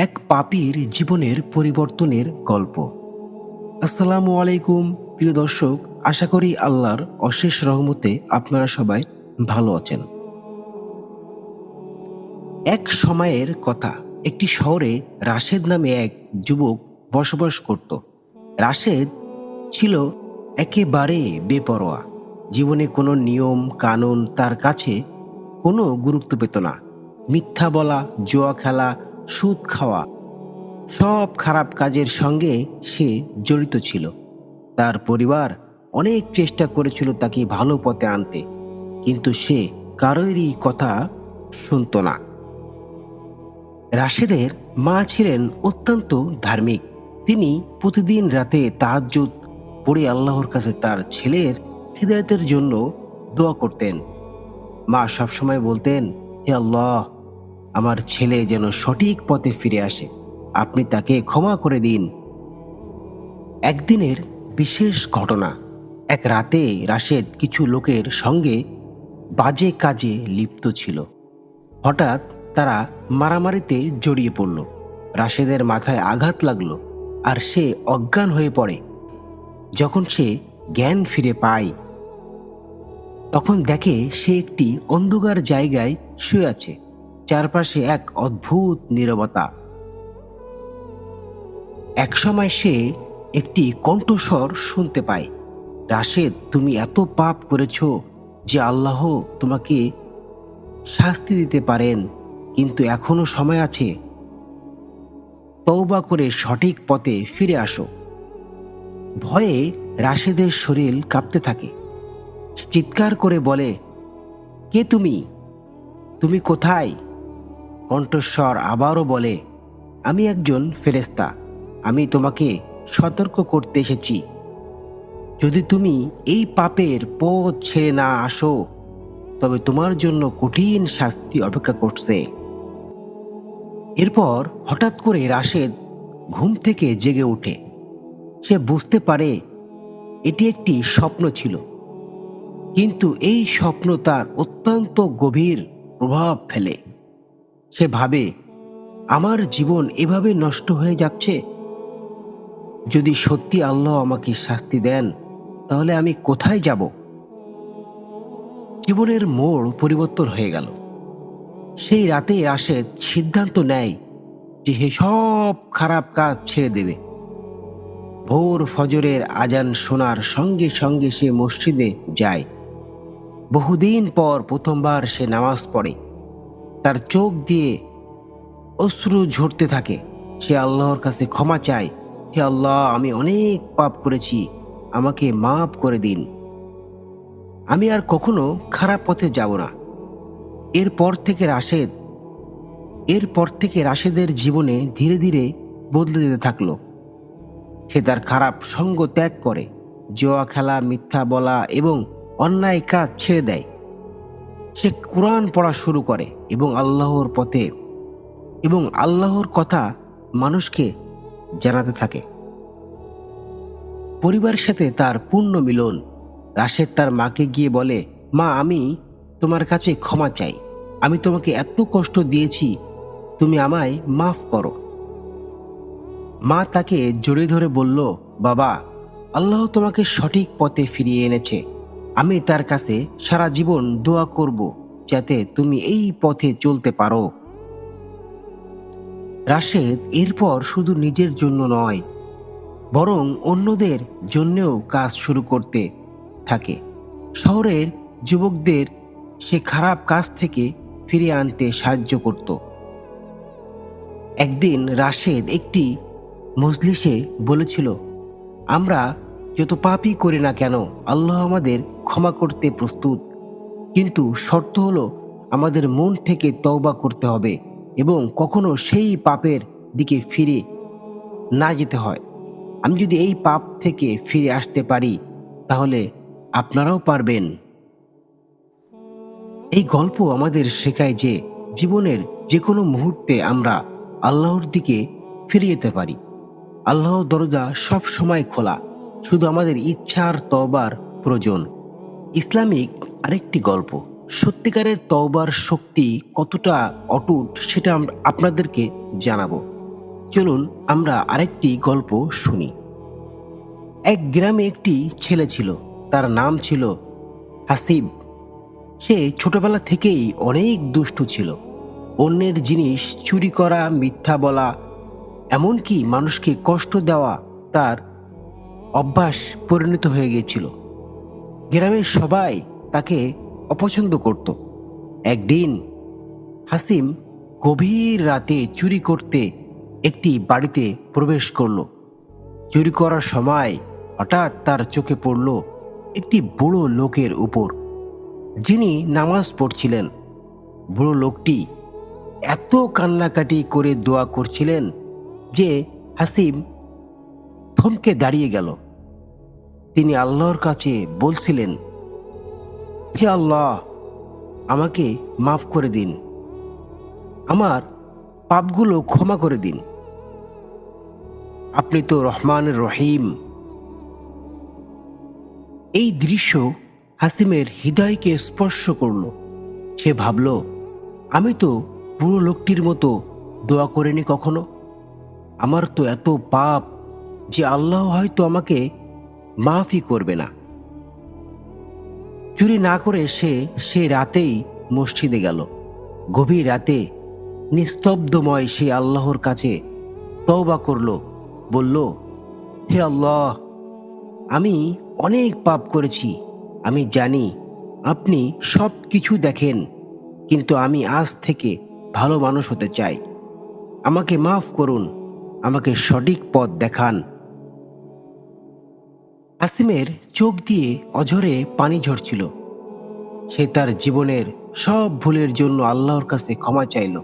এক পাপীর জীবনের পরিবর্তনের গল্প। আসসালামু আলাইকুম প্রিয় দর্শক, আশা করি আল্লাহর অশেষ রহমতে আপনারা সবাই ভালো আছেন। এক সময়ের কথা, একটি শহরে রাশেদ নামে এক যুবক বসবাস করত। রাশেদ ছিল একেবারে বেপরোয়া। জীবনে কোনো নিয়ম কানুন তার কাছে কোনো গুরুত্ব পেত না। মিথ্যা বলা, জুয়া খেলা, সুদ খাওয়া, সব খারাপ কাজের সঙ্গে সে জড়িত ছিল। তার পরিবার অনেক চেষ্টা করেছিল তাকে ভালো পথে আনতে, কিন্তু সে কারোরই কথা শুনত না। রাশেদের মা ছিলেন অত্যন্ত ধার্মিক। তিনি প্রতিদিন রাতে তাহাজ্জুদ পড়ে আল্লাহর কাছে তার ছেলের হিদায়াতের জন্য দোয়া করতেন। মা সবসময় বলতেন, হে আল্লাহ, আমার ছেলে যেন সঠিক পথে ফিরে আসে, আপনি তাকে ক্ষমা করে দিন। একদিনের বিশেষ ঘটনা। এক রাতে রাশেদ কিছু লোকের সঙ্গে বাজে কাজে লিপ্ত ছিল। হঠাৎ তারা মারামারিতে জড়িয়ে পড়ল। রাশেদের মাথায় আঘাত লাগলো আর সে অজ্ঞান হয়ে পড়ে। যখন সে জ্ঞান ফিরে পায়, তখন দেখে সে একটি অন্ধকার জায়গায় শুয়ে আছে। চারপাশে এক অদ্ভুত নীরবতা। একসময় সে একটি কণ্ঠস্বর শুনতে পায়, রাশেদ, তুমি এত পাপ করেছ যে আল্লাহ তোমাকে শাস্তি দিতে পারেন, কিন্তু এখনো সময় আছে, তওবা করে সঠিক পথে ফিরে আসো। ভয়ে রাশেদের শরীর কাঁপতে থাকে। সে চিৎকার করে বলে, কে তুমি? তুমি কোথায়? কণ্ঠস্বর আবারও বলে, আমি একজন ফেরেশতা, আমি তোমাকে সতর্ক করতে এসেছি। যদি তুমি এই পাপের পথ ছেড়ে না আসো, তবে তোমার জন্য কঠিন শাস্তি অপেক্ষা করছে। এরপর হঠাৎ করে রাশেদ ঘুম থেকে জেগে ওঠে। সে বুঝতে পারে এটি একটি স্বপ্ন ছিল, কিন্তু এই স্বপ্ন তার অত্যন্ত গভীর প্রভাব ফেলে। সে ভাবে, আমার জীবন এভাবে নষ্ট হয়ে যাচ্ছে। যদি সত্যি আল্লাহ আমাকে শাস্তি দেন, তাহলে আমি কোথায় যাব? জীবনের মোড় পরিবর্তন হয়ে গেল। সেই রাতে রাশেদ সিদ্ধান্ত নেয় যে সে সব খারাপ কাজ ছেড়ে দেবে। ভোর ফজরের আজান শোনার সঙ্গে সঙ্গে সে মসজিদে যায়। বহুদিন পর প্রথমবার সে নামাজ পড়ে। তার চোখ দিয়ে অশ্রু ঝরতে থাকে। সে আল্লাহর কাছে ক্ষমা চায়, হে আল্লাহ, আমি অনেক পাপ করেছি, আমাকে মাফ করে দিন। আমি আর কখনো খারাপ পথে যাব না। এরপর থেকে রাশেদের জীবনে ধীরে ধীরে বদলে যেতে থাকলো। সে তার খারাপ সঙ্গ ত্যাগ করে, জুয়া খেলা, মিথ্যা বলা এবং অন্যায় কাজ ছেড়ে দেয়। সে কোরআন পড়া শুরু করে এবং আল্লাহর কথা মানুষকে জানাতে থাকে। পরিবারের সাথে তার পূর্ণ মিলন। রাশেদ তার মাকে গিয়ে বলে, মা, আমি তোমার কাছে ক্ষমা চাই। আমি তোমাকে এত কষ্ট দিয়েছি, তুমি আমায় মাফ করো। মা তাকে জড়িয়ে ধরে বলল, বাবা, আল্লাহ তোমাকে সঠিক পথে ফিরিয়ে এনেছে। আমি তার কাছে সারা জীবন দোয়া করব যাতে তুমি এই পথে চলতে পারো। রাশেদ এরপর শুধু নিজের জন্য নয়, বরং অন্যদের জন্যেও কাজ শুরু করতে থাকে। শহরের যুবকদের সে খারাপ কাজ থেকে ফিরিয়ে আনতে সাহায্য করত। একদিন রাশেদ একটি মজলিসে বলেছিল, আমরা যত পাপই করি না কেন, আল্লাহ আমাদের ক্ষমা করতে প্রস্তুত, কিন্তু শর্ত হলো আমাদের মন থেকে তওবা করতে হবে এবং কখনো সেই পাপের দিকে ফিরে না যেতে হয়। আমি যদি এই পাপ থেকে ফিরে আসতে পারি, তাহলে আপনারাও পারবেন। এই গল্প আমাদের শেখায় যে জীবনের যে কোনো মুহূর্তে আমরা আল্লাহর দিকে ফিরে যেতে পারি। আল্লাহর দরজা সব সময় খোলা, শুধু আমাদের ইচ্ছার তওবার প্রয়োজন। ইসলামিক আরেকটি গল্প। সত্যিকারের তওবার শক্তি কতটা অটুট সেটা আপনাদেরকে জানাবো। চলুন আমরা আরেকটি গল্প শুনি। এক গ্রামে একটি ছেলে ছিল, তার নাম ছিল হাসিব। সে ছোটবেলা থেকেই অনেক দুষ্টু ছিল। অন্যের জিনিস চুরি করা, মিথ্যা বলা, এমনকি মানুষকে কষ্ট দেওয়া তার অভ্যাস পরিণত হয়ে গিয়েছিল। গ্রামের সবাই তাকে অপছন্দ করত। একদিন হাসিম গভীর রাতে চুরি করতে একটি বাড়িতে প্রবেশ করলো। চুরি করার সময় হঠাৎ তার চোখে পড়ল একটি বুড়ো লোকের উপর, যিনি নামাজ পড়ছিলেন। বুড়ো লোকটি এত কান্নাকাটি করে দোয়া করছিলেন যে হাসিম থমকে দাঁড়িয়ে গেল। তিনি আল্লাহর কাছে বলছিলেন, হে আল্লাহ, আমাকে মাফ করে দিন, আমার পাপগুলো ক্ষমা করে দিন, আপনি তো রহমানুর রহিম। এই দৃশ্য হাসিমের হৃদয়কে স্পর্শ করল। সে ভাবল, আমি তো পুরো লোকটির মতো দোয়া করিনি কখনো। আমার তো এত পাপ যে আল্লাহ হয়তো আমাকে মাফই করবে না। চুরি না করে সে সেই রাতেই মসজিদে গেল। গভীর রাতে নিস্তব্ধময় সে আল্লাহর কাছে তওবা করল, বলল, হে আল্লাহ, আমি অনেক পাপ করেছি। আমি জানি আপনি সব কিছু দেখেন, কিন্তু আমি আজ থেকে ভালো মানুষ হতে চাই। আমাকে মাফ করুন, আমাকে সঠিক পথ দেখান। আসিমের চোখ দিয়ে অঝরে পানি ঝরছিল। সে তার জীবনের সব ভুলের জন্য আল্লাহর কাছে ক্ষমা চাইল।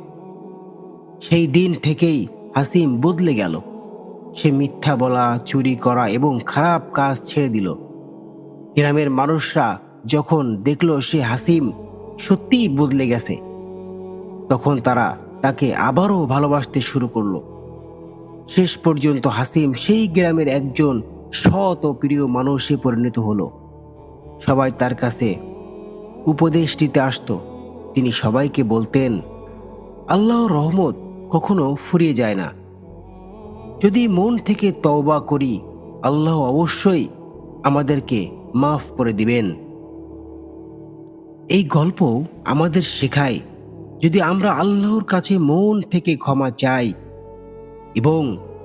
সেই দিন থেকেই হাসিম বদলে গেল। সে মিথ্যা বলা, চুরি করা এবং খারাপ কাজ ছেড়ে দিল। গ্রামের মানুষরা যখন দেখল সে হাসিম সত্যিই বদলে গেছে, তখন তারা তাকে আবারও ভালোবাসতে শুরু করলো। শেষ পর্যন্ত হাসিম সেই গ্রামের একজন সৎ ও প্রিয় মানুষে পরিণত হলো। সবাই তার কাছে উপদেশ দিতে আসতো। তিনি সবাইকে বলতেন, আল্লাহর রহমত কখনো ফুরিয়ে যায় না। যদি মন থেকে তওবা করি, আল্লাহ অবশ্যই আমাদেরকে মাফ করে দিবেন। এই গল্প আমাদের শেখায়, যদি আমরা আল্লাহর কাছে মন থেকে ক্ষমা চাই এবং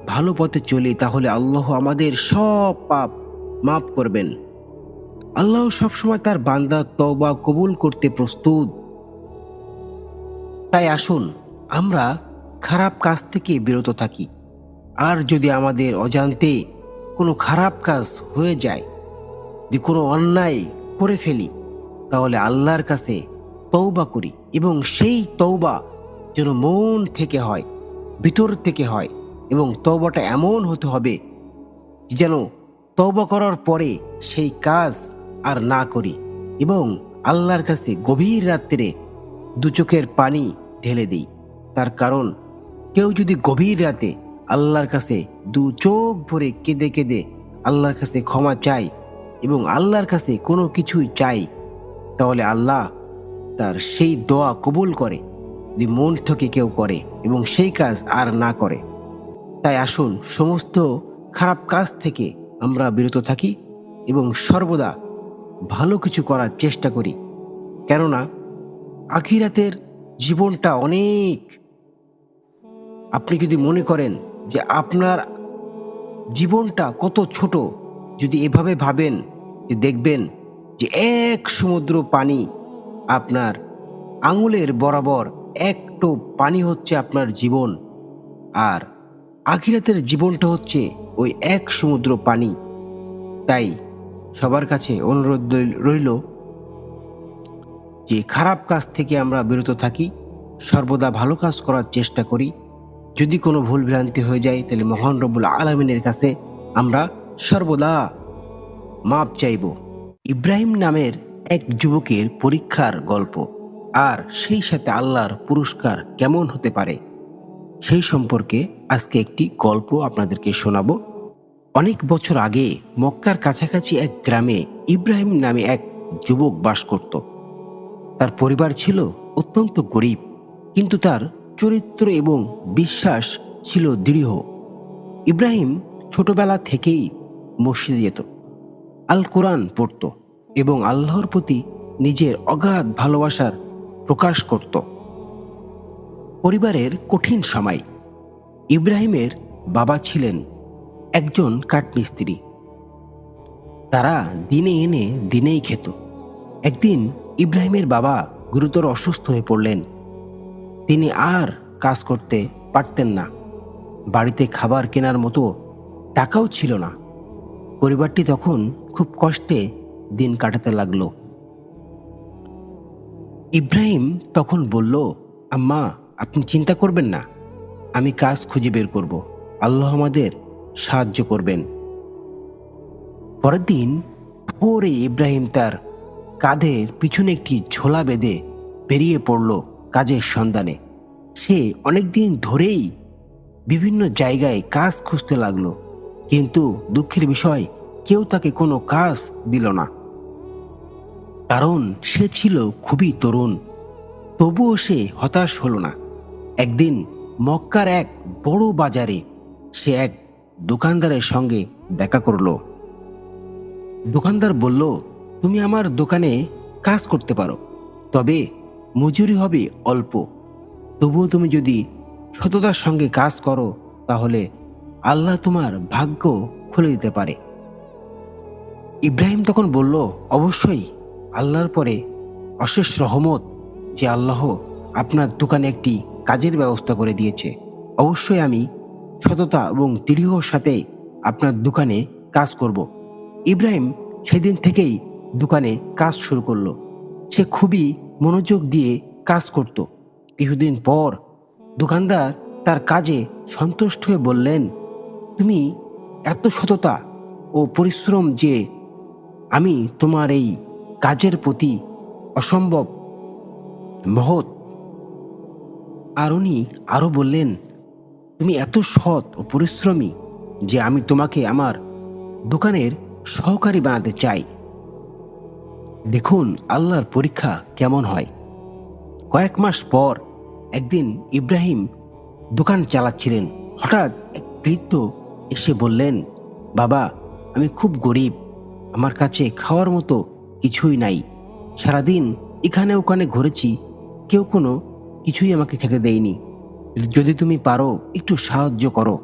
ভালো পথে চলি, তাহলে আল্লাহ আমাদের সব পাপ মাফ করবেন। আল্লাহ সবসময় তার বান্দার তওবা কবুল করতে প্রস্তুত। তাই আসুন আমরা খারাপ কাজ থেকে বিরত থাকি। আর যদি আমাদের অজান্তে কোনো খারাপ কাজ হয়ে যায়, যদি কোনো অন্যায় করে ফেলি, তাহলে আল্লাহর কাছে তওবা করি এবং সেই তওবা যেন মন থেকে হয়, ভিতর থেকে হয়, এবং তওবাটা এমন হতে হবে যেন তওবা করার পরে সেই কাজ আর না করি, এবং আল্লাহর কাছে গভীর রাত্রে দু চোখের পানি ঢেলে দিই। তার কারণ, কেউ যদি গভীর রাতে আল্লাহর কাছে দু চোখ ভরে কেঁদে কেঁদে আল্লাহর কাছে ক্ষমা চায় এবং আল্লাহর কাছে কোনো কিছুই চাই, তাহলে আল্লাহ তার সেই দোয়া কবুল করে, যদি মন থেকে কেউ করে এবং সেই কাজ আর না করে। তাই আসুন সমস্ত খারাপ কাজ থেকে আমরা বিরত থাকি এবং সর্বদা ভালো কিছু করার চেষ্টা করি। কেননা আখিরাতের জীবনটা অনেক। আপনি যদি মনে করেন যে আপনার জীবনটা কত ছোট, যদি এভাবে ভাবেন, যে দেখবেন যে এক সমুদ্র পানি আপনার আঙুলের বরাবর, এক টোপ পানি হচ্ছে আপনার জীবন, আর আখিরাতের জীবনটা হচ্ছে ওই এক সমুদ্র পানি। তাই সবার কাছে অনুরোধ রইল যে খারাপ কাজ থেকে আমরা বিরত থাকি, সর্বদা ভালো কাজ করার চেষ্টা করি। যদি কোনো ভুল ভ্রান্তি হয়ে যায়, তাহলে মহান রব্বুল আলামিনের কাছে আমরা সর্বদা মাপ চাইব। ইব্রাহিম নামের এক যুবকের পরীক্ষার গল্প, আর সেই সাথে আল্লাহর পুরস্কার কেমন হতে পারে সেই সম্পর্কে আজকে একটি গল্প আপনাদেরকে শোনাবো। অনেক বছর আগে মক্কার কাছাকাছি এক গ্রামে ইব্রাহিম নামে এক যুবক বাস করত। তার পরিবার ছিল অত্যন্ত গরিব, কিন্তু তার চরিত্র এবং বিশ্বাস ছিল দৃঢ়। ইব্রাহিম ছোটবেলা থেকেই মসজিদে যেত, আল কোরআন পড়ত এবং আল্লাহর প্রতি নিজের অগাধ ভালোবাসার প্রকাশ করত। পরিবারের কঠিন সময়। ইব্রাহিমের বাবা ছিলেন একজন কাঠমিস্ত্রি। তারা দিনে এনে দিনেই খেত। একদিন ইব্রাহিমের বাবা গুরুতর অসুস্থ হয়ে পড়লেন। তিনি আর কাজ করতে পারতেন না। বাড়িতে খাবার কেনার মতো টাকাও ছিল না। পরিবারটি তখন খুব কষ্টে দিন কাটাতে লাগলো। ইব্রাহিম তখন বলল, আম্মা, আপনি চিন্তা করবেন না, আমি কাজ খুঁজে বের করব, আল্লাহ আমাদের সাহায্য করবেন। পরের দিন ভোরে ইব্রাহিম তার কাঁধের পিছনে একটি ঝোলা বেঁধে বেরিয়ে পড়ল কাজের সন্ধানে। সে অনেকদিন ধরেই বিভিন্ন জায়গায় কাজ খুঁজতে লাগলো, কিন্তু দুঃখের বিষয়, কেউ তাকে কোনো কাজ দিল না। কারণ সে ছিল খুবই তরুণ। তবুও সে হতাশ হলো না। একদিন মক্কার এক বড় বাজারে সে এক দোকানদারের সঙ্গে দেখা করলো। দোকানদার বলল, তুমি আমার দোকানে কাজ করতে পারো, তবে মজুরি হবে অল্প। তবুও তুমি যদি সততার সঙ্গে কাজ করো, তাহলে আল্লাহ তোমার ভাগ্য খুলে দিতে পারে। ইব্রাহিম তখন বলল, অবশ্যই, আল্লাহর পরে অশেষ রহমত যে আল্লাহ আপনার দোকানে একটি কাজের ব্যবস্থা করে দিয়েছে। অবশ্যই আমি সততা এবং দৃঢ়র সাথে আপনার দোকানে কাজ করব। ইব্রাহিম সেদিন থেকেই দোকানে কাজ শুরু করলো। সে খুবই মনোযোগ দিয়ে কাজ করত। কিছুদিন পর দোকানদার তার কাজে সন্তুষ্ট হয়ে বললেন, তুমি এত সততা ও পরিশ্রম যে আমি তোমার এই কাজের প্রতি অসম্ভব মহৎ। আর উনি আরও বললেন, তুমি এত সৎ ও পরিশ্রমী যে আমি তোমাকে আমার দোকানের সহকারী বানাতে চাই। দেখুন আল্লাহর পরীক্ষা কেমন হয়। কয়েক মাস পর একদিন ইব্রাহিম দোকান চালাচ্ছিলেন। হঠাৎ এক বৃদ্ধ এসে বললেন, বাবা, আমি খুব গরিব, আমার কাছে খাওয়ার মতো কিছুই নাই। সারাদিন এখানে ওখানে ঘুরেছি, কেউ কোনো কিছুই আমাকে খেতে দেয়নি। যদি তুমি পারো একটু সাহায্য করো।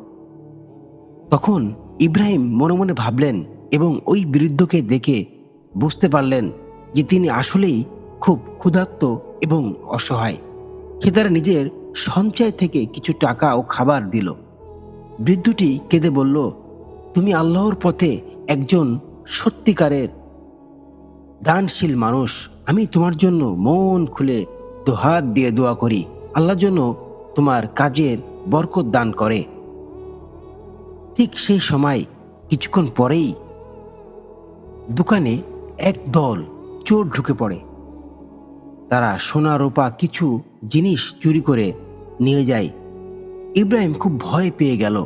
তখন ইব্রাহিম মনে মনে ভাবলেন এবং ওই বৃদ্ধকে দেখে বুঝতে পারলেন যে তিনি আসলেই খুব ক্ষুধার্ত এবং অসহায়। সে তার নিজের সঞ্চয় থেকে কিছু টাকা ও খাবার দিল। বৃদ্ধটি কেঁদে বলল, তুমি আল্লাহর পথে একজন সত্যিকারের দানশীল মানুষ। আমি তোমার জন্য মন খুলে দুহাত দিয়ে দোয়া করি, আল্লাহ যেন তোমার কাজের বরকত দান করে। ঠিক সেই সময় কিছুক্ষণ পরেই দোকানে এক দল চোর ঢুকে পড়ে। তারা সোনা রূপা কিছু জিনিস চুরি করে নিয়ে যায়। ইব্রাহিম খুব ভয় পেয়ে গেল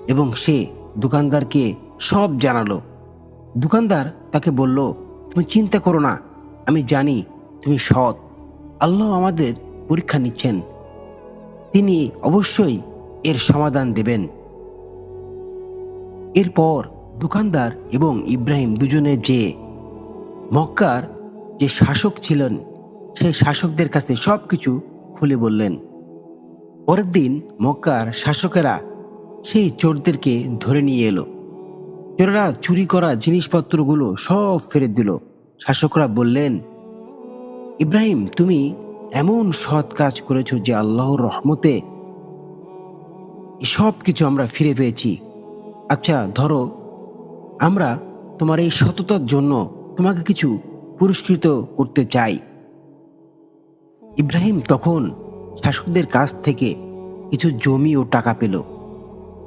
এবং সে দোকানদারকে সব জানালো। দোকানদার তাকে বলল, তুমি চিন্তা করো না, আমি জানি তুমি সৎ। আল্লাহ আমাদের পরীক্ষা নিচ্ছেন, তিনি অবশ্যই এর সমাধান দেবেন। এরপর দোকানদার এবং ইব্রাহিম দুজনে যেয়ে মক্কার যে শাসক ছিলেন সেই শাসকদের কাছে সবকিছু খুলে বললেন। পরের দিন মক্কার শাসকেরা সেই চোরদেরকে ধরে নিয়ে এলো। চোরেরা চুরি করা জিনিসপত্রগুলো সব ফেরত দিল। শাসকরা বললেন, ইব্রাহিম, তুমি এমন সৎ কাজ করেছো যে আল্লাহর রহমতে সব কিছু আমরা ফিরে পেয়েছি। আচ্ছা ধরো, আমরা তোমার এই সততার জন্য তোমাকে কিছু পুরস্কৃত করতে চাই। ইব্রাহিম তখন শাসকদের কাছ থেকে কিছু জমি ও টাকা পেল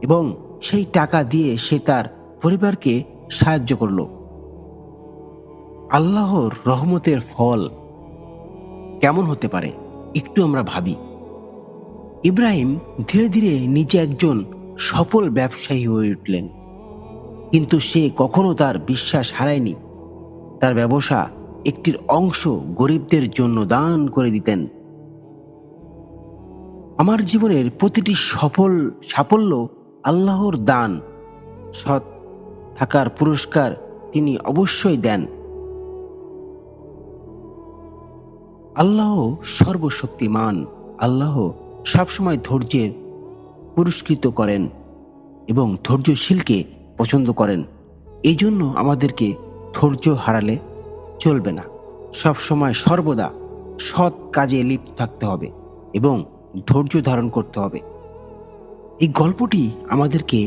এবং সেই টাকা দিয়ে সে তার পরিবারকে সাহায্য করল। আল্লাহর রহমতের ফল কেমন হতে পারে একটু আমরা ভাবি। ইব্রাহিম ধীরে ধীরে নিজে একজন সফল ব্যবসায়ী হয়ে উঠলেন, কিন্তু সে কখনো তার বিশ্বাস হারায়নি। তার ব্যবসা একটির অংশ গরিবদের জন্য দান করে দিতেন। আমার জীবনের প্রতিটি সাফল্য আল্লাহর দান। সৎ থাকার পুরস্কার তিনি অবশ্যই দেন। আল্লাহ সর্বশক্তিমান। আল্লাহ সবসময় ধৈর্যের পুরস্কৃত করেন এবং ধৈর্যশীলকে পছন্দ করেন। এই জন্য আমাদেরকে ধৈর্য হারালে চলবে না। সবসময় সর্বদা সৎ কাজে লিপ্ত থাকতে হবে এবং ধৈর্য ধারণ করতে হবে। এই গল্পটি আমাদেরকে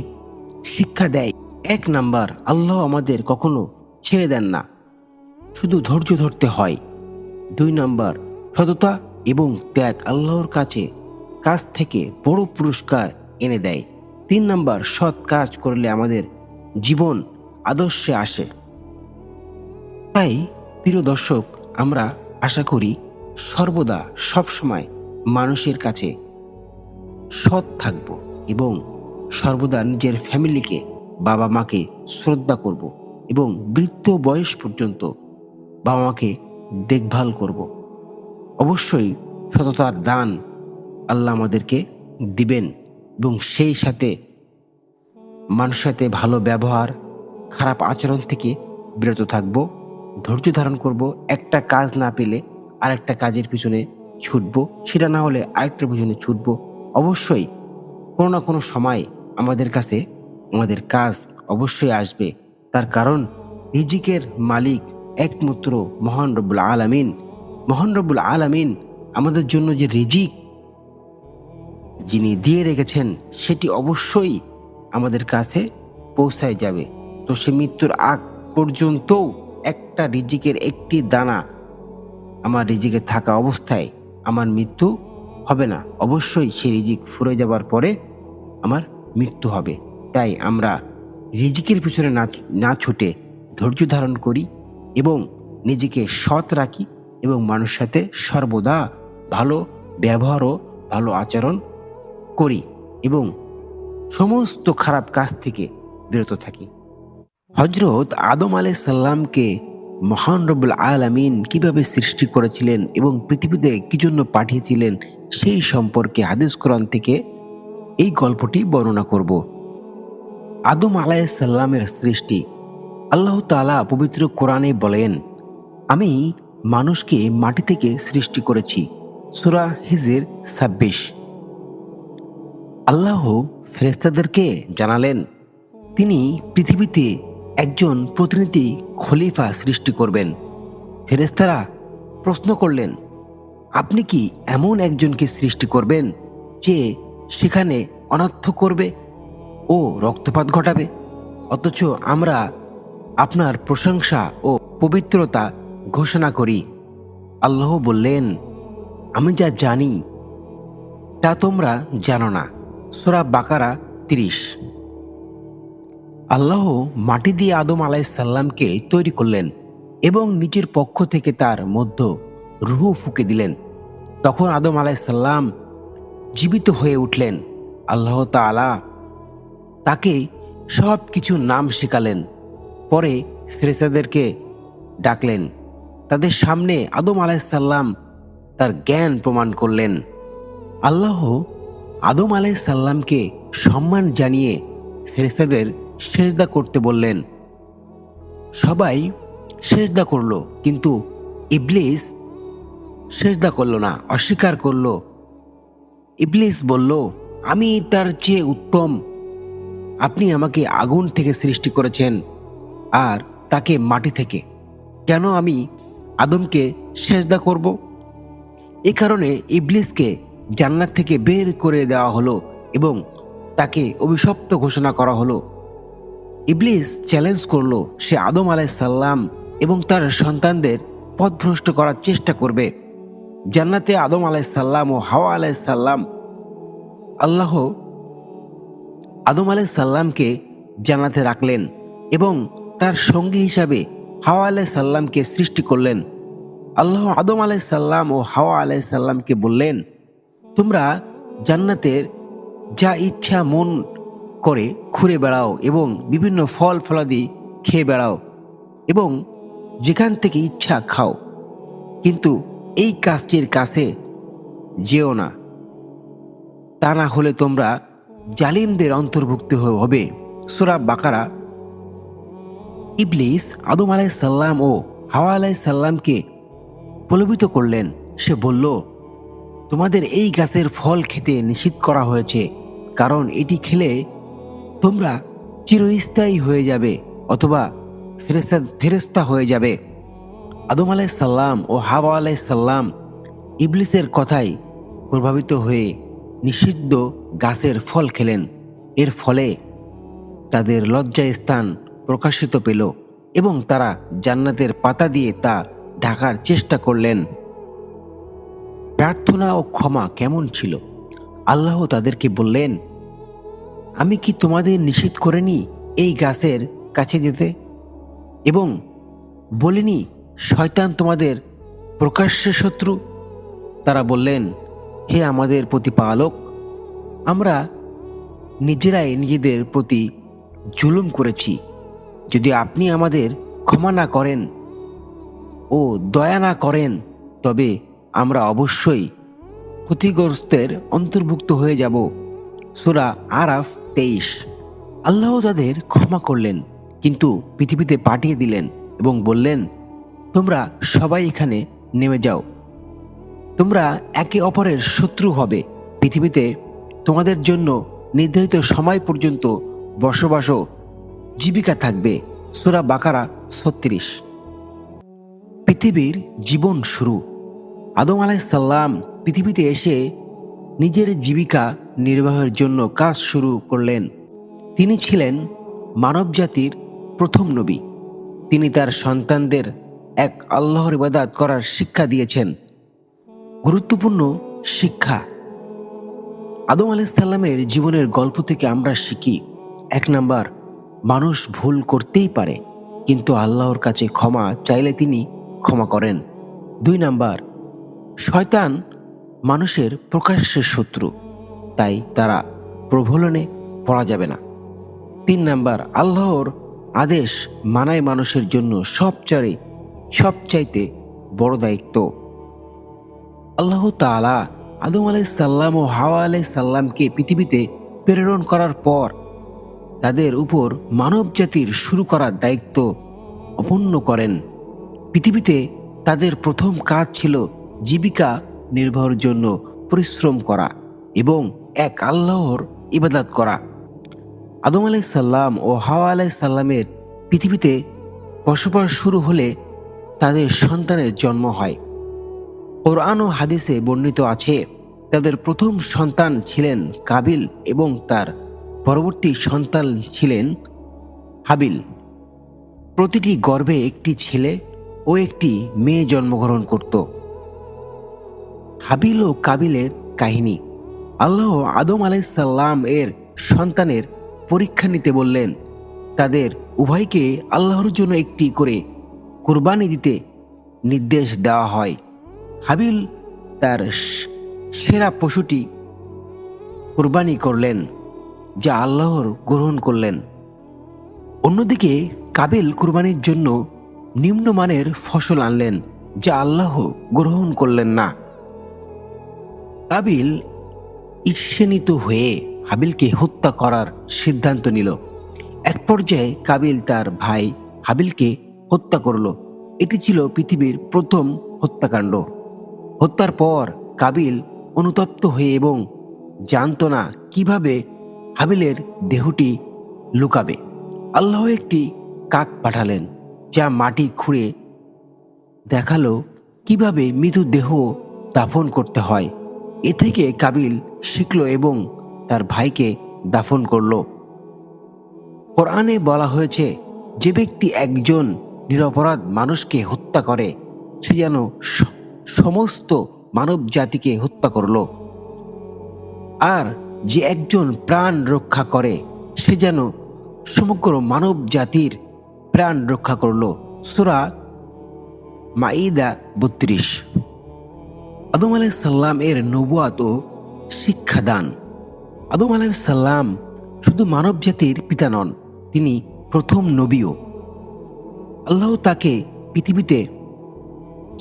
শিক্ষা দেয়, 1 নাম্বার, আল্লাহ আমাদের কখনো ছেড়ে দেন না, শুধু ধৈর্য ধরতে হয়। 2 নাম্বার, সততা এবং ত্যাগ আল্লাহর কাছ থেকে বড় পুরস্কার এনে দেয়। 3 নাম্বার, সৎ কাজ করলে আমাদের জীবন আদর্শে আসে। তাই প্রিয় দর্শক, আমরা আশা করি সর্বদা সবসময় মানুষের কাছে সৎ থাকব এবং সর্বদা নিজের ফ্যামিলিকে, বাবা মাকে শ্রদ্ধা করব এবং বৃদ্ধ বয়স পর্যন্ত বাবা মাকে দেখভাল করব। অবশ্যই সততার দান আল্লাহ আমাদেরকে দিবেন এবং সেই সাথে মানুষের সাথে ভালো ব্যবহার, খারাপ আচরণ থেকে বিরত থাকব, ধৈর্য ধারণ করব। একটা কাজ না পেলে আরেকটা কাজের পিছনে ছুটব, সেটা না হলে আরেকটার পিছনে ছুটব। অবশ্যই কোনো না কোনো সময় আমাদের কাছে আমাদের কাজ অবশ্যই আসবে। তার কারণ রিজিকের মালিক একমাত্র মহান রব্বুল আলামিন। মহান রব্বুল আলামিন আমাদের জন্য যে রিজিক যিনি দিয়ে রেখেছেন সেটি অবশ্যই আমাদের কাছে পৌঁছায় যাবে। তো সে মৃত্যুর আগ পর্যন্ত একটা রিজিকের একটি দানা আমার রিজিকে থাকা অবস্থায় আমার মৃত্যু হবে না। অবশ্যই সেই রিজিক ফুরে যাবার পরে আমার মৃত্যু হবে। তাই আমরা রিজিকের পিছনে না ছুটে ধৈর্য ধারণ করি এবং নিজেকে সৎ রাখি এবং মানুষের সাথে সর্বদা ভালো ব্যবহার ও ভালো আচরণ করি এবং সমস্ত খারাপ কাজ থেকে বিরত থাকি। হযরত আদম আলাইহিস সালামকে মহান রব্বুল আলামিন কিভাবে সৃষ্টি করেছিলেন এবং পৃথিবীতে কি জন্য পাঠিয়েছিলেন সেই সম্পর্কে হাদিস কোরআন থেকে এই গল্পটি বর্ণনা করব। আদম আলাইহিস সালামের সৃষ্টি। আল্লাহ তাআলা পবিত্র কোরআনে বলেন, আমি মানুষকে মাটি থেকে সৃষ্টি করেছি। সূরা হিজর 26। আল্লাহ ফেরেশতাদেরকে জানালেন তিনি পৃথিবীতে একজন প্রতিনিধি খলিফা সৃষ্টি করবেন। ফেরেশতারা প্রশ্ন করলেন, আপনি কি এমন একজনকে সৃষ্টি করবেন যে সেখানে অনর্থ করবে ও রক্তপাত ঘটাবে? অথচ আমরা আপনার প্রশংসা ও পবিত্রতা ঘোষণা করি। আল্লাহ বললেন, আমি যা জানি তা তোমরা জানো না। সূরা বাকারা 30। আল্লাহ মাটি দিয়ে আদম আলাইহিস সালামকে তৈরি করলেন এবং নিজের পক্ষ থেকে তার মধ্য রূহ ফুঁকে দিলেন। তখন আদম আলাইহিস সালাম জীবিত হয়ে উঠলেন। আল্লাহ তাআলা তাকে সব কিছু নাম শেখালেন। পরে ফেরেশতাদেরকে ডাকলেন। তাদের সামনে আদম আলাইহিস সালাম তার জ্ঞান প্রমাণ করলেন। আল্লাহ আদম আলাইহিস সালামকে সম্মান জানিয়ে ফেরেশতাদের সেজদা করতে বললেন। সবাই সেজদা করল, কিন্তু ইবলিস সেজদা করল না, অস্বীকার করল। ইবলিস বলল, আমি তার চেয়ে উত্তম। আপনি আমাকে আগুন থেকে সৃষ্টি করেছেন আর তাকে মাটি থেকে, কেন আমি আদমকে সেজদা করব? এ কারণে ইবলিসকে জান্নাত থেকে বের করে দেওয়া হলো এবং তাকে অভিশপ্ত ঘোষণা করা হলো। ইবলিস চ্যালেঞ্জ করলো সে আদম আলাইহিস সালাম এবং তার সন্তানদের পথভ্রষ্ট করার চেষ্টা করবে। জান্নাতে আদম আলাইহিস সালাম ও হাওয়া আলাইহিস সালাম, আল্লাহ আদম আলাইহিস সালামকে জান্নাতে রাখলেন এবং তার সঙ্গী হিসাবে হাওয়া আলাইহিস সালামকে সৃষ্টি করলেন। আল্লাহ আদম আলাইহিস সালাম ও হাওয়া আলাইহিস সালামকে বললেন, তোমরা জান্নাতের যা ইচ্ছা মন করে ঘুরে বেড়াও এবং বিভিন্ন ফল ফলাদি খেয়ে বেড়াও এবং যেখান থেকে ইচ্ছা খাও, কিন্তু এই কাজটির কাছে যেও না। তা না হলে তোমরা জালিমদের অন্তর্ভুক্ত হবে। সূরা বাকারা। ইবলিস আদম আলাইসাল্লাম ও হাওয়া আলাইসাল্লামকে প্রলোভিত করলেন। সে বলল, তোমাদের এই গাছের ফল খেতে নিষিদ্ধ করা হয়েছে, কারণ এটি খেলে তোমরা চিরস্থায়ী হয়ে যাবে অথবা ফেরেশতা হয়ে যাবে। আদম আলাইসাল্লাম ও হাওয়া আলাইসাল্লাম ইবলিসের কথায় প্রভাবিত হয়ে নিষিদ্ধ গাছের ফল খেলেন। এর ফলে তাদের লজ্জায় স্থান প্রকাশিত পেল এবং তারা জান্নাতের পাতা দিয়ে তা ঢাকার চেষ্টা করলেন। প্রার্থনা ও ক্ষমা কেমন ছিল? আল্লাহ তাদেরকে বললেন, আমি কি তোমাদের নিষেধ করিনি এই গাছের কাছে যেতে, এবং বলিনি শয়তান তোমাদের প্রকাশ্য শত্রু? তারা বললেন, হে আমাদের প্রতিপালক, আমরা নিজেরাই নিজেদের প্রতি জুলুম করেছি। যদি আপনি আমাদের ক্ষমা না করেন ও দয়া না করেন, তবে আমরা অবশ্যই ক্ষতিগ্রস্তের অন্তর্ভুক্ত হয়ে যাব। সূরা আরাফ 23। আল্লাহ তাদের ক্ষমা করলেন, কিন্তু পৃথিবীতে পাঠিয়ে দিলেন এবং বললেন, তোমরা সবাই এখানে নেমে যাও। তোমরা একে অপরের শত্রু হবে। পৃথিবীতে তোমাদের জন্য নির্ধারিত সময় পর্যন্ত বসবাস ও জীবিকা থাকবে। সূরা বাকারা 36। পৃথিবীর জীবন শুরু। আদম আলাইসাল্লাম পৃথিবীতে এসে নিজের জীবিকা নির্বাহের জন্য কাজ শুরু করলেন। তিনি ছিলেন মানবজাতির প্রথম নবী। তিনি তার সন্তানদের এক আল্লাহর ইবাদত করার শিক্ষা দিয়েছেন। গুরুত্বপূর্ণ শিক্ষা। আদম আলাইসাল্লামের জীবনের গল্প থেকে আমরা শিখি, 1 নাম্বার, মানুষ ভুল করতেই পারে, কিন্তু আল্লাহর কাছে ক্ষমা চাইলে তিনি ক্ষমা করেন। 2 নাম্বার, শয়তান মানুষের প্রকাশ্যের শত্রু, তাই তারা প্রলোভনে পড়া যাবে না। 3 নাম্বার, আল্লাহর আদেশ মানায় মানুষের জন্য সবচাইতে বড় দায়িত্ব। আল্লাহ তাআলা আদম আলাইসাল্লাম ও হাওয়া আলাইসাল্লামকে পৃথিবীতে প্রেরণ করার পর তাদের উপর মানব জাতির শুরু করার দায়িত্ব অপন্ন করেন। পৃথিবীতে তাদের প্রথম কাজ ছিল জীবিকা নির্বাহের জন্য পরিশ্রম করা এবং এক আল্লাহর ইবাদত করা। আদম আলাইসাল্লাম ও হাওয়া আলাইসাল্লামের পৃথিবীতে বসবাস শুরু হলে তাদের সন্তানের জন্ম হয়। কোরআন ও হাদিসে বর্ণিত আছে, তাদের প্রথম সন্তান ছিলেন কাবিল এবং তার পরবর্তী সন্তান ছিলেন হাবিল। প্রতিটি গর্ভে একটি ছেলে ও একটি মেয়ে জন্মগ্রহণ করত। হাবিল ও কাবিলের কাহিনী। আল্লাহ আদম আলাইসাল্লাম এর সন্তানের পরীক্ষা নিতে বললেন। তাদের উভয়কে আল্লাহর জন্য একটি করে কুরবানি দিতে নির্দেশ দেওয়া হয়। হাবিল তার সেরা পশুটি কুরবানি করলেন, যা আল্লাহর গ্রহণ করলেন। অন্যদিকে কাবিল কুরবানির জন্য নিম্নমানের ফসল আনলেন, যা আল্লাহ গ্রহণ করলেন না। কাবিল ঈর্ষান্বিত হয়ে হাবিলকে হত্যা করার সিদ্ধান্ত নিল। এক পর্যায়ে কাবিল তার ভাই হাবিলকে হত্যা করল। এটি ছিল পৃথিবীর প্রথম হত্যাকাণ্ড। হত্যার পর কাবিল অনুতপ্ত হয়ে এবং জানত না কিভাবে হাবিলের দেহটি লুকাবে। আল্লাহ একটি কাক পাঠালেন, যা মাটি খুঁড়ে দেখালো কিভাবে মৃত দেহ দাফন করতে হয়। এ থেকে কাবিল শিখল এবং তার ভাইকে দাফন করল। কোরআনে বলা হয়েছে, যে ব্যক্তি একজন নিরপরাধ মানুষকে হত্যা করে, সে যেন সমস্ত মানব জাতিকে হত্যা করল, আর যে একজন প্রাণ রক্ষা করে, সে যেন সমগ্র মানব জাতির প্রাণ রক্ষা করল। সূরা মাইদা 32। আদম আলাইসাল্লাম এর নবুয়াত ও শিক্ষাদান। আদম আলাইসাল্লাম শুধু মানব জাতির পিতা নন, তিনি প্রথম নবীও। আল্লাহ তাকে পৃথিবীতে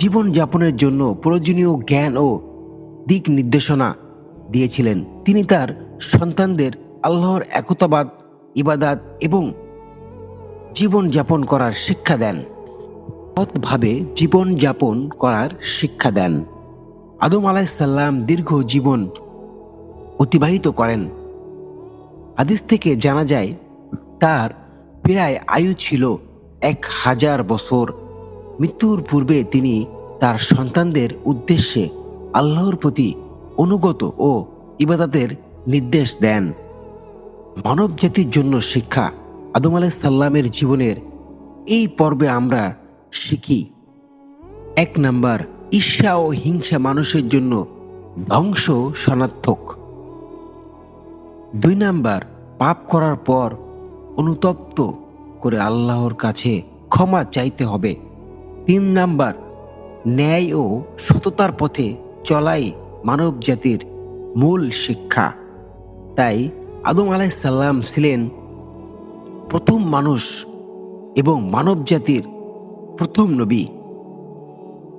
জীবন যাপনের জন্য প্রয়োজনীয় জ্ঞান ও দিক নির্দেশনা দিয়েছিলেন। তিনি তার সন্তানদের আল্লাহর একতাবাদ, ইবাদাত এবং জীবন যাপন করার শিক্ষা দেন। সৎভাবে জীবন যাপন করার শিক্ষা দেন। আদম আলাইসাল্লাম দীর্ঘ জীবন অতিবাহিত করেন। হাদিস থেকে জানা যায় তার প্রায় আয়ু ছিল 1000 বছর। মৃত্যুর পূর্বে তিনি তার সন্তানদের উদ্দেশ্যে আল্লাহর প্রতি অনুগত ও ইবাদতের নির্দেশ দেন। মানব জাতির জন্য শিক্ষা। আদম আলাইসাল্লামের জীবনের এই পর্বে আমরা শিখি: 1 নাম্বার, ঈর্ষা ও হিংসা মানুষের জন্য ধ্বংস সনার্থক। 2 নাম্বার, পাপ করার পর অনুতপ্ত করে আল্লাহর কাছে ক্ষমা চাইতে হবে। 3 নাম্বার, ন্যায় ও সততার পথে চলাই মানব জাতির মূল শিক্ষা। তাই আদম আলাইসাল্লাম ছিলেন প্রথম মানুষ এবং মানব জাতির প্রথম নবী।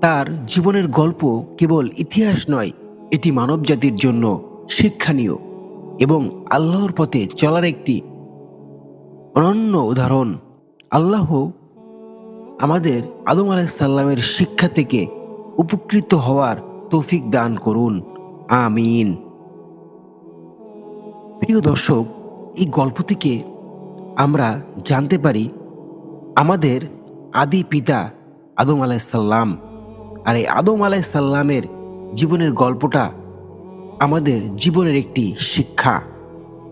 তার জীবনের গল্প কেবল ইতিহাস নয়, এটি মানব জাতির জন্য শিক্ষণীয় এবং আল্লাহর পথে চলার একটি অনন্য উদাহরণ। আল্লাহ আমাদের আদম আলাইসাল্লামের শিক্ষা থেকে উপকৃত হওয়ার তৌফিক দান করুন, আমিন। প্রিয় দর্শক, এই গল্প থেকে আমরা জানতে পারি আমাদের আদি পিতা আদম আলাইসাল্লাম, আর এই আদম আলাইসাল্লামের জীবনের গল্পটা আমাদের জীবনের একটি শিক্ষা।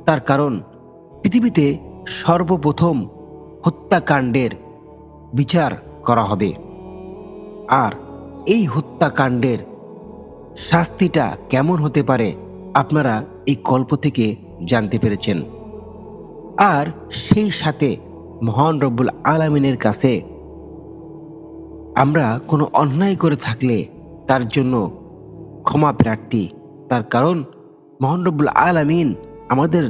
তার কারণ পৃথিবীতে সর্বপ্রথম হত্যাকাণ্ডের বিচার করা হবে, আর এই হত্যাকাণ্ডের শাস্তিটা কেমন হতে পারে আপনারা এই গল্প থেকে জানতে পেরেছেন। আর সেই সাথে মহান রব্বুল আলামিনের কাছে আমরা কোনো অন্যায় করে থাকলে তার জন্য ক্ষমা প্রার্থী। তার কারণ মহান রব্বুল আলামিন আমাদের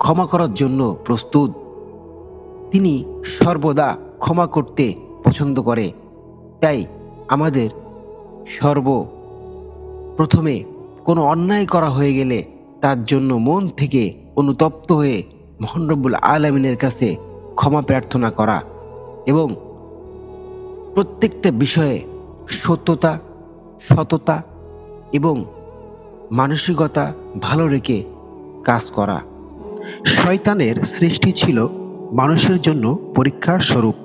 ক্ষমা করার জন্য প্রস্তুত। তিনি সর্বদা ক্ষমা করতে পছন্দ করে। তাই আমাদের সর্বপ্রথমে কোনো অন্যায় করা হয়ে গেলে তার জন্য মন থেকে অনুতপ্ত হয়ে মহান রব্বুল আলামিনের কাছে ক্ষমা প্রার্থনা করা এবং প্রত্যেকটা বিষয়ে সত্যতা, সততা এবং মানসিকতা ভালো রেখে কাজ করা। শয়তানের সৃষ্টি ছিল মানুষের জন্য পরীক্ষা স্বরূপ।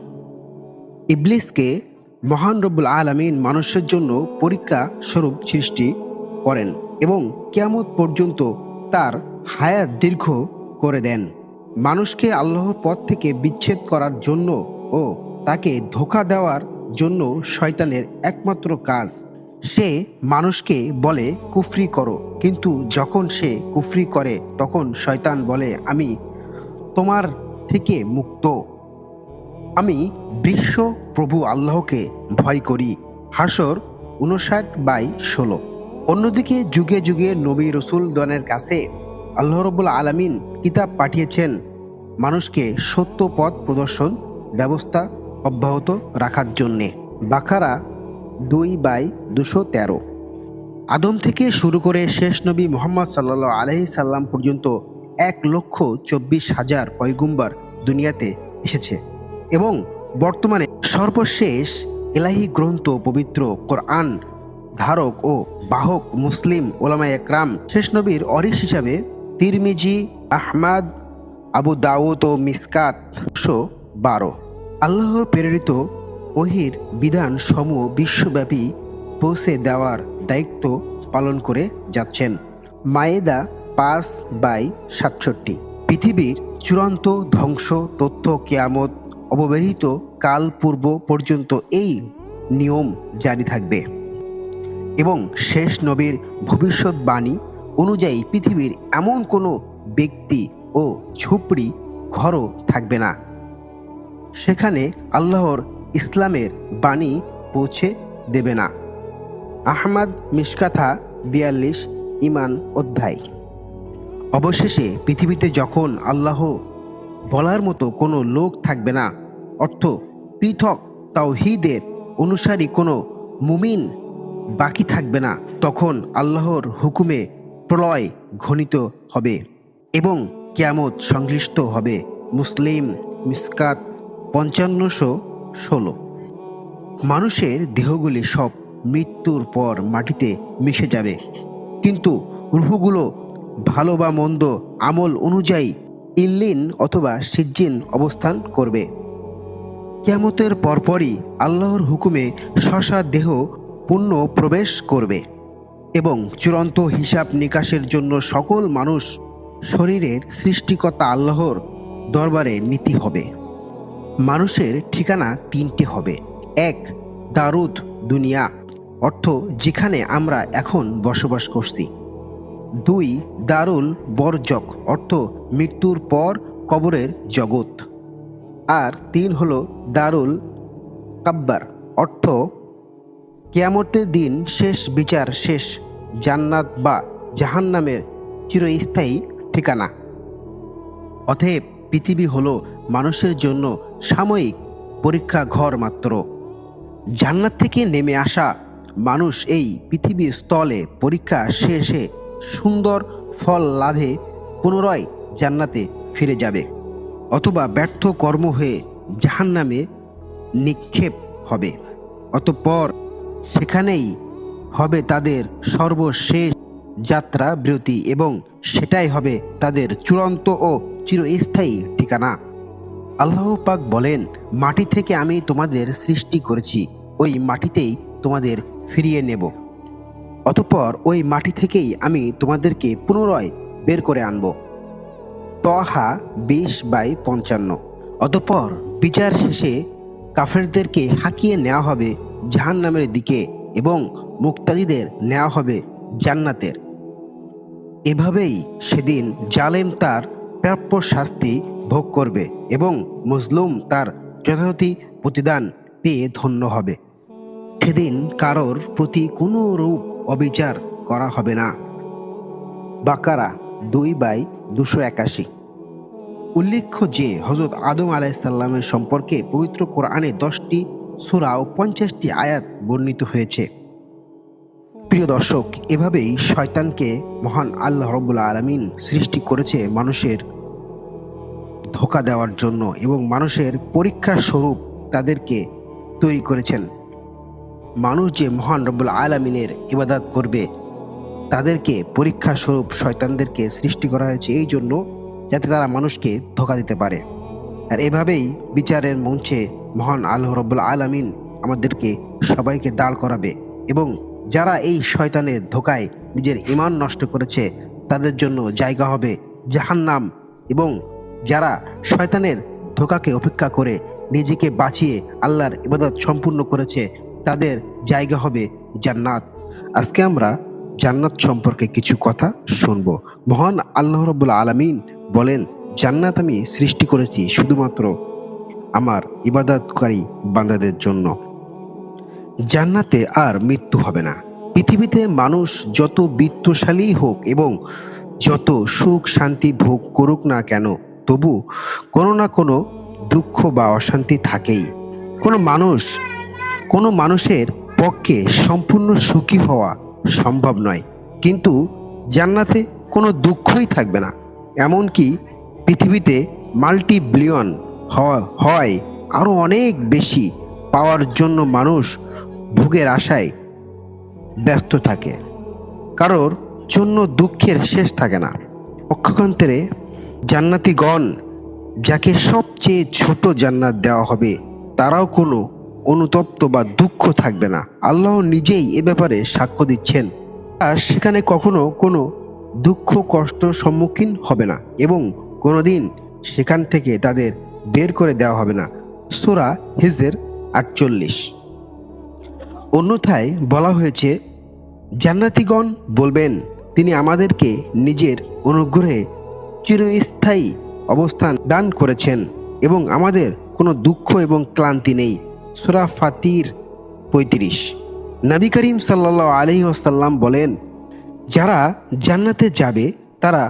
ইবলিসকে মহান রব্বুল আলামিন মানুষের জন্য পরীক্ষা স্বরূপ সৃষ্টি করেন এবং কিয়ামত পর্যন্ত তার হায়াত দীর্ঘ করে দেন। মানুষকে আল্লাহর পথ থেকে বিচ্ছেদ করার জন্য ও তাকে ধোঁকা দেওয়ার জন্য শয়তানের একমাত্র কাজ, সে মানুষকে বলে কুফরি করো, কিন্তু যখন সে কুফরি করে তখন শয়তান বলে আমি তোমার থেকে মুক্ত, আমি বিশ্ব প্রভু আল্লাহকে ভয় করি। হাসর 59/16। অন্যদিকে যুগে যুগে নবী রসুলগণের কাছে আল্লাহ রাব্বুল আলামিন কিতাব পাঠিয়েছেন মানুষকে সত্য পথ প্রদর্শন ব্যবস্থা অব্যাহত রাখার জন্যে। বাকারা 2/213। আদম থেকে শুরু করে শেষ নবী মুহাম্মদ সাল্লাল্লাহু আলাইহি সাল্লাম পর্যন্ত 1,24,000 পয়গম্বর দুনিয়াতে এসেছে এবং বর্তমানে সর্বশেষ ইলাহি গ্রন্থ পবিত্র কোরআন ধারক ও বাহক মুসলিম ওলামায়ে একরাম শেষ নবীর ওয়ারিস হিসাবে তিরমিজি, আহমদ, আবু দাউদ ও মিসকাত 12। আল্লাহর প্রেরিত ওহির বিধান সমূহ বিশ্বব্যাপী পৌঁছে দেওয়ার দায়িত্ব পালন করে যাচ্ছেন। মায়েদা 5/67। পৃথিবীর চূড়ান্ত ধ্বংস তথ্য কিয়ামত অববাহিত কাল পূর্ব পর্যন্ত এই নিয়ম জারি থাকবে এবং শেষ নবীর ভবিষ্যৎবাণী অনুযায়ী পৃথিবীর এমন কোনো ব্যক্তি ও ঝুপড়ি ঘরও থাকবে না, সেখানে আল্লাহর ইসলামের বাণী পৌঁছে দেবে না। আহমদ মিশকাথা 42 ঈমান অধ্যায়। অবশেষে পৃথিবীতে যখন আল্লাহ বলার মতো কোনো লোক থাকবে না, অর্থ পৃথক তাওহীদের অনুসারী কোনো মুমিন বাকি থাকবে না, তখন আল্লাহর হুকুমে প্রলয় ঘনিত হবে এবং কিয়ামত সংশ্লিষ্ট হবে। মুসলিম মিসকাত 5516। মানুষের দেহগুলি সব মৃত্যুর পর মাটিতে মিশে যাবে, কিন্তু রূহগুলো ভালো বা মন্দ আমল অনুযায়ী ইল্লিন অথবা সিজ্জিন অবস্থান করবে। কিয়ামতের পরপরই আল্লাহর হুকুমে স্ব দেহ পুণ্য প্রবেশ করবে এবং চূড়ান্ত হিসাব নিকাশের জন্য সকল মানুষ শরীরের সৃষ্টিকর্তা আল্লাহর দরবারে নীতি হবে। মানুষের ঠিকানা তিনটি হবে। এক, দারুদ দুনিয়া, অর্থ যেখানে আমরা এখন বসবাস করছি। দুই, দারুল বরজক, অর্থ মৃত্যুর পর কবরের জগৎ। আর তিন হলো দারুল কাব্বার, অর্থ কিয়ামতের দিন শেষ বিচার, শেষ জান্নাত বা জাহান্নামের চিরস্থায়ী ঠিকানা। অতএব পৃথিবী হলো মানুষের জন্য সাময়িক পরীক্ষা ঘর মাত্র। জান্নাত থেকে নেমে আসা মানুষ এই পৃথিবীর স্থলে পরীক্ষা শেষে সুন্দর ফল লাভে পুনরায় জান্নাতে ফিরে যাবে, অথবা ব্যর্থ কর্ম হয়ে জাহান্নামে নিক্ষেপ হবে। অতঃপর সেখানেই হবে তাদের সর্বশেষ যাত্রা বিরতি এবং সেটাই হবে তাদের চূড়ান্ত ও চিরস্থায়ী ঠিকানা। আল্লাহ পাক বলেন, মাটি থেকে আমি তোমাদের সৃষ্টি করেছি, ওই মাটিতেই তোমাদের ফিরিয়ে নেব। অতঃপর ওই মাটি থেকেই আমি তোমাদেরকে পুনরায় বের করে আনব। তহা 20/55। অতঃপর বিচার শেষে কাফেরদেরকে হাঁকিয়ে নেওয়া হবে জাহান্নামের দিকে এবং মুক্তাদিদের নেওয়া হবে জান্নাতের। এভাবেই সেদিন জালেম তার প্রাপ্য শাস্তি ভোগ করবে এবং মজলুম তার যথাযথ প্রতিদান পেয়ে ধন্য হবে। সেদিন কারোর প্রতি কোনো রূপ অবিচার করা হবে না। বাকারা 2/281। উল্লেখ্য যে হযরত আদম আলাইহিসসালামের সম্পর্কে পবিত্র কোরআনে 10টি সূরা ও 50টি আয়াত বর্ণিত হয়েছে। প্রিয় দর্শক, এভাবেই শয়তানকে মহান আল্লাহ রাব্বুল আলামিন সৃষ্টি করেছে মানুষের ধোঁকা দেওয়ার জন্য এবং মানুষের পরীক্ষা স্বরূপ তাদেরকে তৈরি করেছেন। মানুষ যে মহান রব্বুল আলামিনের ইবাদত করবে, তাদেরকে পরীক্ষা স্বরূপ শয়তানদেরকে সৃষ্টি করা হয়েছে এই জন্য যাতে তারা মানুষকে ধোঁকা দিতে পারে। আর এভাবেই বিচারের মঞ্চে মহান আল্লাহ রাব্বুল আলামিন আমাদেরকে সবাইকে দাঁড় করাবে এবং যারা এই শয়তানের ধোঁকায় নিজের ঈমান নষ্ট করেছে তাদের জন্য জায়গা হবে জাহান্নাম, এবং যারা শয়তানের ধোঁকাকে উপেক্ষা করে নিজেকে বাঁচিয়ে আল্লাহর ইবাদত সম্পূর্ণ করেছে তাদের জায়গা হবে জান্নাত। আজকে আমরা জান্নাত সম্পর্কে কিছু কথা শুনব। মহান আল্লাহ রাব্বুল আলামিন বলেন, জান্নাত আমি সৃষ্টি করেছি শুধুমাত্র আমার ইবাদতকারী বান্দাদের জন্য। জান্নাতে আর মৃত্যু হবে না। পৃথিবীতে মানুষ যত বিত্তশালী হোক এবং যত সুখ শান্তি ভোগ করুক না কেন, তবু কোনো না কোনো দুঃখ বা অশান্তি থাকেই। কোনো মানুষের পক্ষে সম্পূর্ণ সুখী হওয়া সম্ভব নয়, কিন্তু জান্নাতে কোনো দুঃখই থাকবে না। এমনকি পৃথিবীতে মাল্টি বিলিয়ন হয় আরও অনেক বেশি পাওয়ার জন্য মানুষ ভোগের আশায় ব্যস্ত থাকে, কারোর জন্য দুঃখের শেষ থাকে না। পক্ষান্তরে জান্নাতীগণ, যাকে সবচেয়ে ছোট জান্নাত দেওয়া হবে, তারাও কোনো অনুতপ্ত বা দুঃখ থাকবে না। আল্লাহ নিজেই এ ব্যাপারে সাক্ষ্য দিচ্ছেন। আর সেখানে কখনো কোনো দুঃখ কষ্ট সম্মুখীন হবে না এবং কোনোদিন সেখান থেকে তাদের বের করে দেওয়া হবে না। সূরা হিজর 48। অন্যথায় বলা হয়েছে, জান্নাতীগণ বলবেন, তিনি আমাদেরকে নিজের অনুগ্রহে চিরস্থায়ী অবস্থান দান করেছেন এবং আমাদের কোনো দুঃখ এবং ক্লান্তি নেই। সূরা ফাতির 35। নবী করিম সাল্লাল্লাহু আলাইহি ওয়াসাল্লাম বলেন, যারা জান্নাতে যাবে তারা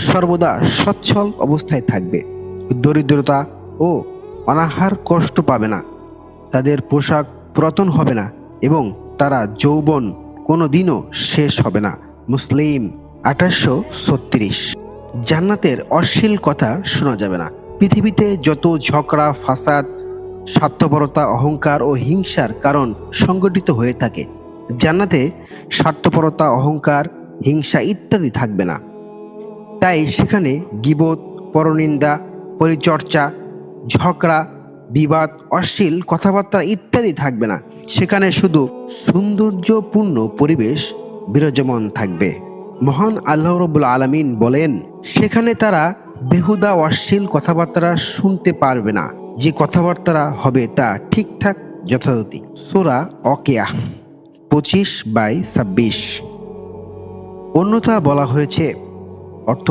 সর্বদা সচ্ছল অবস্থায় থাকবে, দরিদ্রতা ও অনাহার কষ্ট পাবে না, তাদের পোশাক পুরাতন হবে না এবং তারা যৌবন কোনো দিনও শেষ হবে না। মুসলিম 2836। জান্নাতের অশ্লীল কথা শোনা যাবে না। পৃথিবীতে যত ঝগড়া, ফাসাদ, স্বার্থপরতা, অহংকার ও হিংসার কারণ সংগঠিত হয়ে থাকে, জান্নাতে স্বার্থপরতা, অহংকার, হিংসা ইত্যাদি থাকবে না। তাই সেখানে গীবত, পরনিন্দা, পরিচর্চা, ঝগড়া, বিবাদ, অশ্লীল কথাবার্তা ইত্যাদি থাকবে না। সেখানে শুধু সৌন্দর্যপূর্ণ পরিবেশ বিরাজমান থাকবে। মহান আল্লাহ রাব্বুল আলামিন বলেন, সেখানে তারা বেহুদা অশ্লীল কথাবার্তা শুনতে পারবে না। যে কথাবার্তা হবে তা ঠিকঠাক যথাযথ। সূরা ওয়াকিয়া 25/26। অন্যথা বলা হয়েছে অর্থ,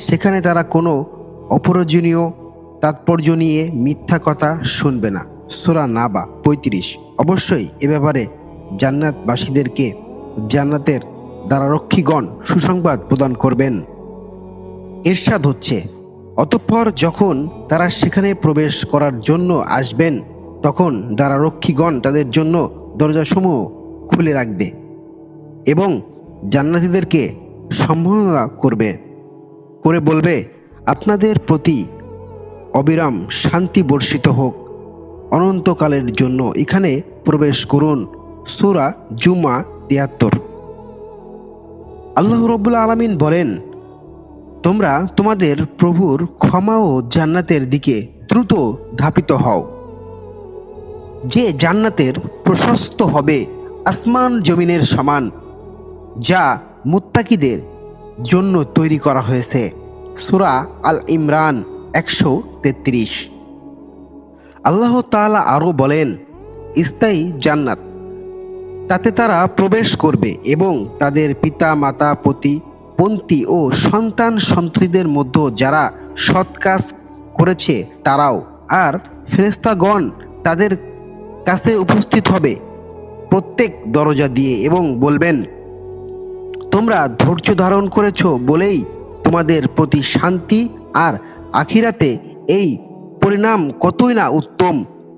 সেখানে তারা কোনো অপ্রয়োজনীয় তাৎপর্য নিয়ে মিথ্যা কথা শুনবে না। সূরা নাবা 35। অবশ্যই এ ব্যাপারে জান্নাতবাসীদেরকে জান্নাতের দ্বারারক্ষীগণ সুসংবাদ প্রদান করবেন। ইরশাদ হচ্ছে, অতঃপর যখন তারা সেখানে প্রবেশ করার জন্য আসবেন, তখন দ্বারারক্ষীগণ তাদের জন্য দরজাসমূহ খুলে রাখবে এবং জান্নাতীদেরকে সম্বোধনা করে বলবে, আপনাদের প্রতি অবিরাম শান্তি বর্ষিত হোক, অনন্তকালের জন্য এখানে প্রবেশ করুন। সূরা জুমা 73। আল্লাহ রাব্বুল আলামিন বলেন, তোমরা তোমাদের প্রভুর ক্ষমা ও জান্নাতের দিকে দ্রুত ধাপিত হও, যে জান্নাতের প্রশস্ত হবে আসমান জমিনের সমান, যা মুত্তাকিদের জন্য তৈরি করা হয়েছে। সূরা আল ইমরান 133। আল্লাহ তাআলা আরও বলেন, স্থায়ী জান্নাত, তাতে তারা প্রবেশ করবে এবং তাদের পিতা মাতা, প্রতিপন্থী ও সন্তান সন্ততিদের মধ্যে যারা সৎ কাজ করেছে তারাও। আর ফেরেশতাগণ তাদের কাছে উপস্থিত হবে প্রত্যেক দরজা দিয়ে এবং বলবেন, তোমরা ধৈর্য ধারণ করেছ বলেই তোমাদের প্রতি শান্তি, আর আখিরাতে এই পরিণাম কতই না উত্তম।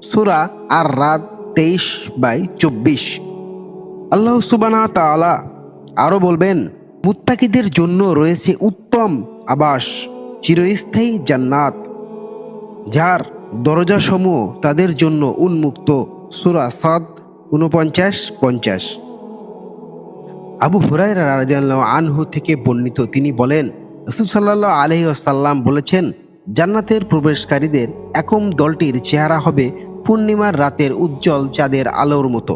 সূরা আর রাত 23/24। আল্লাহ সুবহানাহু ওয়া তাআলা আরও বলবেন, মুত্তাকিদের জন্য রয়েছে উত্তম আবাস, চিরস্থায়ী জান্নাত, যার দরজাসমূহ তাদের জন্য উন্মুক্ত। সূরা সাদ 49-50। আবু হুরায়রা রাদিয়াল্লাহু আনহু থেকে বর্ণিত, তিনি বলেন, রাসূল সাল্লাল্লাহু আলাইহি ওয়াসাল্লাম বলেছেন, জান্নাতের প্রবেশকারীদের একম দলটির চেহারা হবে পূর্ণিমার রাতের উজ্জ্বল চাঁদের আলোর মতো।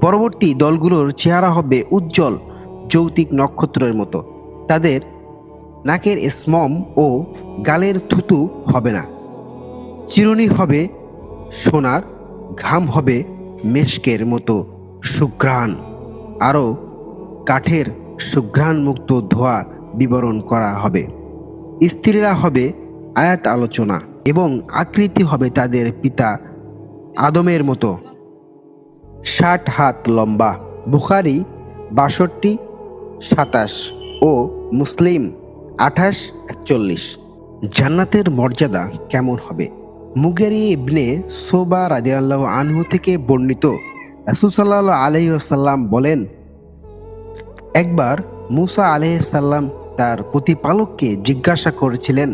পরবর্তী দলগুলোর চেহারা হবে উজ্জ্বল যৌতিক নক্ষত্রের মতো। তাদের নাকের স্মম ও গালের থুতু হবে না। চিরুনি হবে সোনার, ঘাম হবে মেশকের মতো সুঘ্রাণ, আরও কাঠের সুঘ্রাণমুক্ত ধোঁয়া বিবরণ করা হবে। স্ত্রীরা হবে আয়াত আলোচনা এবং আকৃতি হবে তাদের পিতা আদমের মতো, 60 হাত লম্বা। বুখারী 62-27 ও মুসলিম 28-41। জান্নাতের মর্যাদা কেমন হবে? মুগিরা ইবনে শুবা রাদিয়াল্লাহু আনহু থেকে বর্ণিত, রাসূল সাল্লাল্লাহু আলাইহি ওয়াসাল্লাম বলেন, একবার মুসা আলাইহিস সালাম তার প্রতিপালককে জিজ্ঞাসা করেছিলেন,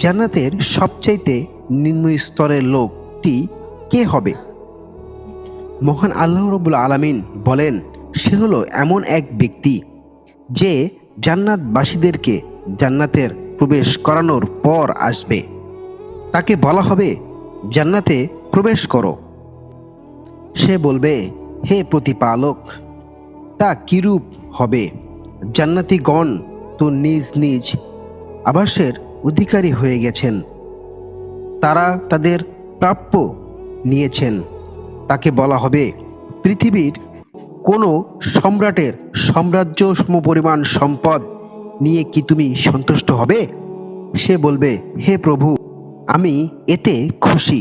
জান্নাতের সবচাইতে নিম্ন স্তরের লোকটি কে হবে? মহান আল্লাহ রাব্বুল আলামিন বলেন, সে হলো এমন এক ব্যক্তি যে জান্নাতবাসীদেরকে জান্নাতের প্রবেশ করানোর পর আসবে। তাকে বলা হবে, জান্নাতে প্রবেশ করো। সে বলবে, হে প্রতিপালক, তা কিরূপ হবে? জান্নাতীগণ তো নিজ নিজ আবাসের অধিকারী হয়ে গেছেন, তারা তাদের প্রাপ্য নিয়েছেন। তাকে বলা হবে, পৃথিবীর কোনো সম্রাটের সাম্রাজ্য সমপরিমাণ সম্পদ নিয়ে কি তুমি সন্তুষ্ট হবে? সে বলবে, হে প্রভু, আমি এতে খুশি।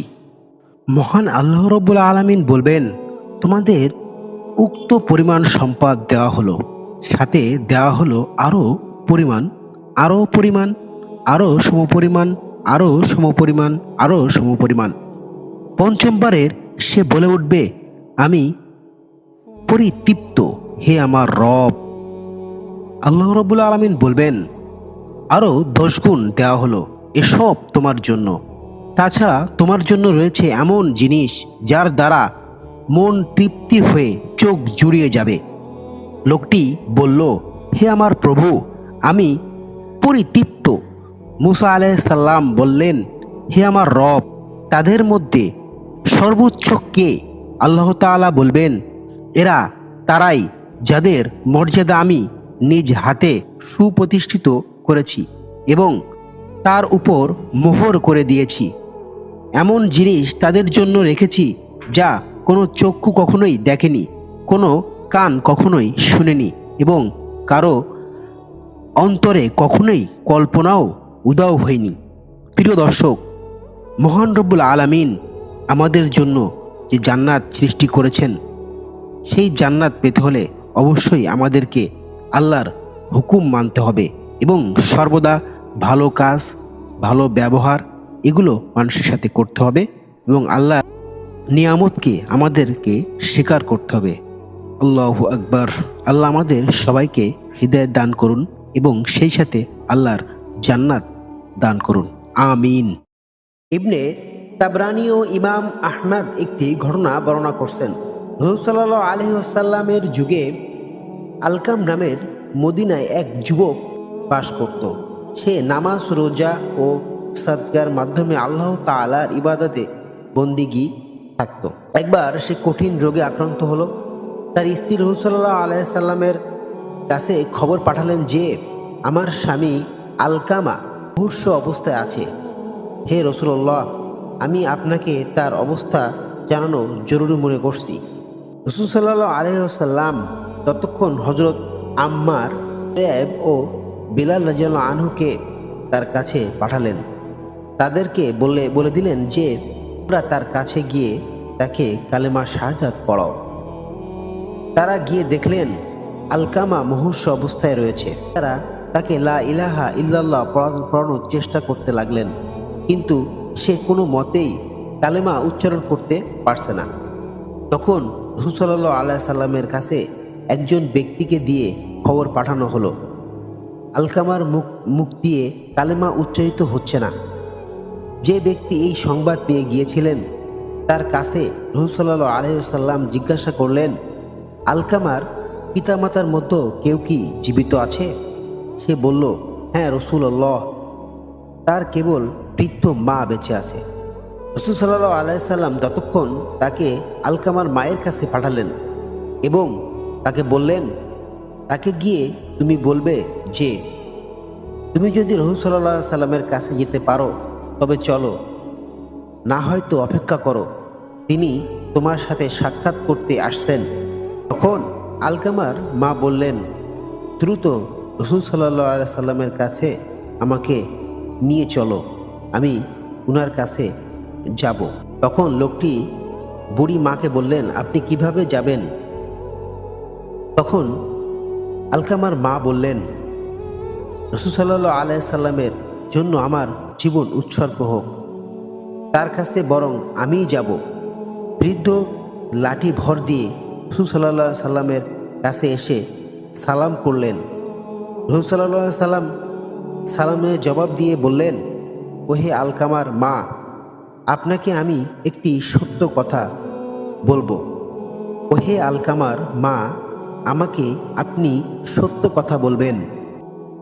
মহান আল্লাহ রাব্বুল আলামিন বলবেন, তোমাদের উক্ত পরিমাণ সম্পদ দেওয়া হলো, সাথে দেওয়া হলো আরও পরিমাণ, আরও পরিমাণ, আরও সমপরিমাণ, আরও সমপরিমাণ, আরও সমপরিমাণ। পঞ্চমবারের সে বলে উঠবে, আমি পরিতৃপ্ত, হে আমার রব। আল্লাহ রাব্বুল আলামিন বলবেন, আরও 10 গুণ দেওয়া হলো, এসব তোমার জন্য। তাছাড়া তোমার জন্য রয়েছে এমন জিনিস যার দ্বারা মন তৃপ্তি হয়ে চোখ জুড়িয়ে যাবে। লোকটি বলল, হে আমার প্রভু, আমি পরিতৃপ্ত। মুসা আলাইহিস সালাম বললেন, হে আমার রব, তাদের মধ্যে সর্বোচ্চ কে? আল্লাহ তাআলা বলবেন, এরা তারাই যাদের মর্যাদা আমি নিজ হাতে সুপ্রতিষ্ঠিত করেছি এবং তার উপর মোহর করে দিয়েছি। এমন জিনিস তাদের জন্য রেখেছি যা কোনো চক্ষু কখনোই দেখেনি, কোনো কান কখনোই শুনেনি এবং কারো অন্তরে কখনোই কল্পনাও উদাও হয়নি। প্রিয় দর্শক, মহান রব্বুল আলামিন আমাদের জন্য যে জান্নাত সৃষ্টি করেছেন, সেই জান্নাত পেতে হলে অবশ্যই আমাদেরকে আল্লাহর হুকুম মানতে হবে এবং সর্বদা ভালো কাজ, ভালো ব্যবহার এগুলো মানুষের সাথে করতে হবে এবং আল্লাহ নিয়ামতকে আমাদেরকে স্বীকার করতে হবে। আল্লাহু আকবার। আল্লাহ আমাদের সবাইকে হৃদায়ত দান করুন এবং সেই সাথে আল্লাহর জান্নাত দান করুন, আমিন। ইবনে তাবরানী ও ইমাম আহমদ একটি ঘটনা বর্ণনা করছেন। রাসূল সাল্লাল্লাহু আলাইহি ওয়াসাল্লামের যুগে আলকাম নামের মদিনায় এক যুবক বাস করত। সে নামাজ, রোজা ও সাদকার মাধ্যমে আল্লাহ তাআলার ইবাদতে বন্দিগি থাকত। একবার সে কঠিন রোগে আক্রান্ত হলো। তার স্ত্রী রাসূল সাল্লাল্লাহু আলাইহি সাল্লামের কাছে খবর পাঠালেন যে আমার স্বামী আলকামা মুমূর্ষু অবস্থায় আছে। হে রাসূলুল্লাহ, আমি আপনাকে তার অবস্থা জানানো জরুরি মনে করছি। রাসূল সাল্লাল্লাহু আলাইহি ওয়াসাল্লাম ততক্ষণ হযরত আম্মার, সুয়াইব ও বিলাল রাদিয়াল্লাহু আনহুকে তার কাছে পাঠালেন। তাদেরকে বলে দিলেন যে তোমরা তার কাছে গিয়ে তাকে কালেমা শাহাদাত পড়াও। তারা গিয়ে দেখলেন আলকামা মুমূর্ষু অবস্থায় রয়েছে। তারা তাকে লা ইলাহা ইল্লাল্লাহ পড়ানোর চেষ্টা করতে লাগলেন, কিন্তু সে কোনো মতেই কালেমা উচ্চারণ করতে পারছে না। তখন রাসূল সাল্লাল্লাহু আলাইহি সাল্লামের কাছে একজন ব্যক্তিকে দিয়ে খবর পাঠানো হলো, আলকামার মুখ দিয়ে কালেমা উচ্চারিত হচ্ছে না। যে ব্যক্তি এই সংবাদ নিয়ে গিয়েছিলেন তার কাছে রাসূল সাল্লাল্লাহু আলাইহি সাল্লাম জিজ্ঞাসা করলেন, আলকামার পিতামাতার মধ্যে কেউ কি জীবিত আছে? সে বলল, হ্যাঁ রাসূলুল্লাহ, তার কেবল বৃদ্ধ মা বেঁচে আছে। রাসূল সাল্লাল্লাহু আলাইহি সাল্লাম ততক্ষণ তাকে আলকামার মায়ের কাছে পাঠালেন এবং তাকে বললেন, তাকে গিয়ে তুমি বলবে যে তুমি যদি রাসূল সাল্লাল্লাহু আলাইহি সাল্লামের কাছে যেতে পারো তবে চলো, না হয়তো অপেক্ষা করো, তিনি তোমার সাথে সাক্ষাৎ করতে আসছেন। তখন আলকামার মা বললেন, দ্রুত রাসূল সাল্লাল্লাহু আলাইহি সাল্লামের কাছে আমাকে নিয়ে চলো, আমি উনার কাছে যাব। তখন লোকটি বুড়ি মাকে বললেন, আপনি কিভাবে যাবেন? তখন আলকামার মা বললেন, রাসূল সাল্লাল্লাহু আলাইহি সাল্লামের জন্য আমার জীবন উৎসর্গ হোক, তার কাছে বরং আমিই যাব। বৃদ্ধ লাঠি ভর দিয়ে রাসূল সাল্লাল্লাহু আলাইহি সাল্লামের কাছে এসে সালাম করলেন। রাসূল সাল্লাল্লাহু আলাইহি সাল্লাম সালামের জবাব দিয়ে বললেন, ওহে আলকামার মা, আপনাকে আমি একটি সত্য কথা বলবো। ওহে আলকামার মা, আমাকে আপনি সত্য কথা বলবেন,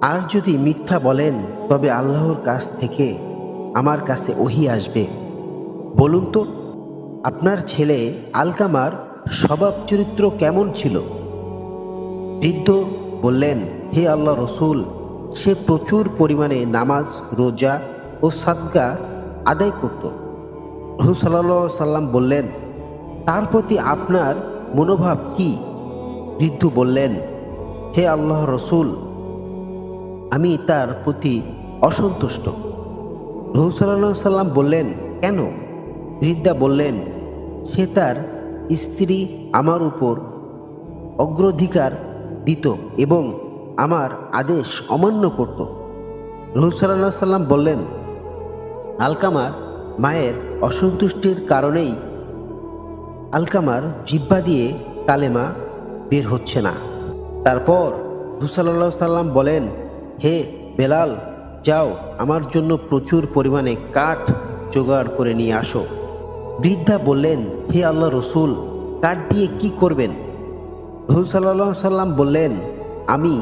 আর যদি মিথ্যা বলেন তবে আল্লাহর কাছ থেকে আমার কাছে ওহী আসবে। বলুন তো, আপনার ছেলে আলকামার স্বভাব চরিত্র কেমন ছিল? বৃদ্ধ বললেন, হে আল্লাহ রসুল, সে প্রচুর পরিমাণে নামাজ, রোজা ও সাদকা আদায় করত। রাসূল সাল্লাল্লাহু আলাইহি সাল্লাম বললেন, তার প্রতি আপনার মনোভাব কি? বৃদ্ধ বললেন, হে আল্লাহ রসুল, আমি তার প্রতি অসন্তুষ্ট। রাসূল সাল্লাল্লাহু আলাইহি সাল্লাম বললেন, কেন? বৃদ্ধা বললেন, সে তার স্ত্রী আমার উপর অগ্রাধিকার দিত এবং আমার আদেশ অমান্য করত। রাসূল সাল্লাল্লাহু আলাইহি সাল্লাম বললেন, আলকামার মায়ের অসন্তুষ্টির কারণেই আলকামার জিহ্বা দিয়ে কালেমা বের হচ্ছে না। তারপর রাসূল সাল্লাল্লাহু আলাইহি সাল্লাম বলেন, হে বেলাল, যাও আমার জন্য প্রচুর পরিমাণে কাঠ জোগাড় করে নিয়ে আসো। বৃদ্ধা বললেন, হে আল্লাহ রসুল, কাঠ দিয়ে কি করবেন? রাসূল সাল্লাল্লাহু আলাইহি সাল্লাম বললেন, আমি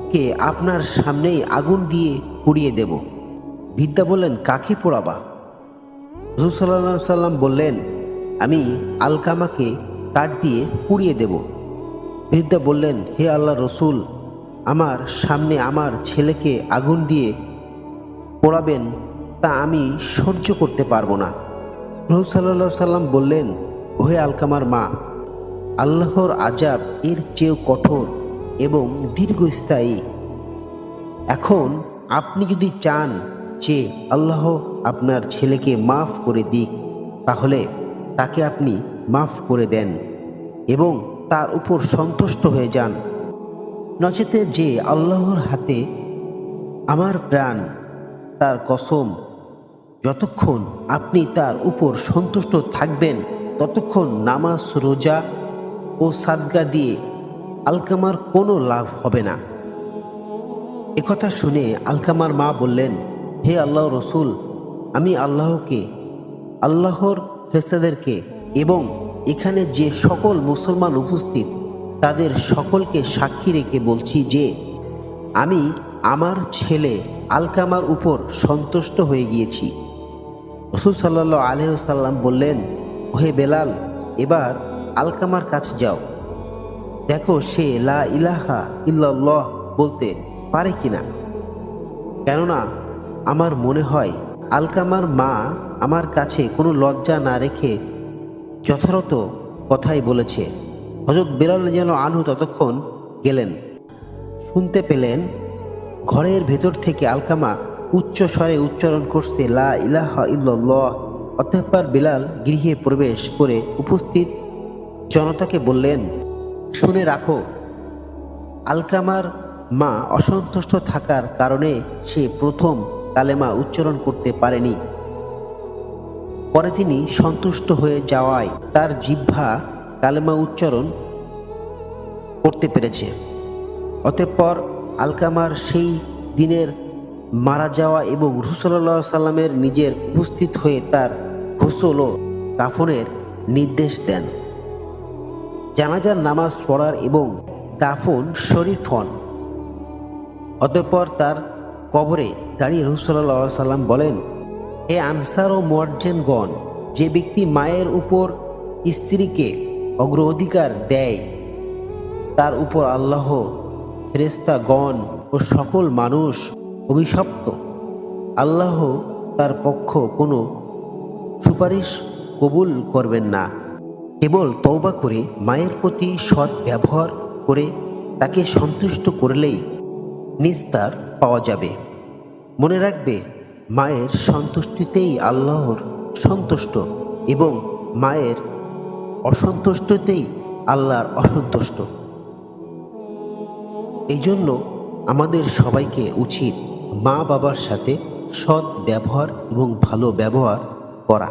ওকে আপনার সামনেই আগুন দিয়ে পুড়িয়ে দেব। বৃদ্ধা বললেন, কাকে পোড়াবা? রাসূল সাল্লাল্লাহু আলাইহি সাল্লাম বললেন, আমি আলকামাকে কাঠ দিয়ে পুড়িয়ে দেব। বৃদ্ধা বললেন, হে আল্লাহ রসুল, আমার সামনে আমার ছেলেকে আগুন দিয়ে পোড়াবেন, তা আমি সহ্য করতে পারবো না। রাসূল সাল্লাল্লাহু আলাইহি সাল্লাম বললেন, ওহে আলকামার মা, আল্লাহর আযাব এর চেয়েও কঠোর এবং দীর্ঘস্থায়ী। এখন আপনি যদি চান যে আল্লাহ আপনার ছেলেকে মাফ করে দিক, তাহলে তাকে আপনি মাফ করে দেন এবং তার উপর সন্তুষ্ট হয়ে যান। নচেতে যে আল্লাহর হাতে আমার প্রাণ, তার কসম, যতক্ষণ আপনি তার উপর সন্তুষ্ট থাকবেন ততক্ষণ নামাজ, রোজা ও সাদকা দিয়ে আলকামার কোনো লাভ হবে না। একথা শুনে আলকামার মা বললেন, হে আল্লাহ রসুল, আমি আল্লাহকে, আল্লাহর ফেরেশতাদেরকে এবং এখানে যে সকল মুসলমান উপস্থিত তাদের সকলকে সাক্ষী রেখে বলছি যে আমি আমার ছেলে আলকামার উপর সন্তুষ্ট হয়ে গিয়েছি। রাসূল সাল্লাল্লাহু আলাইহি ওয়াসাল্লাম বললেন, ওহে বেলাল, এবার আলকামার কাছে যাও, দেখো সে লা ইলাহা ইল্লাল্লাহ বলতে পারে কিনা। কেননা আমার মনে হয় আলকামার মা আমার কাছে কোনো লজ্জা না রেখে যথাযথ কথাই বলেছে। হযরত বেলাল রাদিয়াল্লাহু আনহু ততক্ষণ গেলেন। শুনতে পেলেন ঘরের ভেতর থেকে আলকামা উচ্চ স্বরে উচ্চারণ করছে লা ইলাহা ইল্লাল্লাহ। অতঃপর বেলাল গৃহে প্রবেশ করে উপস্থিত জনতাকে বললেন, শুনে রাখো, আলকামার মা অসন্তুষ্ট থাকার কারণে সে প্রথম কালেমা উচ্চারণ করতে পারেনি। পরে তিনি সন্তুষ্ট হয়ে যাওয়ায় তার জিহ্বা কালেমা উচ্চারণ করতে পেরেছে। অতঃপর আলকামার সেই দিনের মারা যাওয়া এবং রাসূল সাল্লাল্লাহু আলাইহি সাল্লামের নিজের উপস্থিত হয়ে তার গোসল ও কাফনের নির্দেশ দেন। জানাজার নামাজ পড়ার এবং দাফন শরীফ হন। অতঃপর তার কবরে দাঁড়িয়ে রাসূল সাল্লাল্লাহু আলাইহি সাল্লাম বলেন, হে আনসার ও মুয়াজ্জিনগণ, যে ব্যক্তি মায়ের উপর স্ত্রীকে অগ্রাধিকার দেয় তার উপর আল্লাহ, ফেরেশতাগণ ও সকল মানুষ অভিশপ্ত। আল্লাহ তার পক্ষ কোনো সুপারিশ কবুল করবেন না। কেবল তওবা করে মায়ের প্রতি সৎ ব্যবহার করে তাকে সন্তুষ্ট করলেই নিস্তার পাওয়া যাবে। মনে রাখবে, মায়ের সন্তুষ্টিতেই আল্লাহর সন্তুষ্ট এবং মায়ের অসন্তুষ্টতেই আল্লাহর অসন্তুষ্ট। এই জন্য আমাদের সবাইকে উচিত মা বাবার সাথে সৎ ব্যবহার এবং ভালো ব্যবহার করা।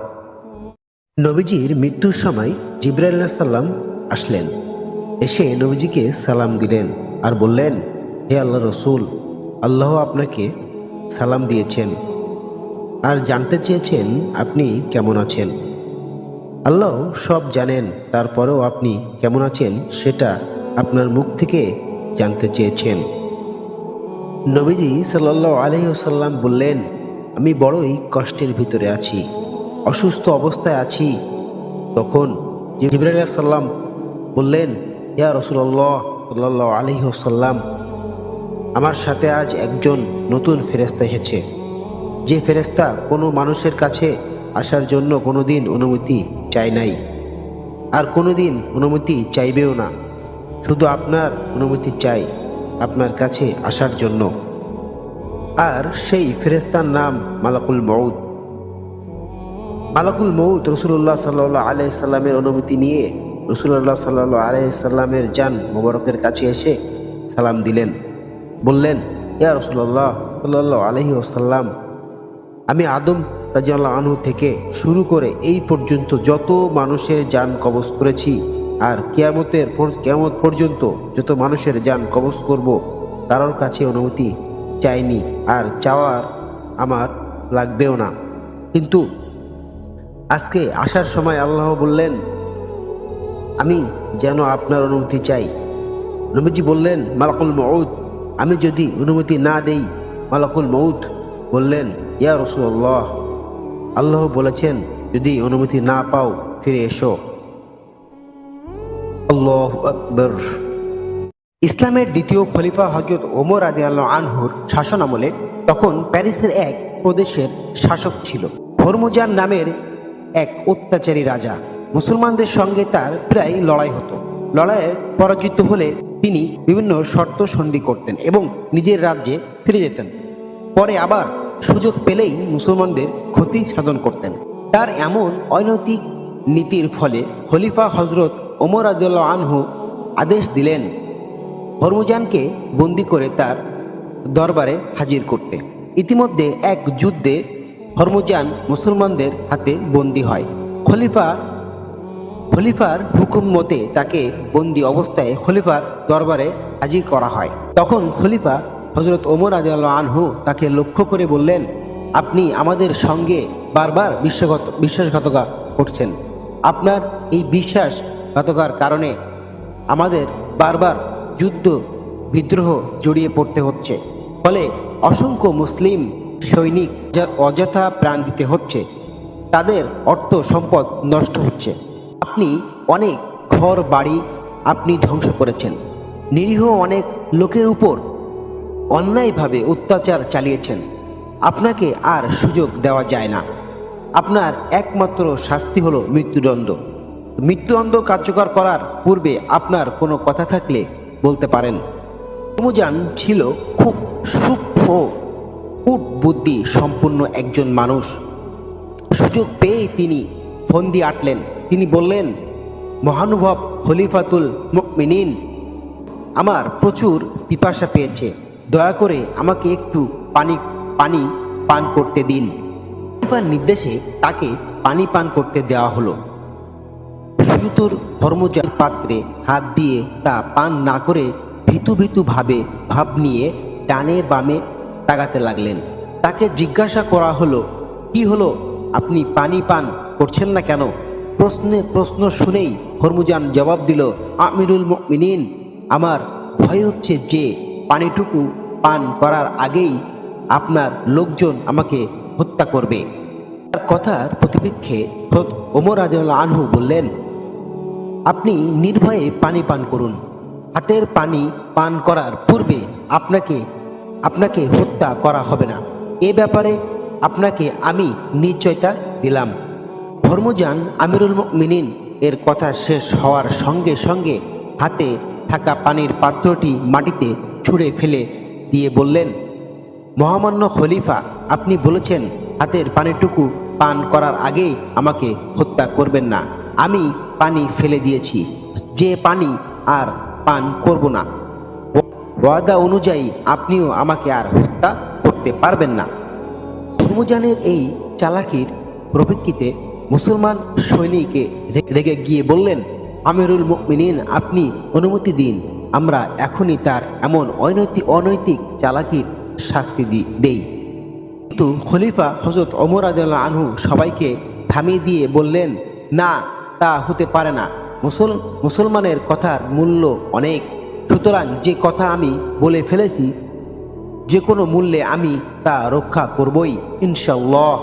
নবীজির মৃত্যুর সময় জিবরাইল আলাইহিস সালাম আসলেন। এসে নবীজিকে সালাম দিলেন আর বললেন, হে আল্লাহ রসুল, আল্লাহ আপনাকে সালাম দিয়েছেন আর জানতে চেয়েছেন আপনি কেমন আছেন। আল্লাহ সব জানেন, তারপরেও আপনি কেমন আছেন সেটা আপনার মুখ থেকে জানতে চেয়েছেন। নবীজি সাল্লাল্লাহু আলাইহি ওয়াসাল্লাম বললেন, আমি বড়ই কষ্টের ভিতরে আছি, অসুস্থ অবস্থায় আছি। তখন জিবরাইল আলাইহিস সালাম বললেন, ইয়া রাসূলুল্লাহ সাল্লাল্লাহু আলাইহি ওয়াসাল্লাম, আমার সাথে আজ একজন নতুন ফেরেশতা এসেছে, যে ফেরেশতা কোনো মানুষের কাছে আসার জন্য কোনোদিন অনুমতি চায় নাই আর কোনোদিন অনুমতি চাইবেও না। শুধু আপনার অনুমতি চাই আপনার কাছে আসার জন্য। আর সেই ফেরেশতার নাম মালাকুল মউত। মালাকুল মউত রাসূলুল্লাহ সাল্লাল্লাহু আলাইহি সাল্লামের অনুমতি নিয়ে রাসূলুল্লাহ সাল্লাল্লাহু আলাইহি সাল্লামের জান মোবারকের কাছে এসে সালাম দিলেন। বললেন, ইয়া রাসূলুল্লাহ সাল্লাল্লাহু আলাইহি ওয়াসাল্লাম, আমি আদম রাদিয়াল্লাহু আনহু থেকে শুরু করে এই পর্যন্ত যত মানুষের জান কবজ করেছি আর কিয়ামত পর্যন্ত যত মানুষের জান কবজ করব, কারোর কাছে অনুমতি চাইনি, আর চাওয়ার আমার লাগবেও না। কিন্তু আজকে আসার সময় আল্লাহ বললেন, আমি যেন আপনার অনুমতি চাই। নবীজি বললেন, মালাকুল মউত, আমি যদি অনুমতি না দেই? মালাকুল মউত বললেন, ইয়া রাসূলুল্লাহ, আল্লাহ বলেছেন যদি অনুমতি না পাও ফিরে এসো। আল্লাহু আকবার। ইসলামের দ্বিতীয় খলিফা হযরত ওমর রাদিয়াল্লাহু আনহুর শাসন আমলে তখন প্যারিসের এক প্রদেশের শাসক ছিল হরমুজান নামের এক অত্যাচারী রাজা। মুসলমানদের সঙ্গে তার প্রায় লড়াই হতো। লড়াইয়ে পরাজিত হলে তিনি বিভিন্ন শর্ত সন্ধি করতেন এবং নিজের রাজ্যে ফিরে যেতেন। পরে আবার সুযোগ পেলেই মুসলমানদের ক্ষতি সাধন করতেন। তার এমন অনৈতিক নীতির ফলে খলিফা হযরত ওমর রাদিয়াল্লাহু আনহু আদেশ দিলেন হরমুজানকে বন্দি করে তার দরবারে হাজির করতে। ইতিমধ্যে এক যুদ্ধে হরমুজান মুসলমানদের হাতে বন্দী হয়। খলিফার হুকুম মতে তাকে বন্দী অবস্থায় খলিফার দরবারে হাজির করা হয়। তখন খলিফা হযরত ওমর রাদিয়াল্লাহু আনহু তাকে লক্ষ্য করে বললেন, আপনি আমাদের সঙ্গে বারবার বিশ্বাসঘাতকতা করছেন। আপনার এই বিশ্বাসঘাতকতার কারণে আমাদের বারবার যুদ্ধ বিদ্রোহ জড়িয়ে পড়তে হচ্ছে। ফলে অসংখ্য মুসলিম সৈনিক অযথা প্রাণ দিতে হচ্ছে, তাদের অর্থ সম্পদ নষ্ট হচ্ছে। আপনি অনেক ঘর বাড়ি আপনি ধ্বংস করেছেন, নিরীহ অনেক লোকের উপর অন্যায়ভাবে অত্যাচার চালিয়েছেন। আপনাকে আর সুযোগ দেওয়া যায় না। আপনার একমাত্র শাস্তি হলো মৃত্যুদণ্ড। মৃত্যুদণ্ড কার্যকর করার পূর্বে আপনার কোনো কথা থাকলে বলতে পারেন। হরমুজান ছিল খুব সূক্ষ্ম কূট বুদ্ধি সম্পন্ন একজন মানুষ। সুযোগ পেয়ে তিনি ফন্দি আটলেন। তিনি বললেন, মহানুভব খলিফাতুল মুমিনিন, আমার প্রচুর পিপাসা পেয়েছে, দয়া করে আমাকে একটু পানি পান করতে দিন। খলিফার নির্দেশে তাকে পানি পান করতে দেওয়া হলো। সুযুতর হরমুজান পাত্রে হাত দিয়ে তা পান না করে ভীতু ভাব নিয়ে ডানে বামে তাকাতে লাগলেন। তাকে জিজ্ঞাসা করা হলো, কি হলো, আপনি পানি পান করছেন না কেন? প্রশ্ন শুনেই হরমুজান জবাব দিল, আমিরুল মুমিনিন, আমার ভয় হচ্ছে যে পানিটুকু পান করার আগেই আপনার লোকজন আমাকে হত্যা করবে। তার কথার প্রতিপক্ষে ওমর রাদিয়াল্লাহু আনহু বললেন, আপনি নির্ভয়ে পানি পান করুন। হাতের পানি পান করার পূর্বে আপনাকে হত্যা করা হবে না, এ ব্যাপারে আপনাকে আমি নিশ্চয়তা দিলাম। হরমুজান আমিরুল মুমিনিন এর কথা শেষ হওয়ার সঙ্গে সঙ্গে হাতে থাকা পানির পাত্রটি মাটিতে ছুঁড়ে ফেলে দিয়ে বললেন, মহামান্য খলিফা, আপনি বলেছেন হাতের পানিটুকু পান করার আগেই আমাকে হত্যা করবেন না। আমি পানি ফেলে দিয়েছি, যে পানি আর পান করব না। ওয়াদা অনুযায়ী আপনিও আমাকে আর হত্যা করতে পারবেন না। হরমুজানের এই চালাকির প্রপেক্ষিতে মুসলমান সৈনিকে রেগে গিয়ে বললেন, আমিরুল মুমিনিন, আপনি অনুমতি দিন, আমরা এখনই তার এমন অনৈতিক চালাকির শাস্তি দেই। কিন্তু খলিফা হযরত ওমর রাদিয়াল্লাহু আনহু সবাইকে থামিয়ে দিয়ে বললেন, না, তা হতে পারে না। মুসলমানের কথার মূল্য অনেক, সুতরাং যে কথা আমি বলে ফেলেছি যে কোনো মূল্যে আমি তা রক্ষা করবই ইনশাআল্লাহ।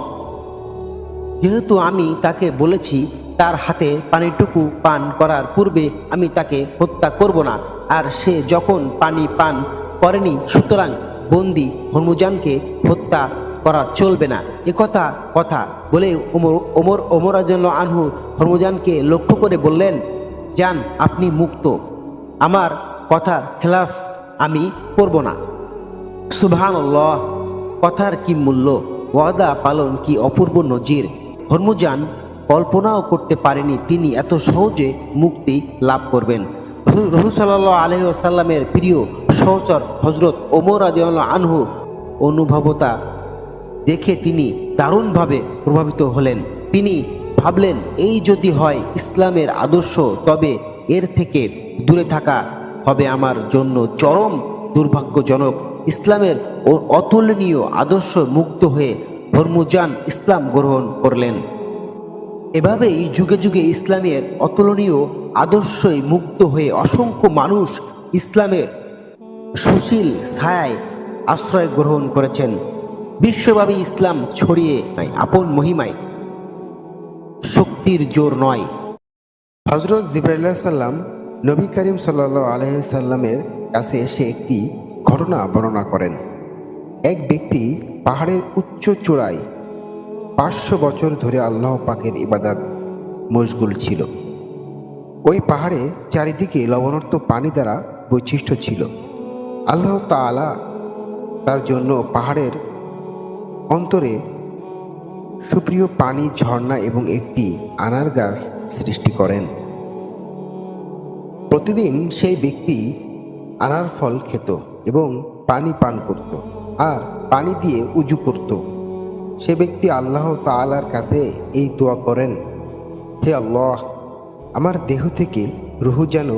যেহেতু আমি তাকে বলেছি তার হাতে পানিটুকু পান করার পূর্বে আমি তাকে হত্যা করব না, আর সে যখন পানি পান করেনি, সুতরাং বন্দি হরমুজানকে হত্যা করা চলবে না। কথা বলে ওমর রাদিয়াল্লাহু আনহু হরমুজানকে লক্ষ্য করে বললেন, যান, আপনি মুক্ত, আমার কথার খেলাফ আমি করব না। সুবহানাল্লাহ, কথার কি মূল্য, ওয়াদা পালন কি অপূর্ব নজির। হরমুজান কল্পনাও করতে পারেনি তিনি এত সহজে মুক্তি লাভ করবেন। রাসূল সাল্লাল্লাহু আলাইহি ওয়াসাল্লামের প্রিয় সহচর হযরত ওমর রাদিয়াল্লাহু আনহু অনুভবতা দেখে তিনি দারুণভাবে প্রভাবিত হলেন। তিনি ভাবলেন, এই যদি হয় ইসলামের আদর্শ, তবে এর থেকে দূরে থাকা হবে আমার জন্য চরম দুর্ভাগ্যজনক। ইসলামের ও অতুলনীয় আদর্শ মুক্ত হয়ে হরমুজান ইসলাম গ্রহণ করলেন। এভাবেই যুগে যুগে ইসলামের অতুলনীয় আদর্শই মুক্ত হয়ে অসংখ্য মানুষ ইসলামের সুশীল ছায়ায় আশ্রয় গ্রহণ করেছেন। বিশ্বব্যাপী ইসলাম ছড়িয়ে আপন মহিমায়, শক্তির জোর নয়। হজরত জিবরাইল সাল্লাম নবী করিম সাল্লাল্লাহু আলাইহি সাল্লামের কাছে এসে একটি ঘটনা বর্ণনা করেন। এক ব্যক্তি পাহাড়ের উচ্চ চূড়ায় 500 বছর ধরে আল্লাহ পাকের ইবাদত মশগুল ছিল। ওই পাহাড়ে চারিদিকে লবণাক্ত পানি দ্বারা বৈশিষ্ট্য ছিল। আল্লাহ তাআলা তার জন্য পাহাড়ের অন্তরে সুপ্রিয় পানি ঝর্ণা এবং একটি আনার গাছ সৃষ্টি করেন। প্রতিদিন সেই ব্যক্তি আনার ফল খেত এবং পানি পান করত আর পানি দিয়ে উজু করত। সে ব্যক্তি আল্লাহ তাআলার কাছে এই দোয়া করেন, হে আল্লাহ, আমার দেহ থেকে রূহ যেন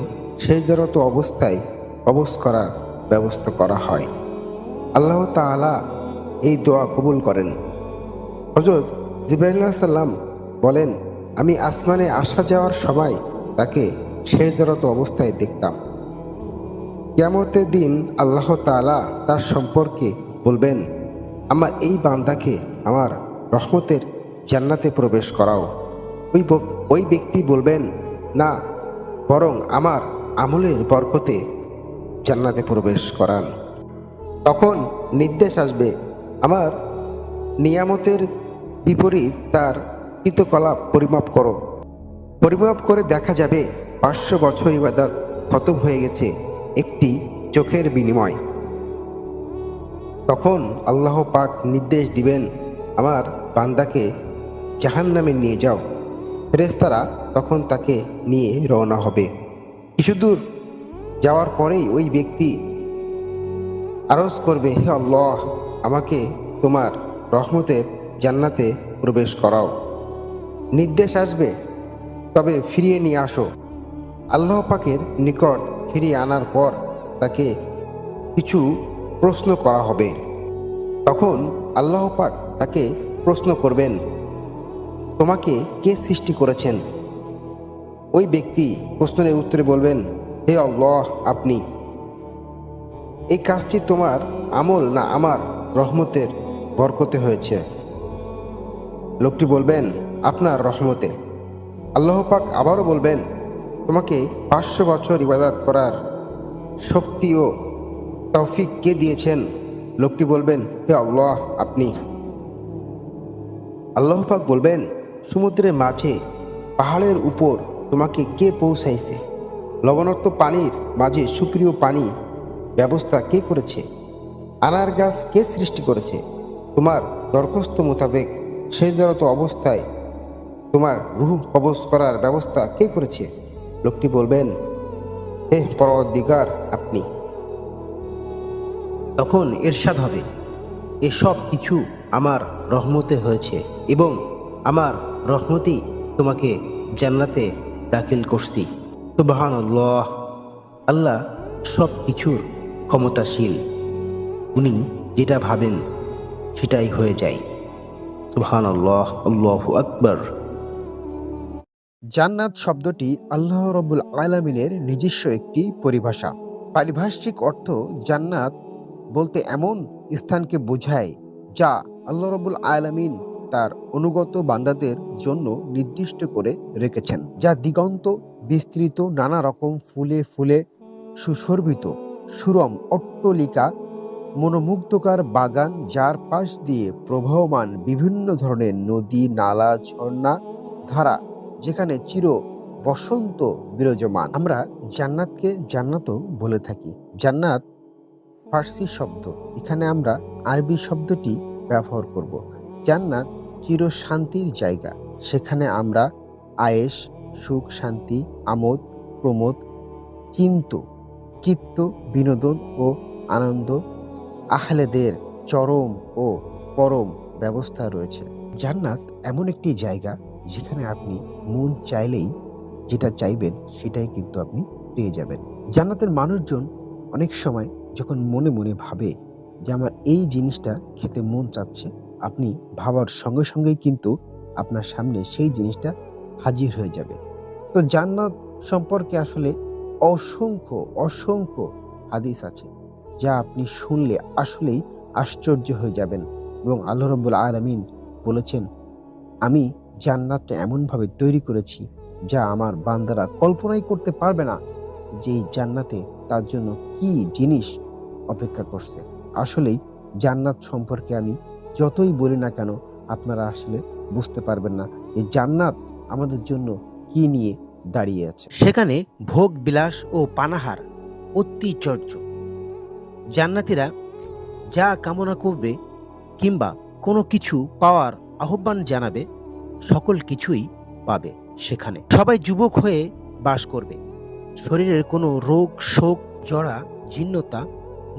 সেজদারত অবস্থায় কবজ করার ব্যবস্থা করা হয়। আল্লাহ তাআলা এই দোয়া কবুল করেন। হযরত জিবরাইল সাল্লাম বলেন, আমি আসমানে আসা যাওয়ার সময় তাকে সেজদারত অবস্থায় দেখতাম। কিয়ামতের দিন আল্লাহ তাআলা তার সম্পর্কে বলবেন, আমার এই বান্দাকে আমার রহমতের জান্নাতে প্রবেশ করাও। ওই ব্যক্তি বলবেন, না, বরং আমার আমলের বরকতে জান্নাতে প্রবেশ করান। তখন নির্দেশ আসবে, আমার নিয়ামতের বিপরীত তার কৃতকলাপ পরিমাপ করো। পরিমাপ করে দেখা যাবে 500 বছর ইবাদত খতম হয়ে গেছে একটি চোখের বিনিময়। তখন আল্লাহ পাক নির্দেশ দিবেন, আমার বান্দাকে জাহান্নামে নিয়ে যাও। ফেরেশতারা তখন তাকে নিয়ে রওনা হবে। কিছুদূর যাওয়ার পরেই ওই ব্যক্তি আরজ করবে, হে আল্লাহ, আমাকে তোমার রহমতের জান্নাতে প্রবেশ করাও। নির্দেশ আসবে, তবে ফিরিয়ে নিয়ে আসো। আল্লাহ পাকের নিকট ফিরিয়ে আনার পর তাকে কিছু প্রশ্ন করা হবে। তখন আল্লাহ পাক তাকে প্রশ্ন করবেন, তোমাকে কে সৃষ্টি করেছেন? ওই ব্যক্তি প্রশ্নের উত্তরে বলবেন, হে আল্লাহ, আপনি। এই কাজটি তোমার আমল না আমার রহমতের বরকতে হয়েছে? লোকটি বলবেন, আপনার রহমতে। আল্লাহ পাক আবারও বলবেন, তোমাকে 500 বছর ইবাদত করার শক্তি ও তৌফিক কে দিয়েছেন? লোকটি বলবেন, হে আল্লাহ, আপনি। আল্লাহ পাক বলবেন, সমুদ্রের মাঝে পাহাড়ের উপর তোমাকে কে পৌঁছাইছে? লবণাক্ত পানির মাঝে সুপ্রিয় পানি ব্যবস্থা কে করেছে? আনার গাছ কে সৃষ্টি করেছে? তোমার দরখাস্ত মোতাবেক সেজদারত অবস্থায় তোমার রূহ কবজ করার ব্যবস্থা কে করেছে? লোকটি বলবেন, হে পরওয়ারদিগার, আপনি। তখন ইরশাদ হবে, এসব কিছু আমার রহমতে হয়েছে এবং আমার রহমতেই তোমাকে জান্নাতে দাখিল করছি। সুবহানাল্লাহ। আল্লাহ সব কিছুর ক্ষমতাশীল। উনি যেটা ভাবেন সেটাই হয়ে যায়। সুবহানাল্লাহ, আল্লাহু আকবার। জান্নাত শব্দটি আল্লাহ রাব্বুল আলামিনের নিজস্ব একটি পরিভাষা। পারিভাষিক অর্থ জান্নাত বলতে এমন স্থানকে বোঝায় যা আল্লাহ রাব্বুল আলামিন তার অনুগত বান্দাদের জন্য নির্দিষ্ট করে রেখেছেন, যা দিগন্ত বিস্তৃত, নানা রকম ফুলে ফুলে সুশোভিত, সুরম অট্টালিকা, মনোমুগ্ধকর বাগান, যার পাশ দিয়ে প্রবাহমান বিভিন্ন ধরনের নদী, নালা, ঝর্ণা, ধারা, যেখানে চির বসন্ত বিরাজমান। আমরা জান্নাতকে জান্নাতও বলে থাকি। জান্নাত ফার্সি শব্দ, এখানে আমরা আরবি শব্দটি ব্যবহার করব। জান্নাত চির শান্তির জায়গা, সেখানে আমরা আয়েশ, সুখ, শান্তি, আমোদ প্রমোদ, চিত্ত বিনোদন ও আনন্দ আহলেদের চরম ও পরম ব্যবস্থা রয়েছে। জান্নাত এমন একটি জায়গা যেখানে আপনি মন চাইলেই যেটা চাইবেন সেটাই কিন্তু আপনি পেয়ে যাবেন। জান্নাতের মানুষজন অনেক সময় যখন মনে মনে ভাবে যে আমার এই জিনিসটা খেতে মন চাচ্ছে, আপনি ভাবার সঙ্গে সঙ্গেই কিন্তু আপনার সামনে সেই জিনিসটা হাজির হয়ে যাবে। তো জান্নাত সম্পর্কে আসলে অসংখ্য হাদিস আছে, যা আপনি শুনলে আসলেই আশ্চর্য হয়ে যাবেন। এবং আল্লাহ রাব্বুল আলামিন বলেছেন, আমি জান্নাতটা এমনভাবে তৈরি করেছি যা আমার বান্দারা কল্পনাই করতে পারবে না যে এই জান্নাতে তার জন্য কি জিনিস অপেক্ষা করছে। আসলেই জান্নাত সম্পর্কে আমি যতই বলি না কেন, আপনারা আসলে বুঝতে পারবেন না যে জান্নাত আমাদের জন্য কি নিয়ে দাঁড়িয়ে আছে। সেখানে ভোগ বিলাস ও পানাহার অতিচর্য। জান্নাতীরা যা কামনা করবে কিংবা কোনো কিছু পাওয়ার আহ্বান জানাবে, সকল কিছুই পাবে সেখানে। সবাই যুবক হয়ে বাস করবে। শরীরের কোনো রোগ শোক জড়া জীর্ণতা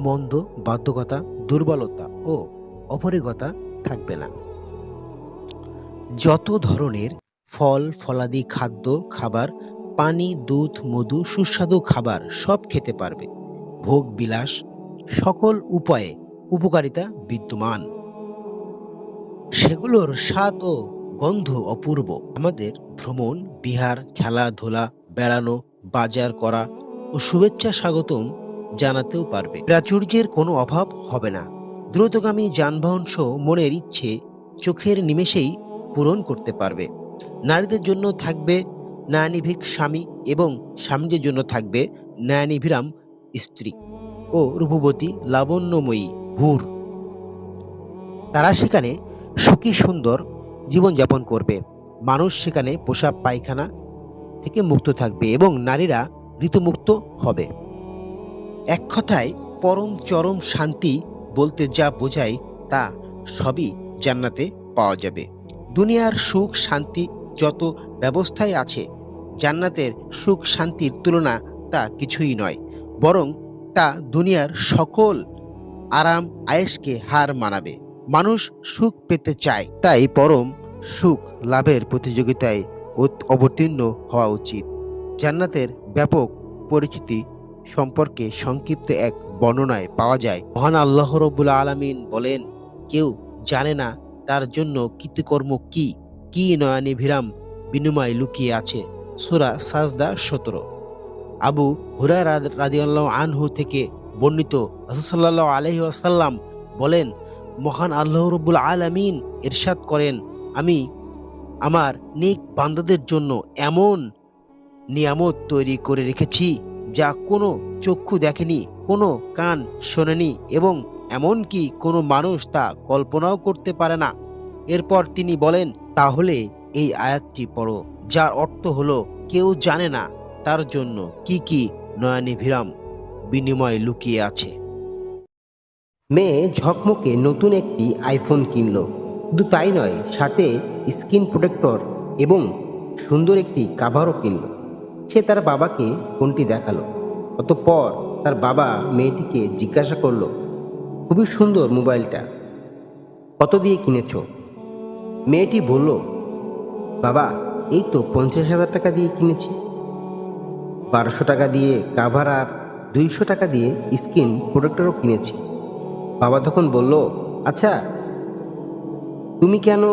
মন্দ বাধ্যকতা দুর্বলতা ও অপরিগতা থাকবে না। যত ধরনের ফল ফলাদি খাদ্য খাবার পানি দুধ মধু সুস্বাদু খাবার সব খেতে পারবে। ভোগ বিলাস সকল উপায়ে উপকারিতা বিদ্যমান, সেগুলোর স্বাদ ও গন্ধ অপূর্ব। আমাদের ভ্রমণ বিহার খেলাধুলা বেড়ানো বাজার করা ও শুভেচ্ছা স্বাগতম জানাতেও পারবে। প্রাচুর্যের কোনো অভাব হবে না। দ্রুতগামী যানবাহন সহ মনের ইচ্ছে চোখের নিমেষেই পূরণ করতে পারবে। নারীদের জন্য থাকবে ন্যায়ানিভিক স্বামী এবং স্বামীদের জন্য থাকবে ন্যায়ানিভিরাম স্ত্রী ও রূপবতী লাবণ্যময়ী হুর। তারা সেখানে সুখী সুন্দর জীবনযাপন করবে। মানুষ সেখানে পোশাক পায়খানা থেকে মুক্ত থাকবে এবং নারীরা ঋতুমুক্ত হবে। এক কথায় পরম চরম শান্তি বলতে যা বোঝায় তা সবই জান্নাতে পাওয়া যাবে। দুনিয়ার সুখ শান্তি যত ব্যবস্থায় আছে, জান্নাতের সুখ শান্তির তুলনা তা কিছুই নয়, বরং তা দুনিয়ার সকল আরাম আয়েশকে হার মানাবে। মানুষ সুখ পেতে চায়, তাই পরম সুখ লাভের প্রতিযোগিতায় অবতীর্ণ হওয়া উচিত। জান্নাতের ব্যাপক পরিচিতি সম্পর্কে সংক্ষিপ্ত এক বর্ণনায় পাওয়া যায়, মহান আল্লাহ রাব্বুল আলামিন বলেন, কেউ জানে না তার জন্য কৃতকর্ম কি কি নয়ানিভিরাম বিনিময় লুকিয়ে আছে। সূরা সাজদা 17। আবু হুরায়রা রাদিয়াল্লাহু আনহু থেকে বর্ণিত, রাসূল সাল্লাল্লাহু আলাইহি ওয়াসাল্লাম বলেন, মহান আল্লাহ রাব্বুল আলামিন ইরশাদ করেন, আমি আমার নেক বান্দাদের জন্য এমন নিয়ামত তৈরি করে রেখেছি যা কোনো চক্ষু দেখেনি, কোনো কান শোনেনি এবং এমনকি কোনো মানুষ তা কল্পনাও করতে পারে না। এরপর তিনি বলেন, তাহলে এই আয়াতটি পড়ো, যার অর্থ হলো কেউ জানে না তার জন্য কি কি নয়ানিভিরাম বিনিময় লুকিয়ে আছে। মেয়ে ঝকমকে নতুন একটি আইফোন কিনলো। শুধু তাই নয়, সাথে স্ক্রিন প্রোটেক্টর এবং সুন্দর একটি কাভারও কিনলো। সে তার বাবাকে ফোনটি দেখালো। অতঃপর তার বাবা মেয়েটিকে জিজ্ঞাসা করলো, খুবই সুন্দর মোবাইলটা, কত দিয়ে কিনেছো? মেয়েটি বলল, বাবা এই তো 50,000 টাকা দিয়ে কিনেছি। 1200 টাকা দিয়ে কাভার আর 200 টাকা দিয়ে স্ক্রিন প্রোটেক্টরও কিনেছি। বাবা তখন বলল, আচ্ছা তুমি কেন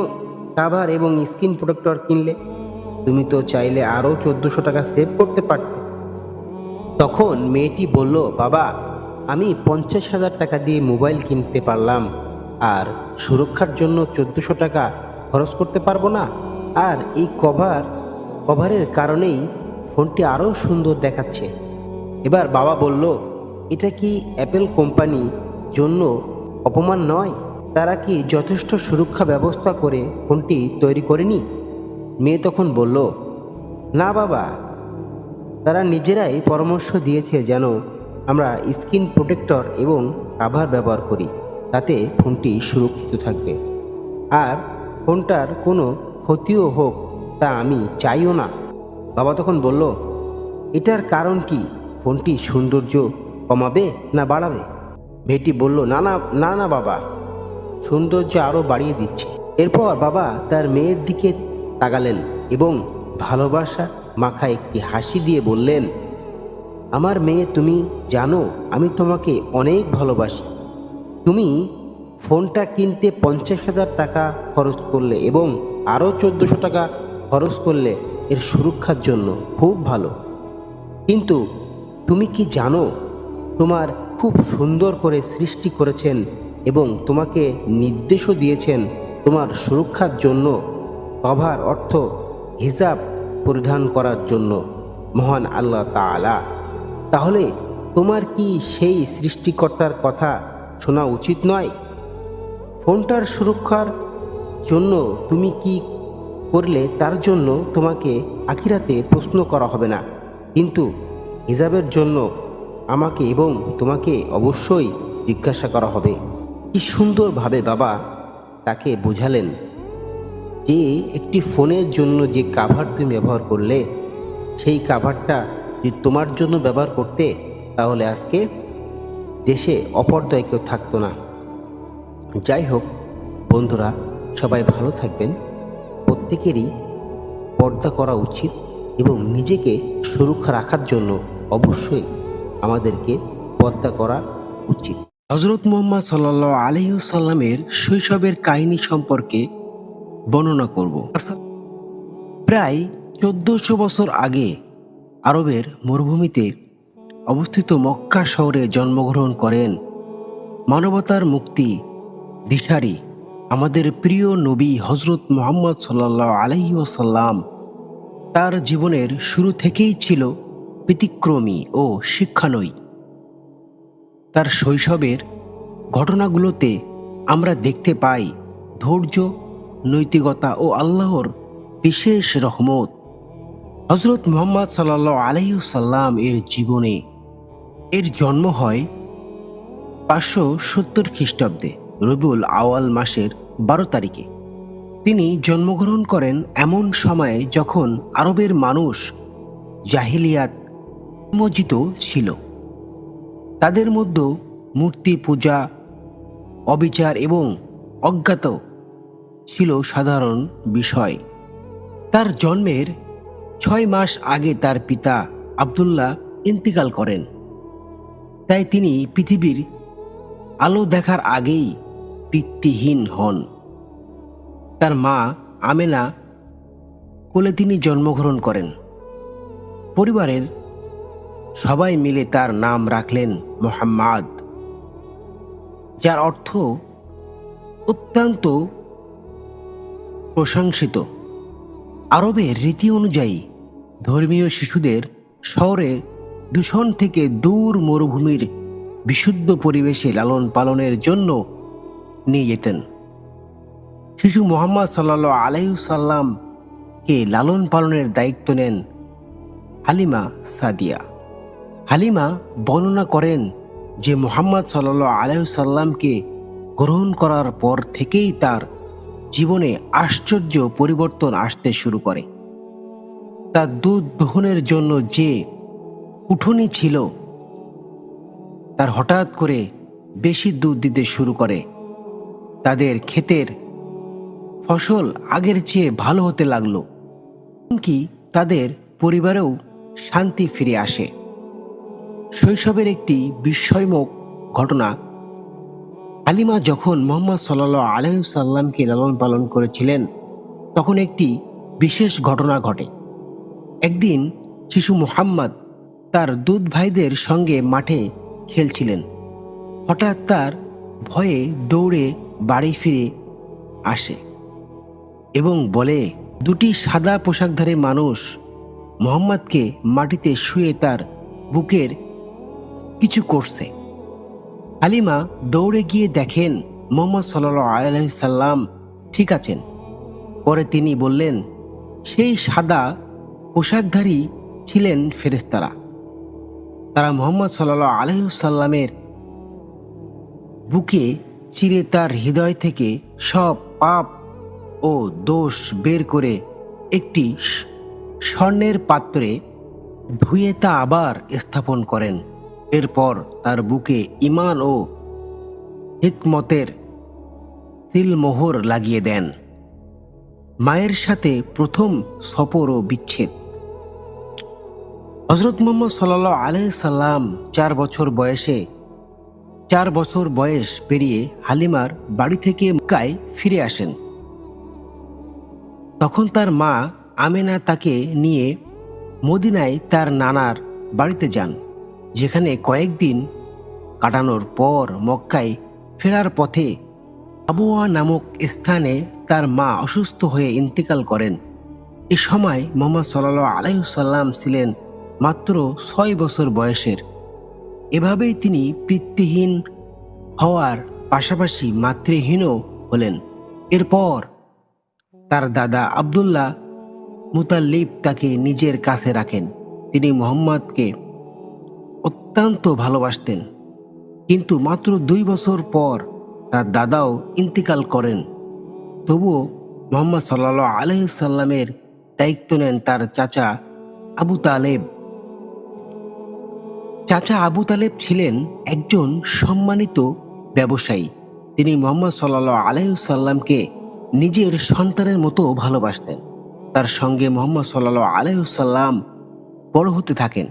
কাভার এবং স্ক্রিন প্রোটেক্টর কিনলে? তুমি তো চাইলে আরও 1400 টাকা সেভ করতে পারতে। তখন মেয়েটি বলল, বাবা আমি 50,000 টাকা দিয়ে মোবাইল কিনতে পারলাম, আর সুরক্ষার জন্য 1400 টাকা খরচ করতে পারবো না? আর এই কভারের কারণেই ফোনটি আরও সুন্দর দেখাচ্ছে। এবার বাবা বলল, এটা কি অ্যাপেল কোম্পানি জন্য অপমান নয়? তারা কি যথেষ্ট সুরক্ষা ব্যবস্থা করে ফোনটি তৈরি করেনি? মেয়ে তখন বলল, না বাবা, তারা নিজেরাই পরামর্শ দিয়েছে যেন আমরা স্ক্রিন প্রোটেক্টর এবং কাভার ব্যবহার করি, তাতে ফোনটি সুরক্ষিত থাকবে। আর ফোনটার কোনো ক্ষতিও হোক তা আমি চাইও না। বাবা তখন বলল, এটার কারণ কি? ফোনটি সৌন্দর্য কমাবে না বাড়াবে? মেয়েটি বলল, না না না না বাবা, সৌন্দর্য আরও বাড়িয়ে দিচ্ছে। এরপর বাবা তার মেয়ের দিকে তাকালেন এবং ভালোবাসা মাখা একটি হাসি দিয়ে বললেন, আমার মেয়ে, তুমি জানো আমি তোমাকে অনেক ভালোবাসি। তুমি ফোনটা কিনতে 50,000 টাকা খরচ করলে এবং আরও 1400 টাকা খরচ করলে এর সুরক্ষার জন্য, খুব ভালো। কিন্তু তুমি কি জানো, তোমার খুব সুন্দর করে সৃষ্টি করেছেন এবং তোমাকে নির্দেশও দিয়েছেন তোমার সুরক্ষার জন্য কভার অর্থ হিজাব পরিধান করার জন্য, মহান আল্লাহ তাআলা। তাহলে তোমার কি সেই সৃষ্টিকর্তার কথা শোনা উচিত নয়? ফোনটার সুরক্ষার জন্য তুমি কি করলে তার জন্য তোমাকে আখিরাতে প্রশ্ন করা হবে না, কিন্তু হিজাবের জন্য আমাকে এবং তোমাকে অবশ্যই জিজ্ঞাসা করা হবে। কি সুন্দরভাবে বাবা তাকে বোঝালেন যে একটি ফোনের জন্য যে কাভার তুমি ব্যবহার করলে, সেই কাভারটা যদি তোমার জন্য ব্যবহার করতে, তাহলে আজকে দেশে অপর্দায় কেউ থাকতো না। যাই হোক বন্ধুরা, সবাই ভালো থাকবেন। প্রত্যেকেরই পর্দা করা উচিত এবং নিজেকে সুরক্ষা রাখার জন্য অবশ্যই আমাদেরকে পর্দা করা উচিত। হযরত মুহাম্মদ সাল্লাল্লাহু আলাইহি ওয়াসাল্লামের শৈশবের কাহিনী সম্পর্কে বর্ণনা করব। প্রায় 1400 বছর আগে আরবের মরুভূমিতে অবস্থিত মক্কা শহরে জন্মগ্রহণ করেন মানবতার মুক্তি দিশারি আমাদের প্রিয় নবী হযরত মুহাম্মদ সাল্লাল্লাহু আলাইহি ওয়াসাল্লাম। তার জীবনের শুরু থেকেই ছিল ব্যতিক্রমী ও শিক্ষানয়ী। তার শৈশবের ঘটনাগুলোতে আমরা দেখতে পাই ধৈর্য, নৈতিকতা ও আল্লাহর বিশেষ রহমত। হযরত মুহাম্মদ সাল্লাল্লাহু আলাইহি ওয়াসাল্লাম এর জীবনে এর জন্ম হয় 570 খ্রিস্টাব্দে রবিউল আওয়াল মাসের 12 তারিখে। তিনি জন্মগ্রহণ করেন এমন সময়ে যখন আরবের মানুষ জাহিলিয়াত নিমজ্জিত ছিল। তাদের মধ্যে মূর্তি পূজা, অবিচার এবং অজ্ঞাত ছিল সাধারণ বিষয়। তার জন্মের 6 মাস আগে তার পিতা আব্দুল্লাহ ইন্তিকাল করেন। তাই তিনি পৃথিবীর আলো দেখার আগেই পিতৃহীন হন। তার মা আমেনা কোলে তিনি জন্মগ্রহণ করেন। পরিবারের সবাই মিলে তার নাম রাখলেন মুহাম্মদ, যার অর্থ অত্যন্ত প্রশংসিত। আরবের রীতি অনুযায়ী ধর্মীয় শিশুদের শহরের দূষণ থেকে দূর মরুভূমির বিশুদ্ধ পরিবেশে লালন পালনের জন্য নিয়ে যেতেন। শিশু মুহাম্মদ সাল্লাল্লাহু আলাইহি ওয়াসাল্লামকে লালন পালনের দায়িত্ব নেন হালিমা সাদিয়া। হালিমা বর্ণনা করেন যে মুহাম্মদ সাল্লাল্লাহু আলাইহি ওয়াসাল্লামকে গ্রহণ করার পর থেকেই তার জীবনে আশ্চর্য পরিবর্তন আসতে শুরু করে। তার দুধ দহনের জন্য যে উঠোনি ছিল, তার হঠাৎ করে বেশি দুধ দিতে শুরু করে। তাদের ক্ষেতের ফসল আগের চেয়ে ভালো হতে লাগলো, এমনকি তাদের পরিবারেও শান্তি ফিরে আসে। শৈশবের একটি বিস্ময়ময় ঘটনা, হালিমা যখন মুহাম্মদ সাল্লাল্লাহু আলাইহি ওয়াসাল্লামকে লালন পালন করেছিলেন, তখন একটি বিশেষ ঘটনা ঘটে। একদিন শিশু মুহাম্মদ তার দুধ ভাইদের সঙ্গে মাঠে খেলছিলেন। হঠাৎ তার ভয়ে দৌড়ে বাড়ি ফিরে আসে এবং বলে, দুটি সাদা পোশাকধারী মানুষ মুহাম্মদকে মাটিতে শুয়ে তার বুকের কিছু করছে। হালিমা দৌড়ে গিয়ে দেখেন মুহাম্মদ সাল্লাল্লাহু আলাইহি সাল্লাম ঠিক আছেন। পরে তিনি বললেন, সেই সাদা পোশাকধারী ছিলেন ফেরেশতারা। তারা মুহাম্মদ সাল্লাল্লাহু আলাইহি সাল্লামের বুকে চিরে তার হৃদয় থেকে সব পাপ ও দোষ বের করে একটি স্বর্ণের পাত্রে ধুয়ে তা আবার স্থাপন করেন। এরপর তার বুকে ঈমান ও হিকমতের সিলমোহর লাগিয়ে দেন। মায়ের সাথে প্রথম সফর ও বিচ্ছেদ। হযরত মুহাম্মদ সাল্লাল্লাহু আলাইহি সাল্লাম 4 বছর বয়স পেরিয়ে হালিমার বাড়ি থেকে মক্কায় ফিরে আসেন। তখন তার মা আমেনা তাকে নিয়ে মদিনায় তার নানার বাড়িতে যান, যেখানে কয়েকদিন কাটানোর পর মক্কায় ফেরার পথে আবওয়া নামক স্থানে তার মা অসুস্থ হয়ে ইন্তেকাল করেন। এ সময় মুহাম্মদ সাল্লাল্লাহু আলাইহি সাল্লাম ছিলেন মাত্র 6 বছর বয়সের। এভাবেই তিনি পিতৃহীন হওয়ার পাশাপাশি মাতৃহীনও হলেন। এরপর তার দাদা আব্দুল্লাহ মুতাল্লিব তাকে নিজের কাছে রাখেন। তিনি মুহাম্মদকে অত্যন্ত ভালোবাসতেন, কিন্তু মাত্র 2 বছর পর তার দাদাও ইন্তেকাল করেন। তবুও মুহাম্মদ সাল্লাল্লাহু আলাইহি সাল্লামের দায়িত্ব নেন তার চাচা আবু তালেব। চাচা আবু তালেব ছিলেন একজন সম্মানিত ব্যবসায়ী। তিনি মুহাম্মদ সাল্লাল্লাহু আলাইহি সাল্লামকে নিজের সন্তানের মতো ভালোবাসতেন। তার সঙ্গে মুহাম্মদ সাল্লাল্লাহু আলাইহি সাল্লাম বড় হতে থাকেন।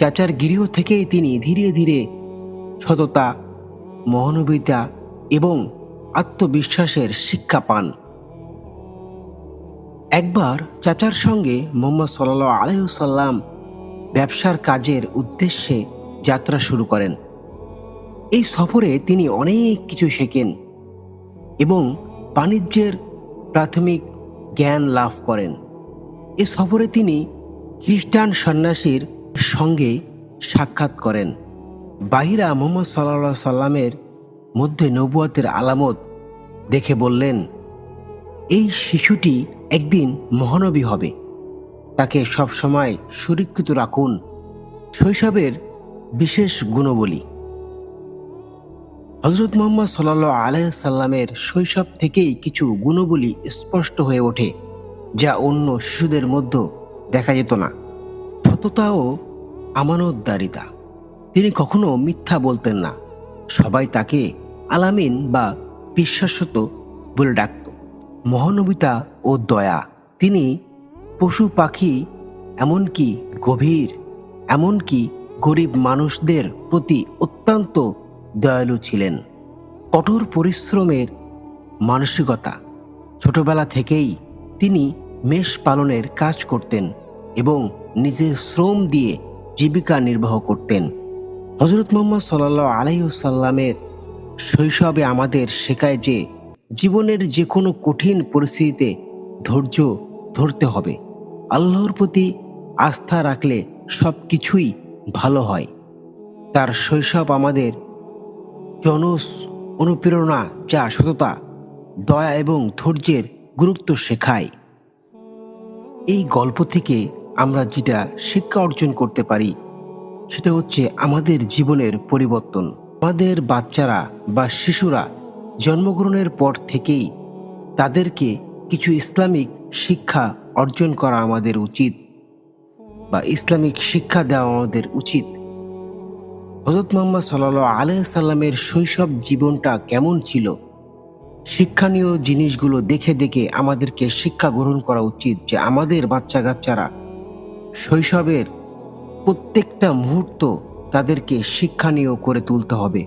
চাচার গৃহ থেকেই তিনি ধীরে ধীরে সততা, মহানুভবিতা এবং আত্মবিশ্বাসের শিক্ষা পান। একবার চাচার সঙ্গে মুহাম্মদ সাল্লাল্লাহু আলাইহি সাল্লাম ব্যবসার কাজের উদ্দেশ্যে যাত্রা শুরু করেন। এই সফরে তিনি অনেক কিছু শেখেন এবং বাণিজ্যের প্রাথমিক জ্ঞান লাভ করেন। এ সফরে তিনি খ্রিস্টান সন্ন্যাসীর সঙ্গে সাক্ষাৎ করেন। বাহিরা মুহাম্মদ সাল্লাল্লাহু আলাইহি সাল্লামের মধ্যে নবুয়তের আলামত দেখে বললেন, এই শিশুটি একদিন মহানবী হবে, তাকে সবসময় সুরক্ষিত রাখুন। শৈশবের বিশেষ গুণবলী। হযরত মুহাম্মদ সাল্লাল্লাহু আলাইহি সাল্লামের শৈশব থেকেই কিছু গুণবলী স্পষ্ট হয়ে ওঠে, যা অন্য শিশুদের মধ্যে দেখা যেত না। সততা ও আমানতদারিতা। তিনি কখনো মিথ্যা বলতেন না। সবাই তাকে আলামিন বা বিশ্বাসত বলে ডাকত। মহানবিতা ও দয়া। তিনি পশু পাখি এমনকি গরিব মানুষদের প্রতি অত্যন্ত দয়ালু ছিলেন। কঠোর পরিশ্রমের মানসিকতা। ছোটবেলা থেকেই তিনি মেষ পালনের কাজ করতেন এবং নিজের শ্রম দিয়ে জীবিকা নির্বাহ করতেন। হযরত মুহাম্মদ সাল্লাল্লাহু আলাইহি সাল্লামের শৈশবে আমাদের শেখায় যে জীবনের যে কোনো কঠিন পরিস্থিতিতে ধৈর্য ধরতে হবে। আল্লাহর প্রতি আস্থা রাখলে সব কিছুই ভালো হয়। তার শৈশব আমাদের অনুপ্রেরণা, যা সততা, দয়া এবং ধৈর্যের গুরুত্ব শেখায়। এই গল্প থেকে আমরা যেটা শিক্ষা অর্জন করতে পারি সেটা হচ্ছে আমাদের জীবনের পরিবর্তন। আমাদের বাচ্চারা বা শিশুরা জন্মগ্রহণের পর থেকেই তাদেরকে কিছু ইসলামিক শিক্ষা অর্জন করা আমাদের উচিত, বা ইসলামিক শিক্ষা দেওয়া আমাদের উচিত। হযরত মুহাম্মদ সাল্লাল্লাহু আলাইহি সাল্লামের শৈশব জীবনটা কেমন ছিল, শিক্ষণীয় জিনিসগুলো দেখে দেখে আমাদেরকে শিক্ষা গ্রহণ করা উচিত যে আমাদের বাচ্চা কাচ্চারা শৈশবের প্রত্যেকটা মুহূর্ত তাদেরকে শিক্ষণীয় করে তুলতে হবে।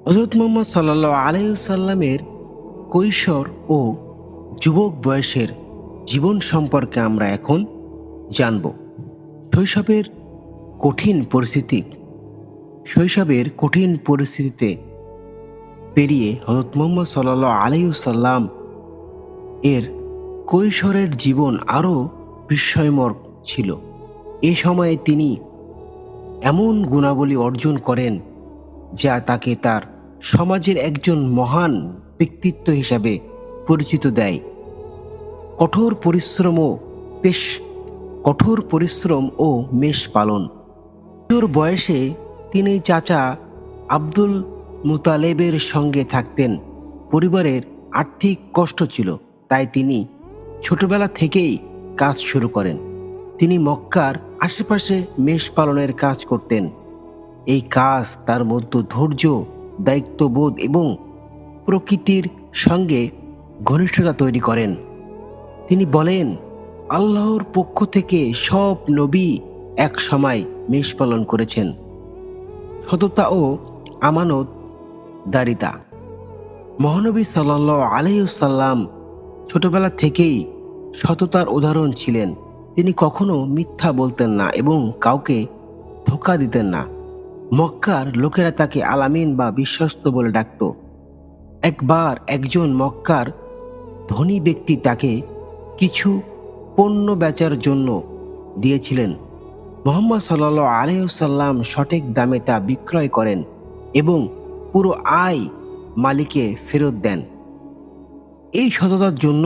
হযরত মুহাম্মদ সাল্লাল্লাহু আলাইহি সাল্লামের কৈশোর ও যুবক বয়সের জীবন সম্পর্কে আমরা এখন জানব। শৈশবের কঠিন পরিস্থিতিতে পেরিয়ে হযরত মুহাম্মদ সাল্লাল্লাহু আলাইহি সাল্লাম এর কৈশোরের জীবন আরও বিস্ময়কর ছিল। এ সময়ে তিনি এমন গুণাবলী অর্জন করেন যা তাকে তার সমাজের একজন মহান ব্যক্তিত্ব হিসাবে পরিচিত দেয়। কঠোর পরিশ্রম ও মেষ পালন। কিশোর বয়সে তিনি চাচা আব্দুল মুতালেবের সঙ্গে থাকতেন। পরিবারের আর্থিক কষ্ট ছিল, তাই তিনি ছোটবেলা থেকেই কাজ শুরু করেন। তিনি মক্কার আশেপাশে মেষ পালনের কাজ করতেন। এই কাজ তার মধ্যে ধৈর্য, দায়িত্ববোধ এবং প্রকৃতির সঙ্গে ঘনিষ্ঠতা তৈরি করেন। তিনি বলেন, আল্লাহর পক্ষ থেকে সব নবী এক সময় মেষ পালন করেছেন। সততা ও আমানত দারিতা। মহানবী সাল্লাল্লাহু আলাইহি ওয়াসাল্লাম ছোটবেলা থেকেই সততার উদাহরণ ছিলেন। তিনি কখনো মিথ্যা বলতেন না এবং কাউকে ধোঁকা দিতেন না। মক্কার লোকেরা তাকে আলামিন বা বিশ্বস্ত বলে ডাকত। একবার একজন মক্কার ধনী ব্যক্তি তাকে কিছু পণ্য বেচার জন্য দিয়েছিলেন। মুহাম্মদ সাল্লাল্লাহু আলাইহি ওয়াসাল্লাম সঠিক দামে তা বিক্রয় করেন এবং পুরো আয় মালিককে ফেরত দেন। এই সততার জন্য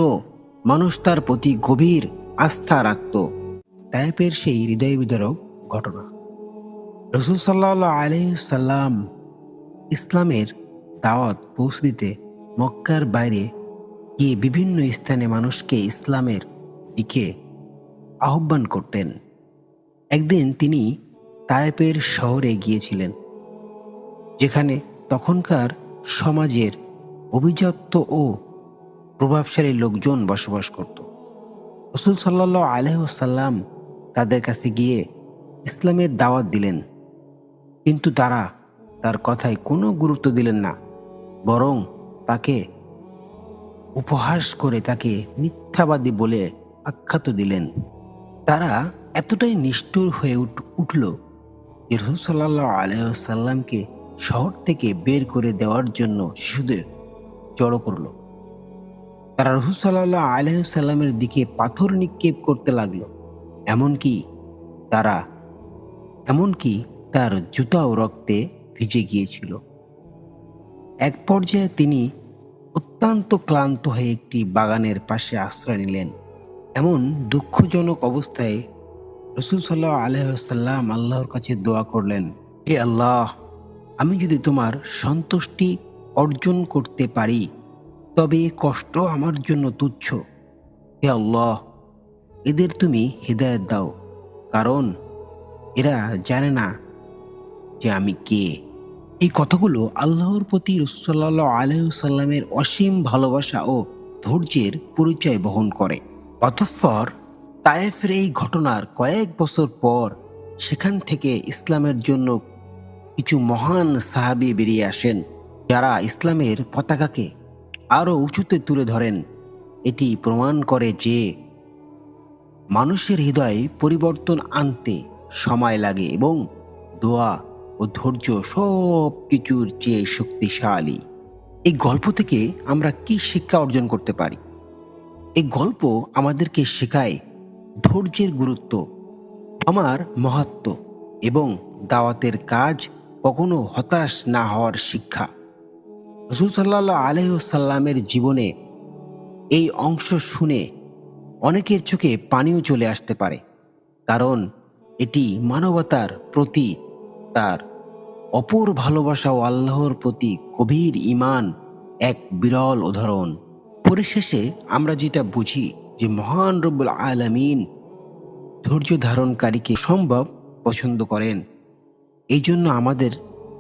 মানুষ তার প্রতি গভীর আস্থা রাখত। তায়েফের সেই হৃদয় বিদারক ঘটনা। রাসূল সাল্লাল্লাহু আলাইহি ওয়াসাল্লাম ইসলামের দাওয়াত পৌঁছে দিতে মক্কার বাইরে গিয়ে বিভিন্ন স্থানে মানুষকে ইসলামের দিকে আহ্বান করতেন। একদিন তিনি তায়েফের শহরে গিয়েছিলেন, যেখানে তখনকার সমাজের অভিজাত ও প্রভাবশালী লোকজন বসবাস করত। রাসূল সাল্লাল্লাহু আলাইহি ওয়াসাল্লাম তাদের কাছে গিয়ে ইসলামের দাওয়াত দিলেন, কিন্তু তারা তার কথায় কোনো গুরুত্ব দিলেন না, বরং তাকে উপহাস করে তাকে মিথ্যাবাদী বলে আখ্যাত দিলেন। তারা এতটাই নিষ্ঠুর হয়ে উঠল যে রাসূল সাল্লাল্লাহু আলাইহি ওয়াসাল্লামকে শহর থেকে বের করে দেওয়ার জন্য শিশুদের জড়ো করল। তারা রাসূল সাল্লাল্লাহু আলাইহি ওয়াসাল্লামের দিকে পাথর নিক্ষেপ করতে লাগলো। এমনকি তার জুতাও রক্তে ভিজে গিয়েছিল। এক পর্যায়ে তিনি অত্যন্ত ক্লান্ত হয়ে একটি বাগানের পাশে আশ্রয় নিলেন। এমন দুঃখজনক অবস্থায় রাসূল সাল্লাল্লাহু আলাইহি ওয়াসাল্লাম আল্লাহর কাছে দোয়া করলেন, হে আল্লাহ, আমি যদি তোমার সন্তুষ্টি অর্জন করতে পারি তবে এ কষ্ট আমার জন্য তুচ্ছ। হে আল্লাহ, এদের তুমি হিদায়াত দাও, কারণ এরা জানে না যে আমি কে। এই কথাগুলো আল্লাহর প্রতি রাসূল সাল্লাল্লাহু আলাইহি ওয়াসাল্লামের অসীম ভালোবাসা ও ধৈর্যের পরিচয় বহন করে। অতঃপর তায়েফের এই ঘটনার কয়েক বছর পর সেখান থেকে ইসলামের জন্য কিছু মহান সাহাবী বেরিয়ে আসেন, যারা ইসলামের পতাকাকে আরো উঁচুতে তুলে ধরেন। এটি প্রমাণ করে যে মানুষের হৃদয়ে পরিবর্তন আনতে সময় লাগে এবং দোয়া ও ধৈর্য সব কিছুর চেয়ে শক্তিশালী। এই গল্প থেকে আমরা কি শিক্ষা অর্জন করতে পারি? এই গল্প আমাদেরকে শেখায় ধৈর্যের গুরুত্ব, আমার মাহাত্ম্য এবং দাওয়াতের কাজ কখনো হতাশ না হওয়ার শিক্ষা। রাসূল সাল্লাল্লাহু আলাইহি ওয়াসাল্লামের জীবনে এই অংশ শুনে অনেকের চোখে পানিও চলে আসতে পারে, কারণ এটি মানবতার প্রতি তার অপর ভালোবাসা ও আল্লাহর প্রতি গভীর ঈমান এক বিরল উদাহরণ। পরিশেষে আমরা যেটা বুঝি যে মহান রব্বুল আলামিন ধৈর্য ধারণকারীকে সম্ভব পছন্দ করেন। এই জন্য আমাদের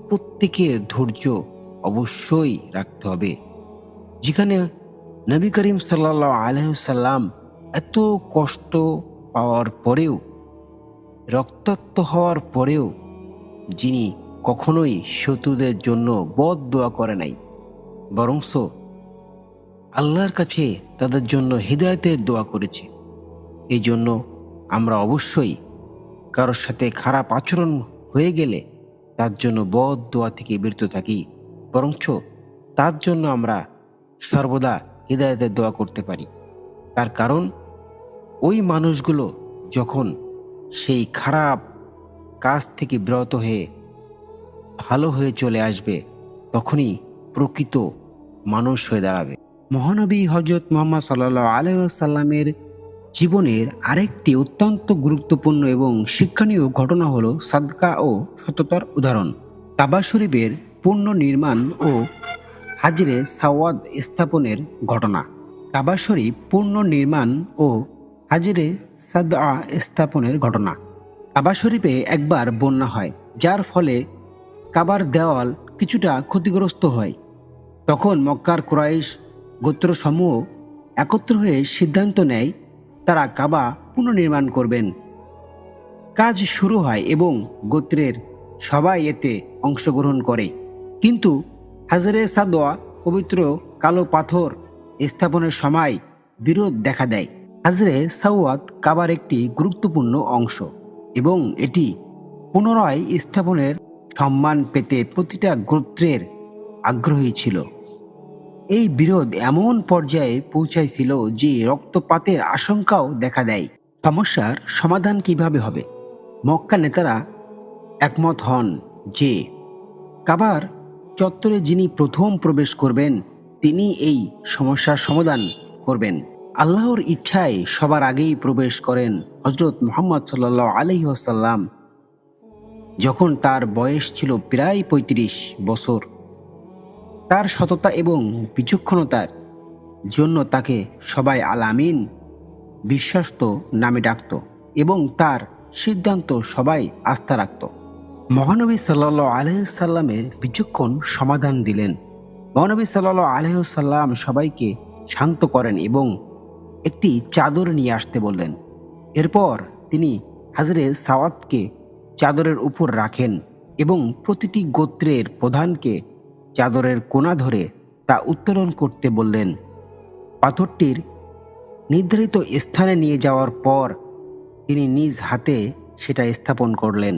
প্রত্যেকের ধৈর্য অবশ্যই রাখতে হবে। যেখানে নবী করিম সাল্লাল্লাহু আলাইহি ওয়াসাল্লাম এত কষ্ট পাওয়ার পরেও, রক্তাক্ত হওয়ার পরেও যিনি কখনোই শত্রুদের জন্য বদদোয়া করে নাই, বরংস আল্লাহর কাছে তাদের জন্য হিদায়াতের দোয়া করেছে। এই জন্য আমরা অবশ্যই কারোর সাথে খারাপ আচরণ হয়ে গেলে তার জন্য বদদোয়া থেকে বিরত থাকি, বরঞ্চ তার জন্য আমরা সর্বদা হিদায়াতের দোয়া করতে পারি। তার কারণ ওই মানুষগুলো যখন সেই খারাপ কাজ থেকে বিরত হয়ে ভালো হয়ে চলে আসবে, তখনই প্রকৃত মানুষ হয়ে দাঁড়াবে। মহানবী হযরত মুহাম্মদ সাল্লাল্লাহু আলাইহি ওয়াসাল্লামের জীবনের আরেকটি অত্যন্ত গুরুত্বপূর্ণ এবং শিক্ষণীয় ঘটনা হলো সাদকা ও সততার উদাহরণ। কাবা শরীফের পুনর্নির্মাণ ও হাজরে সাওয়াদ স্থাপনের ঘটনা। কাবা শরীফ পুনর্নির্মাণ ও হাজরে সাদআ স্থাপনের ঘটনা। কাবা শরীফে একবার বন্যা হয়, যার ফলে কাবার দেওয়াল কিছুটা ক্ষতিগ্রস্ত হয়। তখন মক্কার কুরাইশ গোত্রসমূহ একত্র হয়ে সিদ্ধান্ত নেয় তারা কাবা পুনর্নির্মাণ করবেন। কাজ শুরু হয় এবং গোত্রের সবাই এতে অংশগ্রহণ করে। কিন্তু হাজরে সাদোয়া পবিত্র কালো পাথর স্থাপনের সময় বিরোধ দেখা দেয়। হাজরে সাওয়াত কাবার একটি গুরুত্বপূর্ণ অংশ এবং এটি পুনরায় স্থাপনের সম্মান পেতে প্রতিটা গোত্রের আগ্রহী ছিল। এই বিরোধ এমন পর্যায়ে পৌঁছাইছিল যে রক্তপাতের আশঙ্কাও দেখা দেয়। সমস্যার সমাধান কিভাবে হবে? মক্কা নেতারা একমত হন যে কাবার চত্বরে যিনি প্রথম প্রবেশ করবেন তিনি এই সমস্যার সমাধান করবেন। আল্লাহর ইচ্ছায় সবার আগেই প্রবেশ করেন হযরত মুহাম্মদ সাল্লাল্লাহু আলাইহি ওয়াসাল্লাম, যখন তার বয়স ছিল প্রায় ৩৫ বছর। তার সততা এবং বিচক্ষণতার জন্য তাকে সবাই আল আমিন, বিশ্বস্ত নামে ডাকত এবং তার সিদ্ধান্ত সবাই আস্থা রাখত। মহানবী সাল্লাল্লাহু আলাইহি সাল্লামের বিচক্ষণ সমাধান দিলেন। মহানবী সাল্লাল্লাহু আলাইহি সাল্লাম সবাইকে শান্ত করেন এবং একটি চাদর নিয়ে আসতে বললেন। এরপর তিনি হাজরে সাওয়াতকে চাদরের উপর রাখেন এবং প্রতিটি গোত্রের প্রধানকে চাদরের কোণা ধরে তা উত্তোলন করতে বললেন। পাথরটির নির্ধারিত স্থানে নিয়ে যাওয়ার পর তিনি নিজ হাতে সেটা স্থাপন করলেন।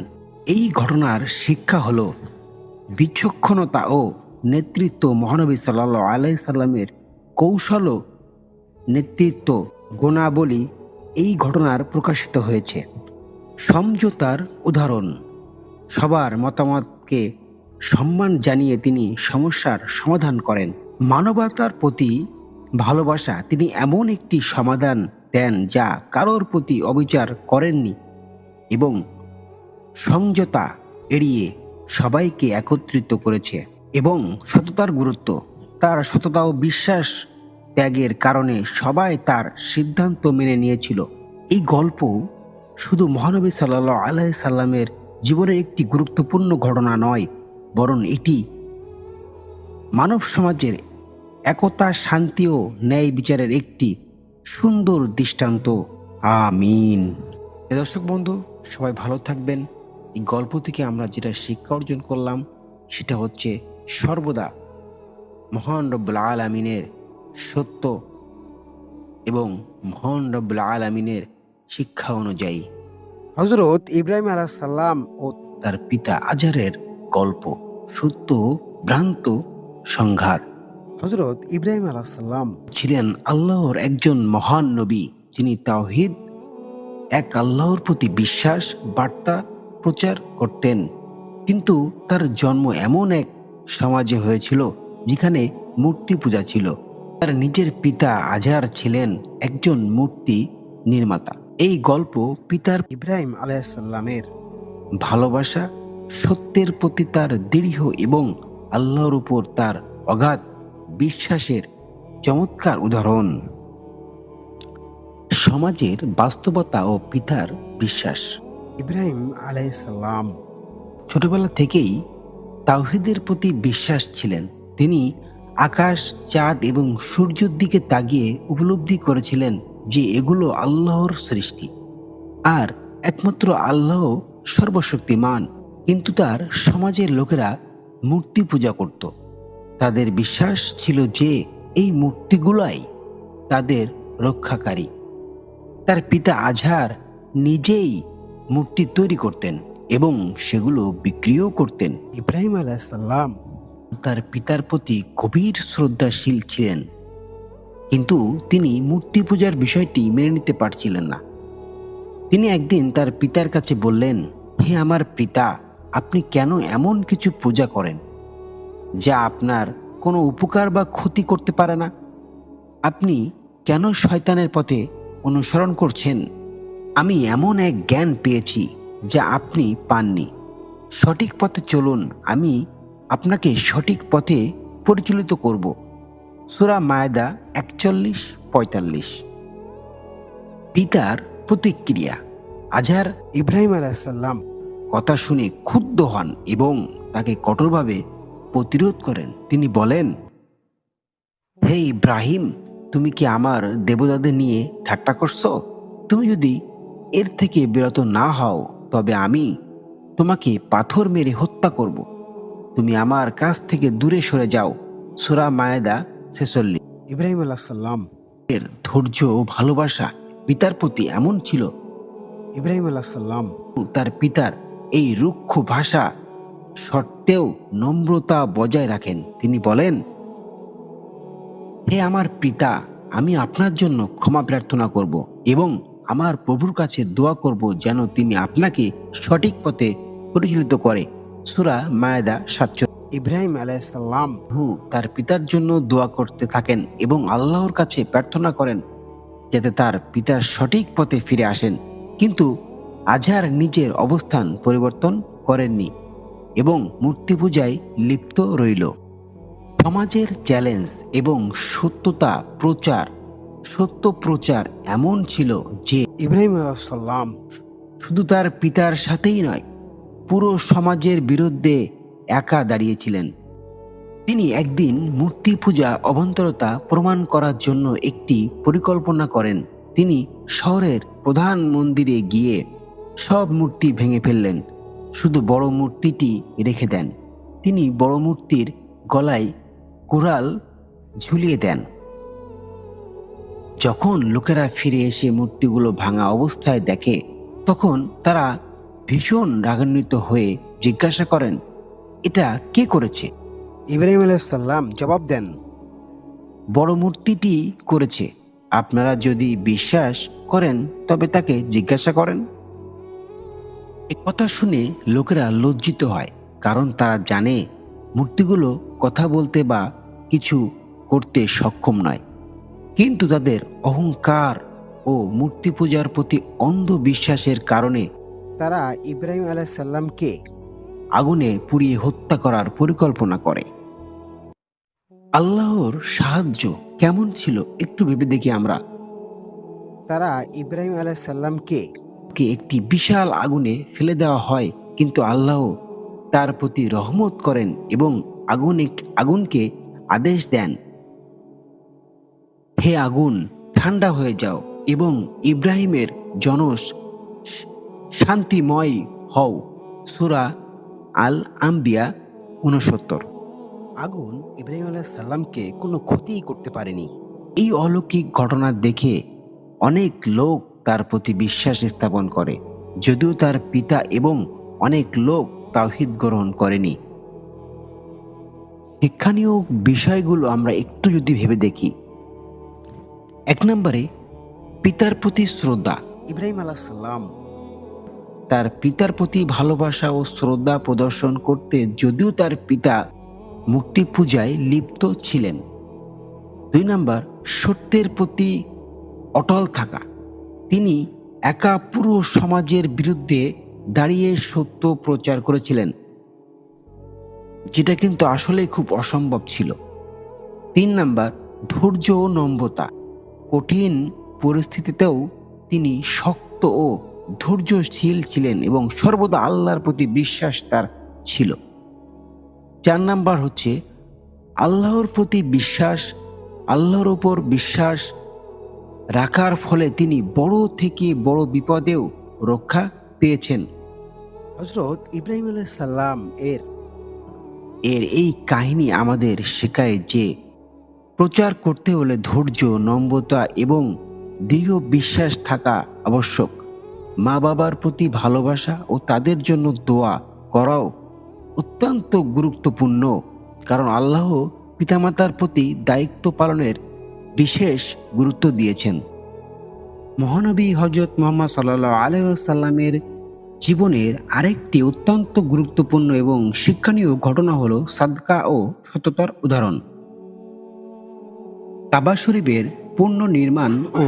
এই ঘটনার শিক্ষা হলো বিচক্ষণতা ও নেতৃত্ব। মহানবী সাল্লাল্লাহু আলাইহি সাল্লামের কৌশল ও নেতৃত্ব গুণাবলী এই ঘটনার প্রকাশিত হয়েছে। সমঝোতার উদাহরণ। সবার মতামতকে সম্মান জানিয়ে তিনি সমস্যার সমাধান করেন। মানবতার প্রতি ভালোবাসা। তিনি এমন একটি সমাধান দেন যা কারোর প্রতি অবিচার করেননি এবং সমঝোতা এড়িয়ে সবাইকে একত্রিত করেছে। এবং সততার গুরুত্ব। তার সততা ও বিশ্বাস ত্যাগের কারণে সবাই তার সিদ্ধান্ত মেনে নিয়েছিল। এই গল্প শুধু মহানবী সাল্লাল্লাহু আলাইহি সাল্লামের জীবনের একটি গুরুত্বপূর্ণ ঘটনা নয়, বরং এটি মানব সমাজের একতা, শান্তি ও ন্যায় বিচারের একটি সুন্দর দৃষ্টান্ত। আমিন। দর্শক বন্ধু, সবাই ভালো থাকবেন। এই গল্প থেকে আমরা যেটা শিক্ষা অর্জন করলাম সেটা হচ্ছে সর্বদা মহান রব্বুল আলামিনের সত্য এবং মহান রব্বুল আলামিনের শিক্ষা অনুযায়ী হযরত ইব্রাহিম আলাইহিস সালাম ও তার পিতা আজারের গল্প, সত্য ও ভ্রান্ত সংঘাত। হযরত ইব্রাহিম আলাইহিস সালাম ছিলেন আল্লাহর একজন মহান নবী, যিনি তাওহীদ, এক আল্লাহর প্রতি বিশ্বাস বার্তা প্রচার করতেন। কিন্তু তার জন্ম এমন এক সমাজে হয়েছিল যেখানে মূর্তি পূজা ছিল। তার নিজের পিতা আজার ছিলেন একজন মূর্তি নির্মাতা। এই গল্প পিতার ইব্রাহিম আলাইহিস সালামের ভালোবাসা, সত্যের প্রতি তার দৃঢ় এবং আল্লাহর উপর তার অগাধ বিশ্বাসের চমৎকার উদাহরণ। সমাজের বাস্তবতা ও পিতার বিশ্বাস। ইব্রাহিম আলাইহিস সালাম ছোটবেলা থেকেই তাওহীদের প্রতি বিশ্বাস ছিলেন। তিনি আকাশ, চাঁদ এবং সূর্যের দিকে তাকিয়ে উপলব্ধি করেছিলেন যে এগুলো আল্লাহর সৃষ্টি আর একমাত্র আল্লাহ সর্বশক্তিমান। কিন্তু তার সমাজের লোকেরা মূর্তি পূজা করত। তাদের বিশ্বাস ছিল যে এই মূর্তিগুলাই তাদের রক্ষাকারী। তার পিতা আজহার নিজেই মূর্তি তৈরি করতেন এবং সেগুলো বিক্রিও করতেন। ইব্রাহিম আলাইহিস সালাম তার পিতার প্রতি গভীর শ্রদ্ধাশীল ছিলেন, কিন্তু তিনি মূর্তি পূজার বিষয়টি মেনে নিতে পারছিলেন না। তিনি একদিন তার পিতার কাছে বললেন, হে আমার পিতা, আপনি কেন এমন কিছু পূজা করেন যা আপনার কোনো উপকার বা ক্ষতি করতে পারে না? আপনি কেন শয়তানের পথে অনুসরণ করছেন? আমি এমন এক জ্ঞান পেয়েছি যা আপনি পাননি। সঠিক পথে চলুন, আমি আপনাকে সঠিক পথে পরিচালিত করব। সূরা মায়দা 41-45। পিতার প্রতিক্রিয়া। আজহার ইব্রাহিম আলাইহিস সালাম কথা শুনে ক্ষুব্ধ হন এবং তাকে কঠোরভাবে প্রতিরোধ করেন। তিনি বলেন, হে ইব্রাহিম, তুমি কি আমার দেবতাদের নিয়ে ঠাট্টা করছো? তুমি যদি এর থেকে বিরত না হও তবে আমি তোমাকে পাথর মেরে হত্যা করব। তুমি আমার কাছ থেকে দূরে সরে যাও। সূরা মায়েদা 46। ইব্রাহিম আলাইসাল্লাম এর ধৈর্য ও ভালোবাসা পিতার প্রতি এমন ছিল, ইব্রাহিম আলাইসাল্লাম তার পিতার এই রুক্ষ ভাষা সত্ত্বেও নম্রতা বজায় রাখেন। তিনি বলেন, হে আমার পিতা, আমি আপনার জন্য ক্ষমা প্রার্থনা করব এবং আমার প্রভুর কাছে দোয়া করব যেন তিনি আপনাকে সঠিক পথে পরিচালিত করে। সূরা মায়েদা 47। ইব্রাহিম আলাইসাল্লাম তার পিতার জন্য দোয়া করতে থাকেন এবং আল্লাহর কাছে প্রার্থনা করেন যাতে তার পিতার সঠিক পথে ফিরে আসেন। কিন্তু আজহার নিজের অবস্থান পরিবর্তন করেননি এবং মূর্তি পূজায় লিপ্ত রইল। সমাজের চ্যালেঞ্জ এবং সত্য প্রচার এমন ছিল যে ইব্রাহিম আলাইসাল্লাম শুধু তার পিতার সাথেই নয়, পুরো সমাজের বিরুদ্ধে একা দাঁড়িয়েছিলেন। তিনি একদিন মূর্তি পূজা অবান্তরতা প্রমাণ করার জন্য একটি পরিকল্পনা করেন। তিনি শহরের প্রধান মন্দিরে গিয়ে সব মূর্তি ভেঙে ফেললেন, শুধু বড় মূর্তিটি রেখে দেন। তিনি বড় মূর্তির গলায় কুড়াল ঝুলিয়ে দেন। যখন লোকেরা ফিরে এসে মূর্তিগুলো ভাঙা অবস্থায় দেখে, তখন তারা ভীষণ রাগান্বিত হয়ে জিজ্ঞাসা করেন, এটা কে করেছে? ইব্রাহিম আলাইসাল্লাম জবাব দেন, বড় মূর্তিটি করেছে। আপনারা যদি বিশ্বাস করেন তবে তাকে জিজ্ঞাসা করেন। এ কথা শুনে লোকেরা লজ্জিত হয়, কারণ তারা জানে মূর্তিগুলো কথা বলতে বা কিছু করতে সক্ষম নয়। কিন্তু তাদের অহংকার ও মূর্তি পূজার প্রতি অন্ধ বিশ্বাসের কারণে তারা ইব্রাহিম আলাইসাল্লামকে আগুনে পুড়িয়ে হত্যা করার পরিকল্পনা করে। আল্লাহর সাহায্য কেমন ছিল একটু ভেবে দেখি আমরা। তারা ইব্রাহিম আলাইসাল্লামকে একটি বিশাল আগুনে ফেলে দেওয়া হয়, কিন্তু আল্লাহ তার প্রতি রহমত করেন এবং আগুনকে আদেশ দেন, হে আগুন, ঠান্ডা হয়ে যাও এবং ইব্রাহিমের জনস শান্তিময় হও। সূরা আল আম্বিয়া 69। আগুন ইব্রাহিম আলাইসাল্লামকে কোনো ক্ষতিই করতে পারেনি। এই অলৌকিক ঘটনা দেখে অনেক লোক তার প্রতি বিশ্বাস স্থাপন করে, যদিও তার পিতা এবং অনেক লোক তাওহীদ গ্রহণ করেনি। শিক্ষণীয় বিষয়গুলো আমরা একটু যদি ভেবে দেখি। 1 নম্বরে, পিতার প্রতি শ্রদ্ধা। ইব্রাহিম আলাইসাল্লাম তার পিতার প্রতি ভালোবাসা ও শ্রদ্ধা প্রদর্শন করতে যদিও তার পিতা মূর্তি পূজায় লিপ্ত ছিলেন। 2 নম্বর, সত্যের প্রতি অটল থাকা। তিনি একা পুরো সমাজের বিরুদ্ধে দাঁড়িয়ে সত্য প্রচার করেছিলেন, যেটা কিন্তু আসলে খুব অসম্ভব ছিল। 3 নম্বর, ধৈর্য ও নম্রতা। কঠিন পরিস্থিতিতেও তিনি শক্ত ও ধৈর্যশীল ছিলেন এবং সর্বদা আল্লাহর প্রতি বিশ্বাস তার ছিল। 4 নম্বর হচ্ছে আল্লাহর প্রতি বিশ্বাস। আল্লাহর উপর বিশ্বাস রাখার ফলে তিনি বড় থেকে বড় বিপদেও রক্ষা পেয়েছেন। হযরত ইব্রাহিম আলাইসাল্লাম এর এই কাহিনী আমাদের শেখায় যে প্রচার করতে হলে ধৈর্য, নম্রতা এবং দৃঢ় বিশ্বাস থাকা আবশ্যক। মা বাবার প্রতি ভালোবাসা ও তাদের জন্য দোয়া করাও অত্যন্ত গুরুত্বপূর্ণ, কারণ আল্লাহ পিতামাতার প্রতি দায়িত্ব পালনের বিশেষ গুরুত্ব দিয়েছেন। মহানবী হযরত মুহাম্মদ সাল্লাল্লাহু আলাইহি ওয়াসাল্লামের জীবনের আরেকটি অত্যন্ত গুরুত্বপূর্ণ এবং শিক্ষণীয় ঘটনা হলো সাদকা ও সততার উদাহরণ। কাবা শরীফের পুনর্নির্মাণ ও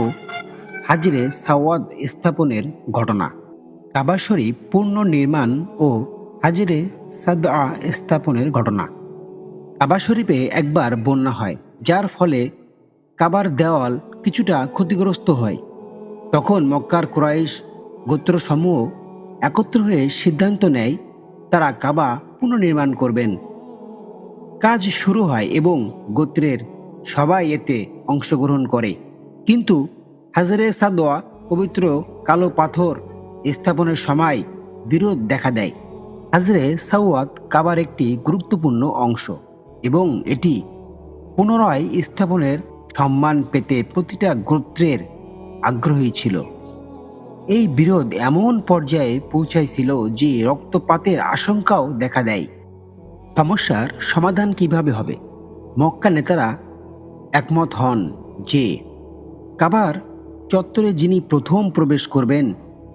হাজরে সাওয়াদ স্থাপনের ঘটনা। কাবা শরীফ পুনর্নির্মাণ ও হাজরে সাদআ স্থাপনের ঘটনা। কাবা শরীফে একবার বন্যা হয়, যার ফলে কাবার দেওয়াল কিছুটা ক্ষতিগ্রস্ত হয়। তখন মক্কার কুরাইশ গোত্রসমূহ একত্র হয়ে সিদ্ধান্ত নেয় তারা কাবা পুনর্নির্মাণ করবেন। কাজ শুরু হয় এবং গোত্রের সবাই এতে অংশগ্রহণ করে, কিন্তু হাজরে সাদওয়া পবিত্র কালো পাথর স্থাপনের সময় বিরোধ দেখা দেয়। হাজরে সাওয়াত কাবার একটি গুরুত্বপূর্ণ অংশ এবং এটি পুনরায় স্থাপনের সম্মান পেতে প্রতিটা গোত্রের আগ্রহী ছিল। এই বিরোধ এমন পর্যায়ে পৌঁছাইছিল যে রক্তপাতের আশঙ্কাও দেখা দেয়। সমস্যার সমাধান কিভাবে হবে? মক্কা নেতারা একমত হন যে কাবার চত্বরে যিনি প্রথম প্রবেশ করবেন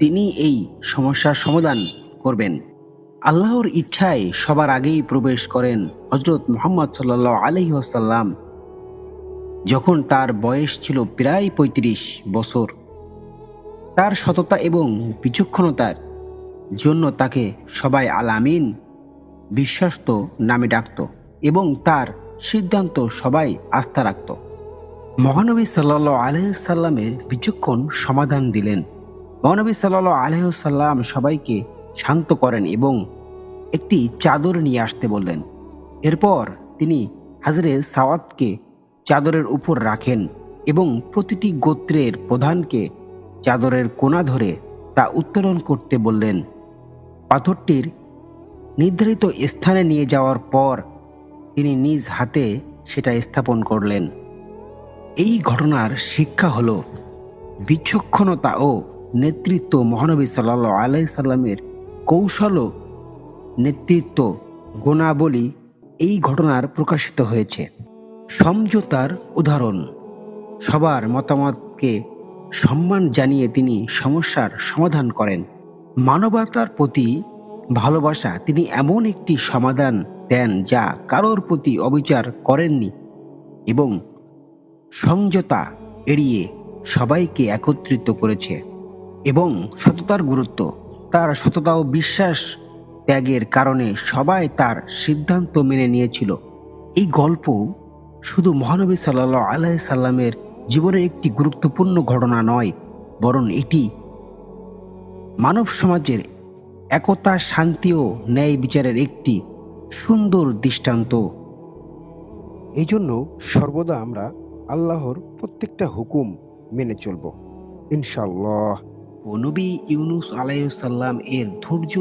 তিনি এই সমস্যার সমাধান করবেন। আল্লাহর ইচ্ছায় সবার আগেই প্রবেশ করেন হযরত মুহাম্মদ সাল্লাল্লাহু আলাইহি ওয়াসাল্লাম, যখন তার বয়স ছিল প্রায় ৩৫ বছর। তার সততা এবং বিচক্ষণতার জন্য তাকে সবাই আল আমিন, বিশ্বস্ত নামে ডাকত এবং তার সিদ্ধান্ত সবাই আস্থা রাখত। মহানবী সাল্লাল্লাহু আলাইহি সাল্লামের বিচক্ষণ সমাধান দিলেন। মহানবী সাল্লাল্লাহু আলাইহি সাল্লাম সবাইকে শান্ত করেন এবং একটি চাদর নিয়ে আসতে বললেন। এরপর তিনি হাজরে সাওয়াতকে চাদরের উপর রাখেন এবং প্রতিটি গোত্রের প্রধানকে চাদরের কোণা ধরে তা উত্তোলন করতে বললেন। পাথরটির নির্ধারিত স্থানে নিয়ে যাওয়ার পর তিনি নিজ হাতে সেটা স্থাপন করলেন। এই ঘটনার শিক্ষা হলো বিচক্ষণতা ও নেতৃত্ব। মহানবী সাল্লাল্লাহু আলাইহি সাল্লামের কৌশল ও নেতৃত্ব গুণাবলী এই ঘটনার প্রকাশিত হয়েছে। সমঝোতার উদাহরণ। সবার মতামতকে সম্মান জানিয়ে তিনি সমস্যার সমাধান করেন। মানবতার প্রতি ভালোবাসা। তিনি এমন একটি সমাধান দেন যা কারোর প্রতি অবিচার করেননি এবং সমঝোতা এড়িয়ে সবাইকে একত্রিত করেছে। এবং সততার গুরুত্ব। তার সততা ও বিশ্বাস ত্যাগের কারণে সবাই তার সিদ্ধান্ত মেনে নিয়েছিল। এই গল্প শুধু মহানবী সাল্লাল্লাহু আলাইহি সাল্লামের জীবনের একটি গুরুত্বপূর্ণ ঘটনা নয়, বরং এটি মানব সমাজের একতা, শান্তি ও ন্যায় বিচারের একটি সুন্দর দৃষ্টান্ত। এই জন্য সর্বদা আমরা আল্লাহর প্রত্যেকটা হুকুম মেনে চলব ইনশাআল্লাহ। ও নবী ইউনুস আলাইহিস সালাম এর ধৈর্য।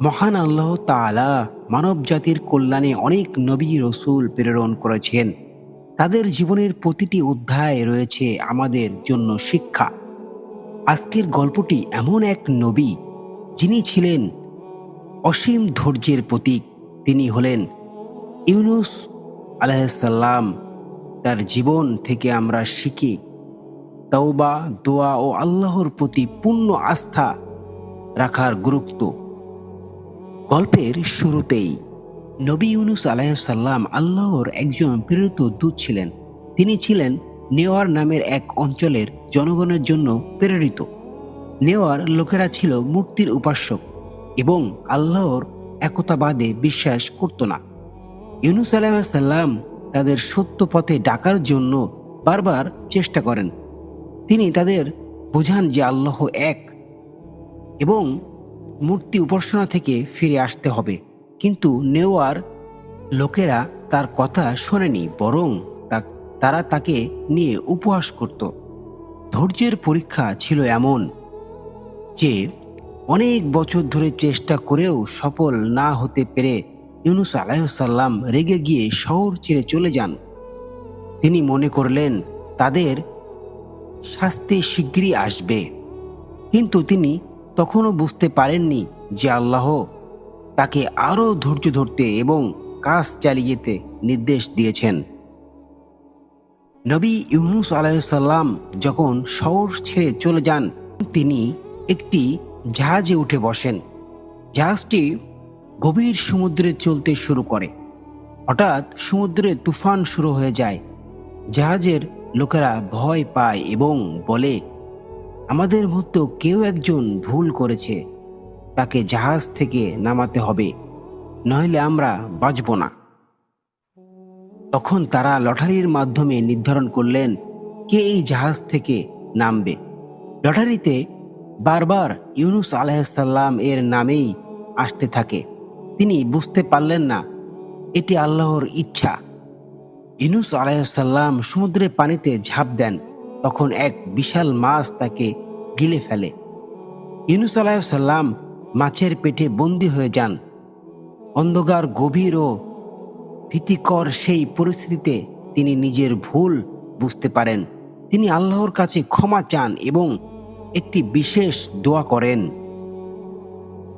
মহান আল্লাহ তাআলা মানব জাতির কল্যাণে অনেক নবী রসুল প্রেরণ করেছেন। তাদের জীবনের প্রতিটি অধ্যায় রয়েছে আমাদের জন্য শিক্ষা। আজকের গল্পটি এমন এক নবী যিনি ছিলেন অসীম ধৈর্যের প্রতীক। তিনি হলেন ইউনুস আলাইহিস সালাম। তার জীবন থেকে আমরা শিখি তওবা, দোয়া ও আল্লাহর প্রতি পূর্ণ আস্থা রাখার গুরুত্ব। গল্পের শুরুতেই নবী ইউনুস আলাইহিস সালাম আল্লাহর একজন প্রেরিত দূত ছিলেন। তিনি ছিলেন নেওয়ার নামের এক অঞ্চলের জনগণের জন্য প্রেরিত। নেওয়ার লোকেরা ছিল মূর্তির উপাসক এবং আল্লাহর একতাবাদে বিশ্বাস করত না। ইউনুস আলাইহিস সালাম তাদের সত্য পথে ডাকার জন্য বারবার চেষ্টা করেন। তিনি তাদের বোঝান যে আল্লাহ এক এবং মূর্তি উপাসনা থেকে ফিরে আসতে হবে। কিন্তু নেওয়ার লোকেরা তার কথা শোনেনি, বরং তারা তাকে নিয়ে উপহাস করত। ধৈর্যের পরীক্ষা ছিল এমন যে অনেক বছর ধরে চেষ্টা করেও সফল না হতে পেরে ইউনুস আলাইহিস সালাম রেগে গিয়ে শহর ছেড়ে চলে যান। তিনি মনে করলেন তাদের শাস্তি শিগগিরই আসবে, কিন্তু তিনি তখনও বুঝতে পারেননি যে আল্লাহ তাকে আরও ধৈর্য ধরতে এবং কাজ চালিয়ে যেতে নির্দেশ দিয়েছেন। নবী ইউনুস আলাইহিস সালাম যখন শহর ছেড়ে চলে যান, তিনি একটি জাহাজে উঠে বসেন। জাহাজটি গভীর সমুদ্রে চলতে শুরু করে। হঠাৎ সমুদ্রে তুফান শুরু হয়ে যায়। জাহাজের লোকেরা ভয় পায় এবং বলে, আমাদের মধ্যে কেউ একজন ভুল করেছে, তাকে জাহাজ থেকে নামাতে হবে, নইলে আমরা বাঁচব না। তখন তারা লটারির মাধ্যমে নির্ধারণ করলেন কে এই জাহাজ থেকে নামবে। লটারিতে বারবার ইউনুস আলাইহিস সালাম এর নামেই আসতে থাকে। তিনি বুঝতে পারলেন না এটি আল্লাহর ইচ্ছা। ইউনুস আলাইহিস সালাম সমুদ্রের পানিতে ঝাঁপ দেন। তখন এক বিশাল মাছ তাকে গিলে ফেলে। ইউনুস আলাইহিস সালাম মাছের পেটে বন্দী হয়ে যান। অন্ধকার গভীর ও ভীতিকর সেই পরিস্থিতিতে তিনি নিজের ভুল বুঝতে পারেন। তিনি আল্লাহর কাছে ক্ষমা চান এবং একটি বিশেষ দোয়া করেন,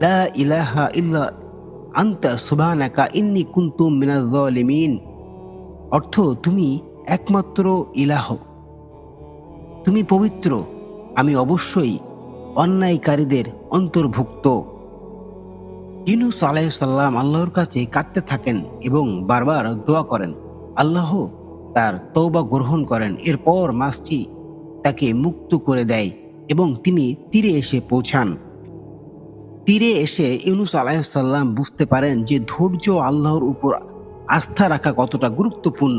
লা ইলাহা ইল্লা আনতা সুবহানাকা ইন্নী কুনতু মিনাজ জালিমিন। অর্থ, তুমি একমাত্র ইলাহ, তুমি পবিত্র, আমি অবশ্যই অন্যায়কারীদের অন্তর্ভুক্ত। ইউনূস আলাইহিস সালাম আল্লাহর কাছে কাঁদতে থাকেন এবং বারবার দোয়া করেন। আল্লাহ তার তওবা গ্রহণ করেন। এরপর মাছটি তাকে মুক্ত করে দেয় এবং তিনি তীরে এসে পৌঁছান। তীরে এসে ইউনূস আলাইহিস সালাম বুঝতে পারেন যে ধৈর্য আল্লাহর উপর আস্থা রাখা কতটা গুরুত্বপূর্ণ।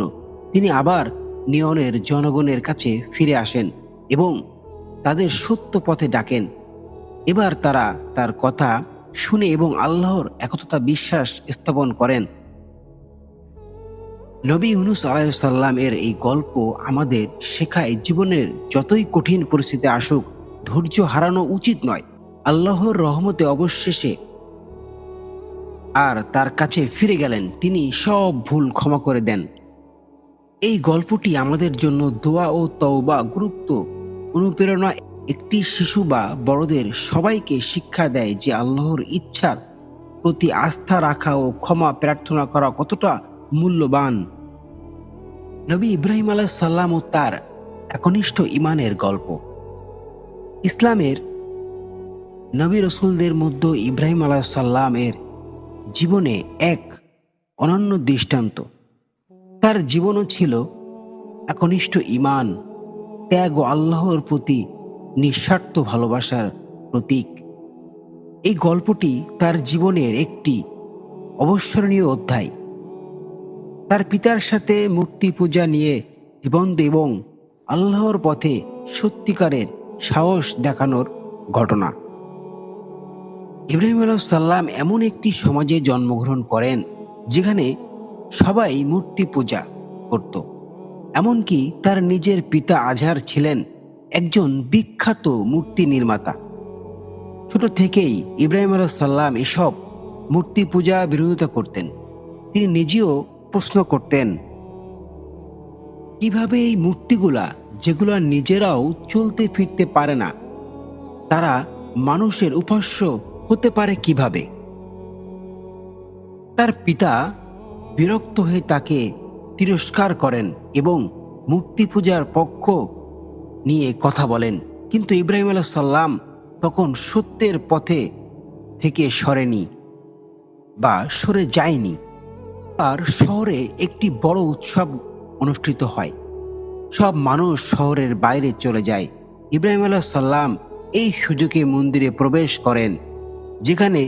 তিনি আবার নিয়নের জনগণের কাছে ফিরে আসেন এবং তাদের সত্য পথে ডাকেন। এবার তারা তার কথা শুনে এবং আল্লাহর একতা বিশ্বাস স্থাপন করেন। নবী ইউনূস আলাইহিস সালাম এর এই গল্প আমাদের শেখায়, জীবনের যতই কঠিন পরিস্থিতি আসুক, ধৈর্য হারানো উচিত নয়। আল্লাহর রহমতে অবশেষে আর তার কাছে ফিরে গেলেন, তিনি সব ভুল ক্ষমা করে দেন। এই গল্পটি আমাদের জন্য দোয়া ও তওবা গুরুত্ব অনুপ্রেরণা। একটি শিশু বা বড়দের সবাইকে শিক্ষা দেয় যে আল্লাহর ইচ্ছার প্রতি আস্থা রাখা ও ক্ষমা প্রার্থনা করা কতটা মূল্যবান। নবী ইব্রাহিম আলাইহিস সালাম ও তার একনিষ্ঠ ঈমানের গল্প। ইসলামের নবী রাসূলদের মধ্যে ইব্রাহিম আলাইহিস সালাম এর জীবনে এক অনন্য দৃষ্টান্ত। তার জীবনও ছিল একনিষ্ঠ ঈমান, ত্যাগ ও আল্লাহর প্রতি নিঃস্বার্থ ভালোবাসার প্রতীক। এই গল্পটি তার জীবনের একটি অবিস্মরণীয় অধ্যায়। তার পিতার সাথে মূর্তি পূজা নিয়ে নিবন্ধ এবং আল্লাহর পথে সত্যিকারের সাহস দেখানোর ঘটনা। ইব্রাহিম আলাইহিস সালাম এমন একটি সমাজে জন্মগ্রহণ করেন যেখানে সবাই মূর্তি পূজা করত। এমনকি তার নিজের পিতা আজহার ছিলেন একজন বিখ্যাত মূর্তি নির্মাতা। ছোট থেকেই ইব্রাহিম আলাইহিস সালাম এসব মূর্তি পূজা বিরোধিতা করতেন। তিনি নিজেও প্রশ্ন করতেন, কিভাবে এই মূর্তিগুলা, যেগুলো নিজেরাও চলতে ফিরতে পারে না, তারা মানুষের উপাস্য হতে পারে কিভাবে? তার পিতা বিরক্ত হয়ে তাকে তিরস্কার করেন এবং মূর্তি পূজার পক্ষ নিয়ে কথা বলেন। কিন্তু ইব্রাহিম আলাইহিস সালাম তখন সত্যের পথে থেকে সরেনি বা সরে যায়নি। আর শহরে একটি বড় উৎসব অনুষ্ঠিত হয়। সব মানুষ শহরের বাইরে চলে যায়। ইব্রাহিম আলাইহিস সালাম এই সুযোগে মন্দিরে প্রবেশ করেন, যেখানে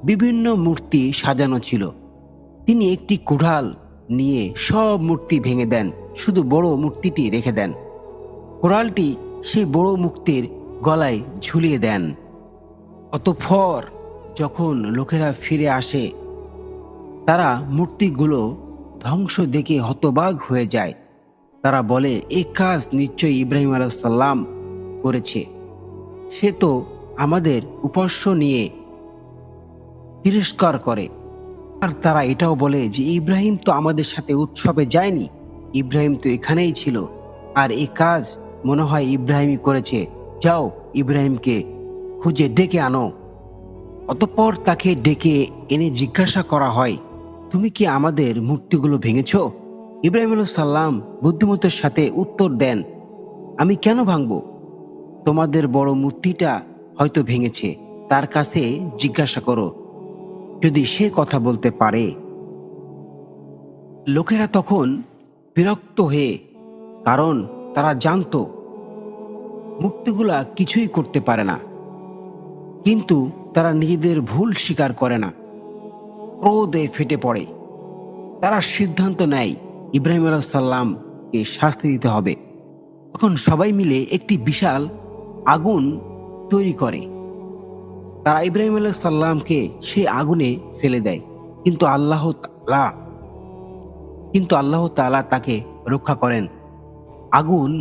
বিভিন্ন মূর্তি সাজানো ছিল। তিনি একটি কুড়াল নিয়ে সব মূর্তি ভেঙে দেন, শুধু বড় মূর্তিটি রেখে দেন। কুড়ালটি সেই বড় মূর্তির গলায় ঝুলিয়ে দেন। অতঃপর যখন লোকেরা ফিরে আসে, তারা মূর্তিগুলো ধ্বংস দেখে হতবাক হয়ে যায়। তারা বলে, এই কাজ নিশ্চয়ই ইব্রাহিম আলাইহিস সালাম করেছে। সে তো আমাদের উপাস্য নিয়ে তিরস্কার করে। আর তারা এটাও বলে যে ইব্রাহিম তো আমাদের সাথে উৎসবে যায়নি, ইব্রাহিম তো এখানেই ছিল, আর এই কাজ মনে হয় ইব্রাহিমই করেছে। যাও, ইব্রাহিমকে খুঁজে ডেকে আনো। অতঃপর তাকে ডেকে এনে জিজ্ঞাসা করা হয়, তুমি কি আমাদের মূর্তিগুলো ভেঙেছ? ইব্রাহিম আলাইহিস সালাম বুদ্ধিমত্তার সাথে উত্তর দেন, আমি কেন ভাঙব? তোমাদের বড় মূর্তিটা হয়তো ভেঙেছে, তার কাছে জিজ্ঞাসা করো, যদি সে কথা বলতে পারে। লোকেরা তখন বিরক্ত হয়ে, কারণ তারা জানতো মূর্তিগুলা কিছুই করতে পারে না, কিন্তু তারা নিজেদের ভুল স্বীকার করে না। ক্রোধে ফেটে পড়ে। তারা সিদ্ধান্ত নেয় ইব্রাহিম আলাইহিস সালামকে শাস্তি দিতে হবে। তখন সবাই মিলে একটি বিশাল আগুন তৈরি করে। তারা ইব্রাহিম আলাইহিস সালামকে সেই আগুনে ফেলে দেয়, কিন্তু আল্লাহ তাআলা তাকে রক্ষা করেন। আগুন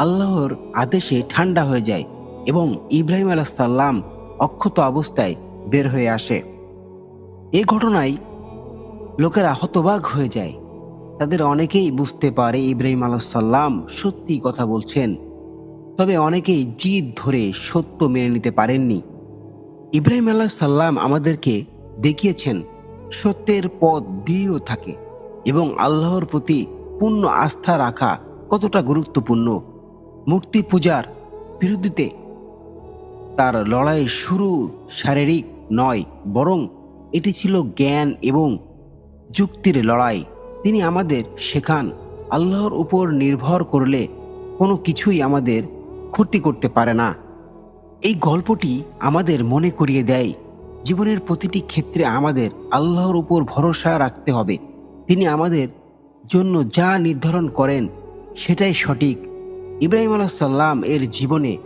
আল্লাহর আদেশে ঠান্ডা হয়ে যায় এবং ইব্রাহিম আলাইহিস সালাম অক্ষত অবস্থায় বের হয়ে আসে। এই ঘটনায় লোকেরা হতবাক হয়ে যায়। তাদের অনেকেই বুঝতে পারে ইব্রাহিম আলাইসাল্লাম সত্যি কথা বলছেন, তবে অনেকেই জিদ ধরে সত্য মেনে নিতে পারেননি। ইব্রাহিম আলাইসাল্লাম আমাদেরকে দেখিয়েছেন সত্যের পথ দৃঢ় থাকে এবং আল্লাহর প্রতি পূর্ণ আস্থা রাখা কতটা গুরুত্বপূর্ণ। মূর্তি পূজার বিরুদ্ধে তার লড়াই শুরু শারীরিক নয়, বরং এটি ছিল জ্ঞান এবং যুক্তির লড়াই। তিনি আমাদের শেখান আল্লাহর উপর নির্ভর করলে কোনো কিছুই আমাদের ক্ষতি করতে পারে না। এই গল্পটি আমাদের মনে করিয়ে দেয় জীবনের প্রতিটি ক্ষেত্রে আমাদের আল্লাহর উপর ভরসা রাখতে হবে। তিনি আমাদের জন্য যা নির্ধারণ করেন সেটাই সঠিক। ইব্রাহিম আলাইসাল্লাম এর জীবনে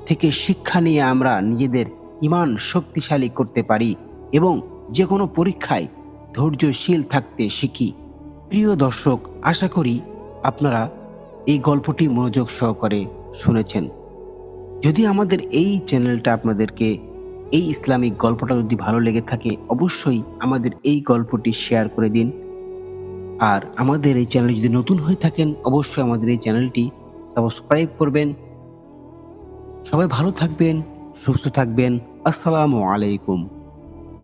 থেকে শিক্ষা নিয়ে আমরা নিজেদের ঈমান শক্তিশালী করতে পারি এবং যে কোনো পরীক্ষায় ধৈর্যশীল থাকতে শিখি। প্রিয় দর্শক, আশা করি আপনারা এই গল্পটি মনোযোগ সহকারে শুনেছেন। যদি আমাদের এই চ্যানেলটা আপনাদেরকে এই ইসলামিক গল্পটা যদি ভালো লেগে থাকে, অবশ্যই আমাদের এই গল্পটি শেয়ার করে দিন। আর আমাদের এই চ্যানেলে যদি নতুন হয়ে থাকেন, অবশ্যই আমাদের এই চ্যানেলটি সাবস্ক্রাইব করবেন। সবাই ভালো থাকবেন, সুস্থ থাকবেন। আসসালামু আলাইকুম।